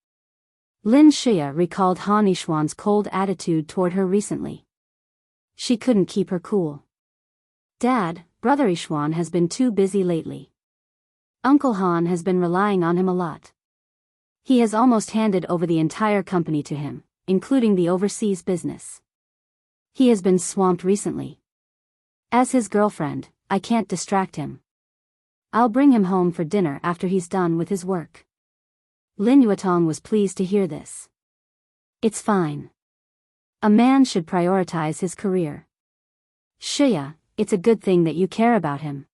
Lin Shiya recalled Han Yishuan's cold attitude toward her recently. She couldn't keep her cool. Dad, Brother Yishuan has been too busy lately. Uncle Han has been relying on him a lot. He has almost handed over the entire company to him, including the overseas business. He has been swamped recently. As his girlfriend, I can't distract him. I'll bring him home for dinner after he's done with his work. Lin Yuatong was pleased to hear this. It's fine. A man should prioritize his career. Shiya, it's a good thing that you care about him.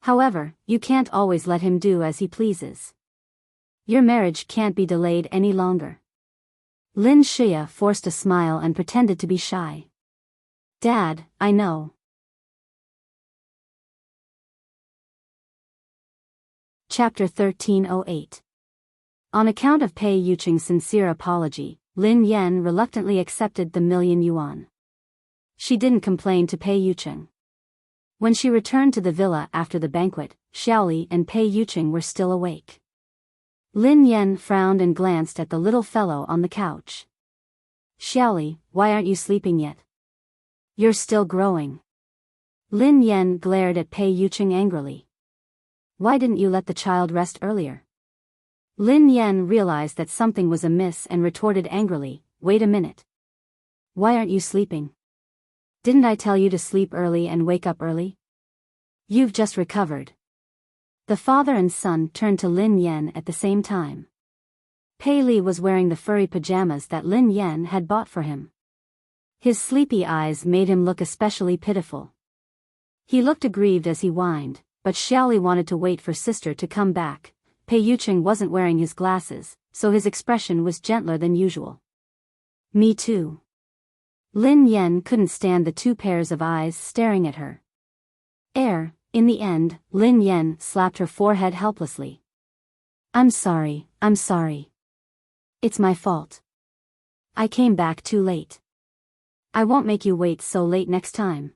However, you can't always let him do as he pleases. Your marriage can't be delayed any longer. Lin Shiya forced a smile and pretended to be shy. Dad, I know. Chapter 1308. On account of Pei Yuqing's sincere apology, Lin Yen reluctantly accepted the $1,000,000. She didn't complain to Pei Yuqing. When she returned to the villa after the banquet, Xiaoli and Pei Yuqing were still awake. Lin Yen frowned and glanced at the little fellow on the couch. Xiaoli, why aren't you sleeping yet? You're still growing. Lin Yen glared at Pei Yuqing angrily. Why didn't you let the child rest earlier? Lin Yen realized that something was amiss and retorted angrily, wait a minute. Why aren't you sleeping? Didn't I tell you to sleep early and wake up early? You've just recovered. The father and son turned to Lin Yen at the same time. Pei Li was wearing the furry pajamas that Lin Yen had bought for him. His sleepy eyes made him look especially pitiful. He looked aggrieved as he whined, but Xiaoli wanted to wait for sister to come back. Pei Yuqing wasn't wearing his glasses, so his expression was gentler than usual. Me too. Lin Yen couldn't stand the two pairs of eyes staring at her. In the end, Lin Yen slapped her forehead helplessly. I'm sorry. It's my fault. I came back too late. I won't make you wait so late next time.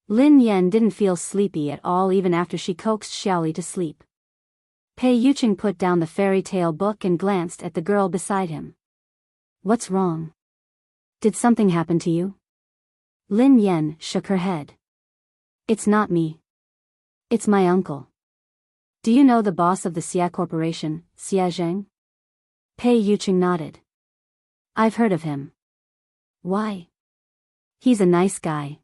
Lin Yen didn't feel sleepy at all even after she coaxed Xiaoli to sleep. Pei Yuqing put down the fairy tale book and glanced at the girl beside him. What's wrong? Did something happen to you? Lin Yen shook her head. It's not me. It's my uncle. Do you know the boss of the Xia Corporation, Xia Zheng? Pei Yuqing nodded. I've heard of him. Why? He's a nice guy.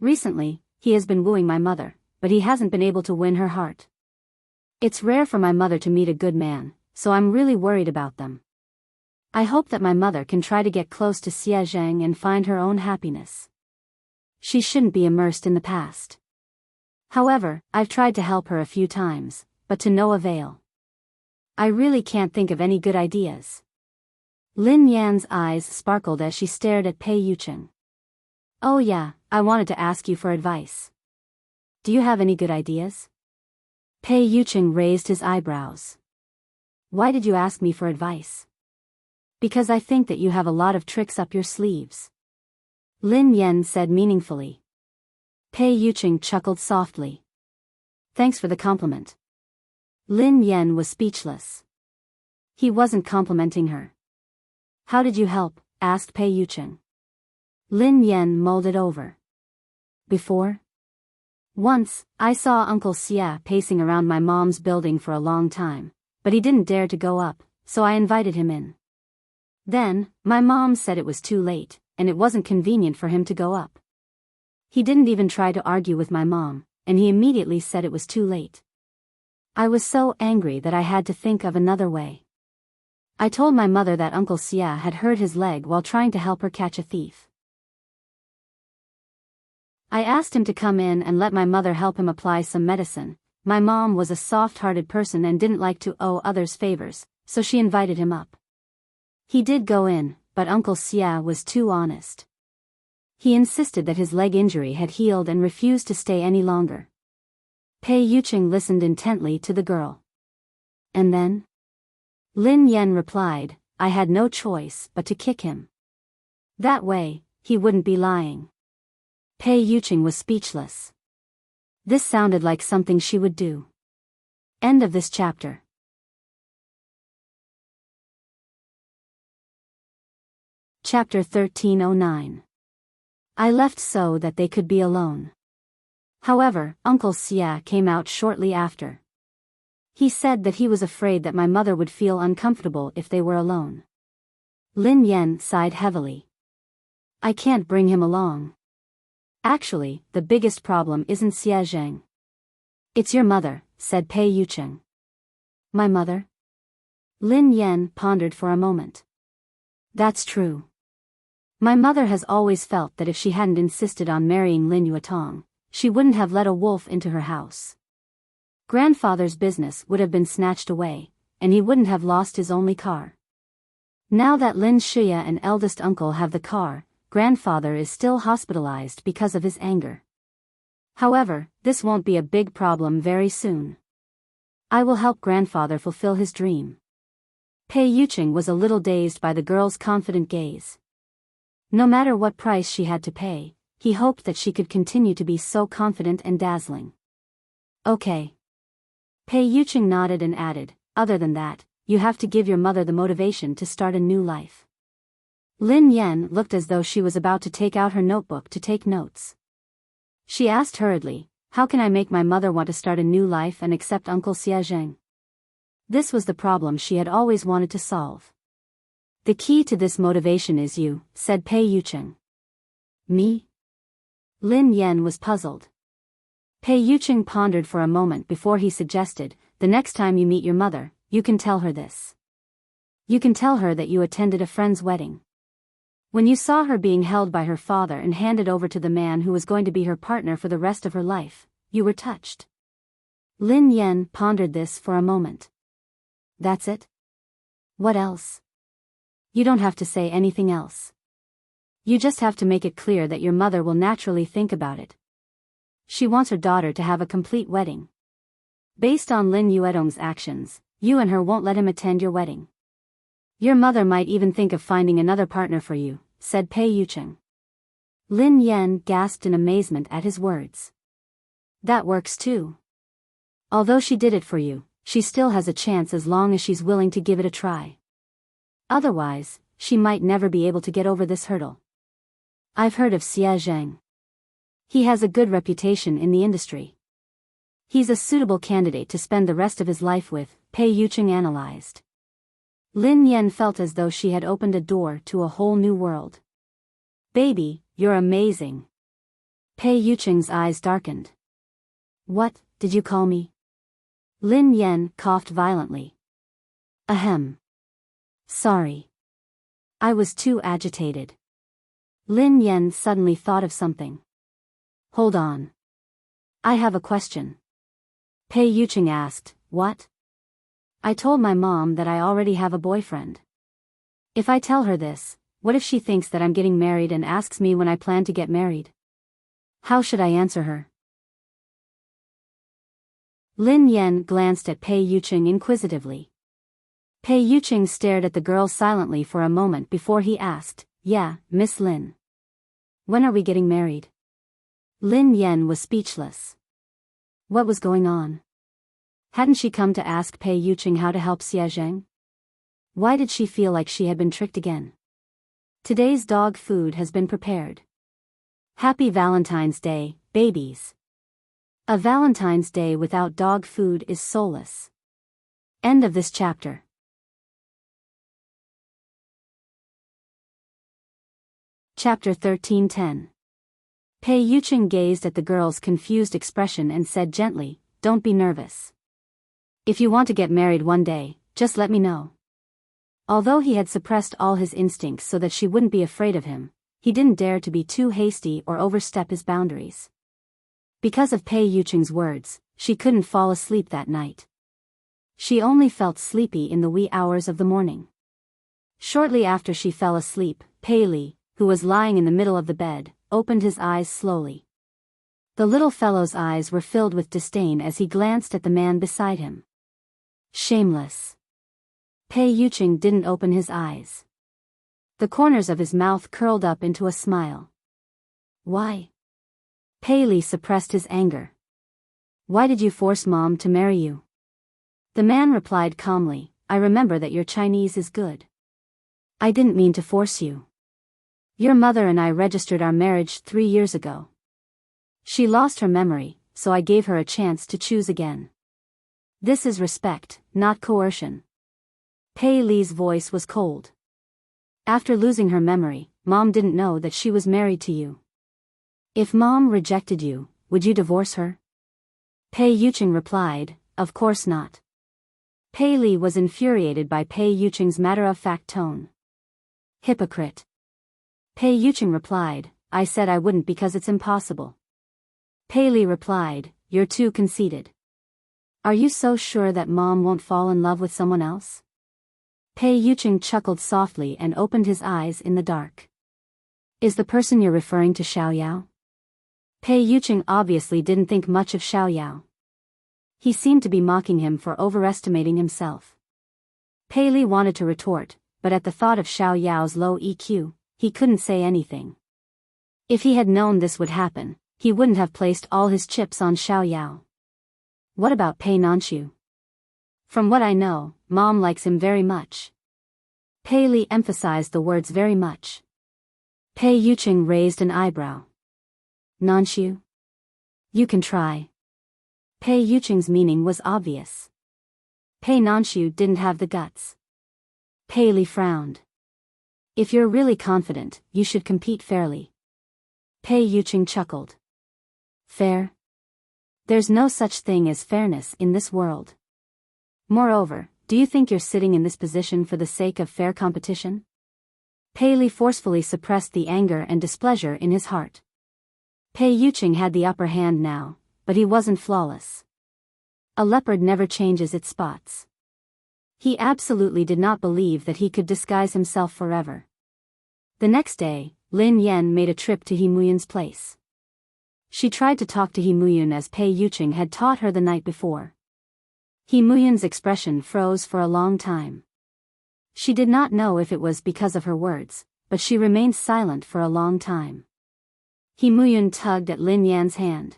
Recently, he has been wooing my mother, but he hasn't been able to win her heart. It's rare for my mother to meet a good man, so I'm really worried about them. I hope that my mother can try to get close to Xia Zheng and find her own happiness. She shouldn't be immersed in the past. However, I've tried to help her a few times, but to no avail. I really can't think of any good ideas. Lin Yan's eyes sparkled as she stared at Pei Yuqing. Oh yeah, I wanted to ask you for advice. Do you have any good ideas? Pei Yuqing raised his eyebrows. Why did you ask me for advice? Because I think that you have a lot of tricks up your sleeves. Lin Yen said meaningfully. Pei Yuqing chuckled softly. Thanks for the compliment. Lin Yen was speechless. He wasn't complimenting her. How did you help? Asked Pei Yuqing. Lin Yen mulled it over. Before? Once, I saw Uncle Xia pacing around my mom's building for a long time, but he didn't dare to go up, so I invited him in. Then, my mom said it was too late, and it wasn't convenient for him to go up. He didn't even try to argue with my mom, and he immediately said it was too late. I was so angry that I had to think of another way. I told my mother that Uncle Xia had hurt his leg while trying to help her catch a thief. I asked him to come in and let my mother help him apply some medicine. My mom was a soft-hearted person and didn't like to owe others favors, so she invited him up. He did go in, but Uncle Xia was too honest. He insisted that his leg injury had healed and refused to stay any longer. Pei Yuqing listened intently to the girl. And then? Lin Yen replied, I had no choice but to kick him. That way, he wouldn't be lying. Pei Yuqing was speechless. This sounded like something she would do. End of this chapter. Chapter 1309. I left so that they could be alone. However, Uncle Xia came out shortly after. He said that he was afraid that my mother would feel uncomfortable if they were alone. Lin Yen sighed heavily. I can't bring him along. Actually, the biggest problem isn't Xia Zheng. It's your mother, said Pei Yuqing. My mother? Lin Yen pondered for a moment. That's true. My mother has always felt that if she hadn't insisted on marrying Lin Yuetong, she wouldn't have let a wolf into her house. Grandfather's business would have been snatched away, and he wouldn't have lost his only car. Now that Lin Shia and eldest uncle have the car, grandfather is still hospitalized because of his anger. However, this won't be a big problem very soon. I will help grandfather fulfill his dream. Pei Yuqing was a little dazed by the girl's confident gaze. No matter what price she had to pay, he hoped that she could continue to be so confident and dazzling. Okay. Pei Yuqing nodded and added, other than that, you have to give your mother the motivation to start a new life. Lin Yen looked as though she was about to take out her notebook to take notes. She asked hurriedly, how can I make my mother want to start a new life and accept Uncle Xia Zheng? This was the problem she had always wanted to solve. The key to this motivation is you, said Pei Yuqing. Me? Lin Yen was puzzled. Pei Yuqing pondered for a moment before he suggested, the next time you meet your mother, you can tell her this. You can tell her that you attended a friend's wedding. When you saw her being held by her father and handed over to the man who was going to be her partner for the rest of her life, you were touched. Lin Yen pondered this for a moment. That's it? What else? You don't have to say anything else. You just have to make it clear that your mother will naturally think about it. She wants her daughter to have a complete wedding. Based on Lin Yuetong's actions, you and her won't let him attend your wedding. Your mother might even think of finding another partner for you, said Pei Yuqing. Lin Yen gasped in amazement at his words. That works too. Although she did it for you, she still has a chance as long as she's willing to give it a try. Otherwise, she might never be able to get over this hurdle. I've heard of Xia Zheng. He has a good reputation in the industry. He's a suitable candidate to spend the rest of his life with, Pei Yuqing analyzed. Lin Yen felt as though she had opened a door to a whole new world. Baby, you're amazing. Pei Yuqing's eyes darkened. What, did you call me? Lin Yen coughed violently. Ahem. Sorry. I was too agitated. Lin Yen suddenly thought of something. Hold on. I have a question. Pei Yuqing asked, what? I told my mom that I already have a boyfriend. If I tell her this, what if she thinks that I'm getting married and asks me when I plan to get married? How should I answer her? Lin Yen glanced at Pei Yuqing inquisitively. Pei Yuqing stared at the girl silently for a moment before he asked, yeah, Miss Lin. When are we getting married? Lin Yen was speechless. What was going on? Hadn't she come to ask Pei Yuqing how to help Xia Zheng? Why did she feel like she had been tricked again? Today's dog food has been prepared. Happy Valentine's Day, babies. A Valentine's Day without dog food is soulless. End of this chapter. Chapter 13:10. Pei Yuqing gazed at the girl's confused expression and said gently, "Don't be nervous. If you want to get married one day, just let me know." Although he had suppressed all his instincts so that she wouldn't be afraid of him, he didn't dare to be too hasty or overstep his boundaries. Because of Pei Yuqing's words, she couldn't fall asleep that night. She only felt sleepy in the wee hours of the morning. Shortly after she fell asleep, Pei Li, who was lying in the middle of the bed, opened his eyes slowly. The little fellow's eyes were filled with disdain as he glanced at the man beside him. Shameless. Pei Yuqing didn't open his eyes. The corners of his mouth curled up into a smile. Why? Pei Li suppressed his anger. Why did you force Mom to marry you? The man replied calmly, I remember that your Chinese is good. I didn't mean to force you. Your mother and I registered our marriage 3 years ago. She lost her memory, so I gave her a chance to choose again. This is respect, not coercion. Pei Li's voice was cold. After losing her memory, Mom didn't know that she was married to you. If Mom rejected you, would you divorce her? Pei Yuqing replied, Of course not. Pei Li was infuriated by Pei Yuqing's matter-of-fact tone. Hypocrite. Pei Yuqing replied, I said I wouldn't because it's impossible. Pei Li replied, You're too conceited. Are you so sure that Mom won't fall in love with someone else? Pei Yuqing chuckled softly and opened his eyes in the dark. Is the person you're referring to Xiao Yao? Pei Yuqing obviously didn't think much of Xiao Yao. He seemed to be mocking him for overestimating himself. Pei Li wanted to retort, but at the thought of Xiao Yao's low EQ, he couldn't say anything. If he had known this would happen, he wouldn't have placed all his chips on Xiao Yao. What about Pei Nanxiu? From what I know, Mom likes him very much. Pei Li emphasized the words very much. Pei Yuqing raised an eyebrow. Nanxiu? You can try. Pei Yuqing's meaning was obvious. Pei Nanxiu didn't have the guts. Pei Li frowned. If you're really confident, you should compete fairly. Pei Yuqing chuckled. Fair? There's no such thing as fairness in this world. Moreover, do you think you're sitting in this position for the sake of fair competition? Pei Li forcefully suppressed the anger and displeasure in his heart. Pei Yuqing had the upper hand now, but he wasn't flawless. A leopard never changes its spots. He absolutely did not believe that he could disguise himself forever. The next day, Lin Yan made a trip to He Muyun's place. She tried to talk to He Muyun as Pei Yuqing had taught her the night before. He Muyun's expression froze for a long time. She did not know if it was because of her words, but she remained silent for a long time. He Muyun tugged at Lin Yan's hand.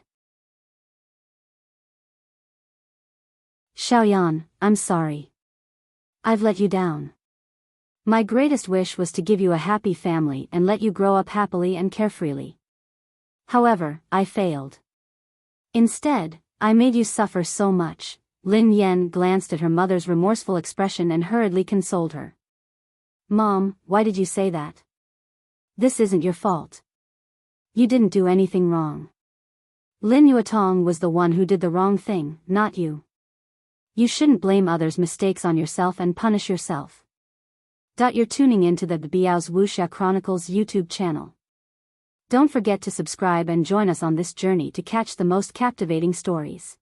Xiaoyan, I'm sorry. I've let you down. My greatest wish was to give you a happy family and let you grow up happily and carefreely. However, I failed. Instead, I made you suffer so much. Lin Yan glanced at her mother's remorseful expression and hurriedly consoled her. Mom, why did you say that? This isn't your fault. You didn't do anything wrong. Lin Yuetong was the one who did the wrong thing, not you. You shouldn't blame others' mistakes on yourself and punish yourself. You're tuning into the Biyao's Wuxia Chronicles YouTube channel. Don't forget to subscribe and join us on this journey to catch the most captivating stories.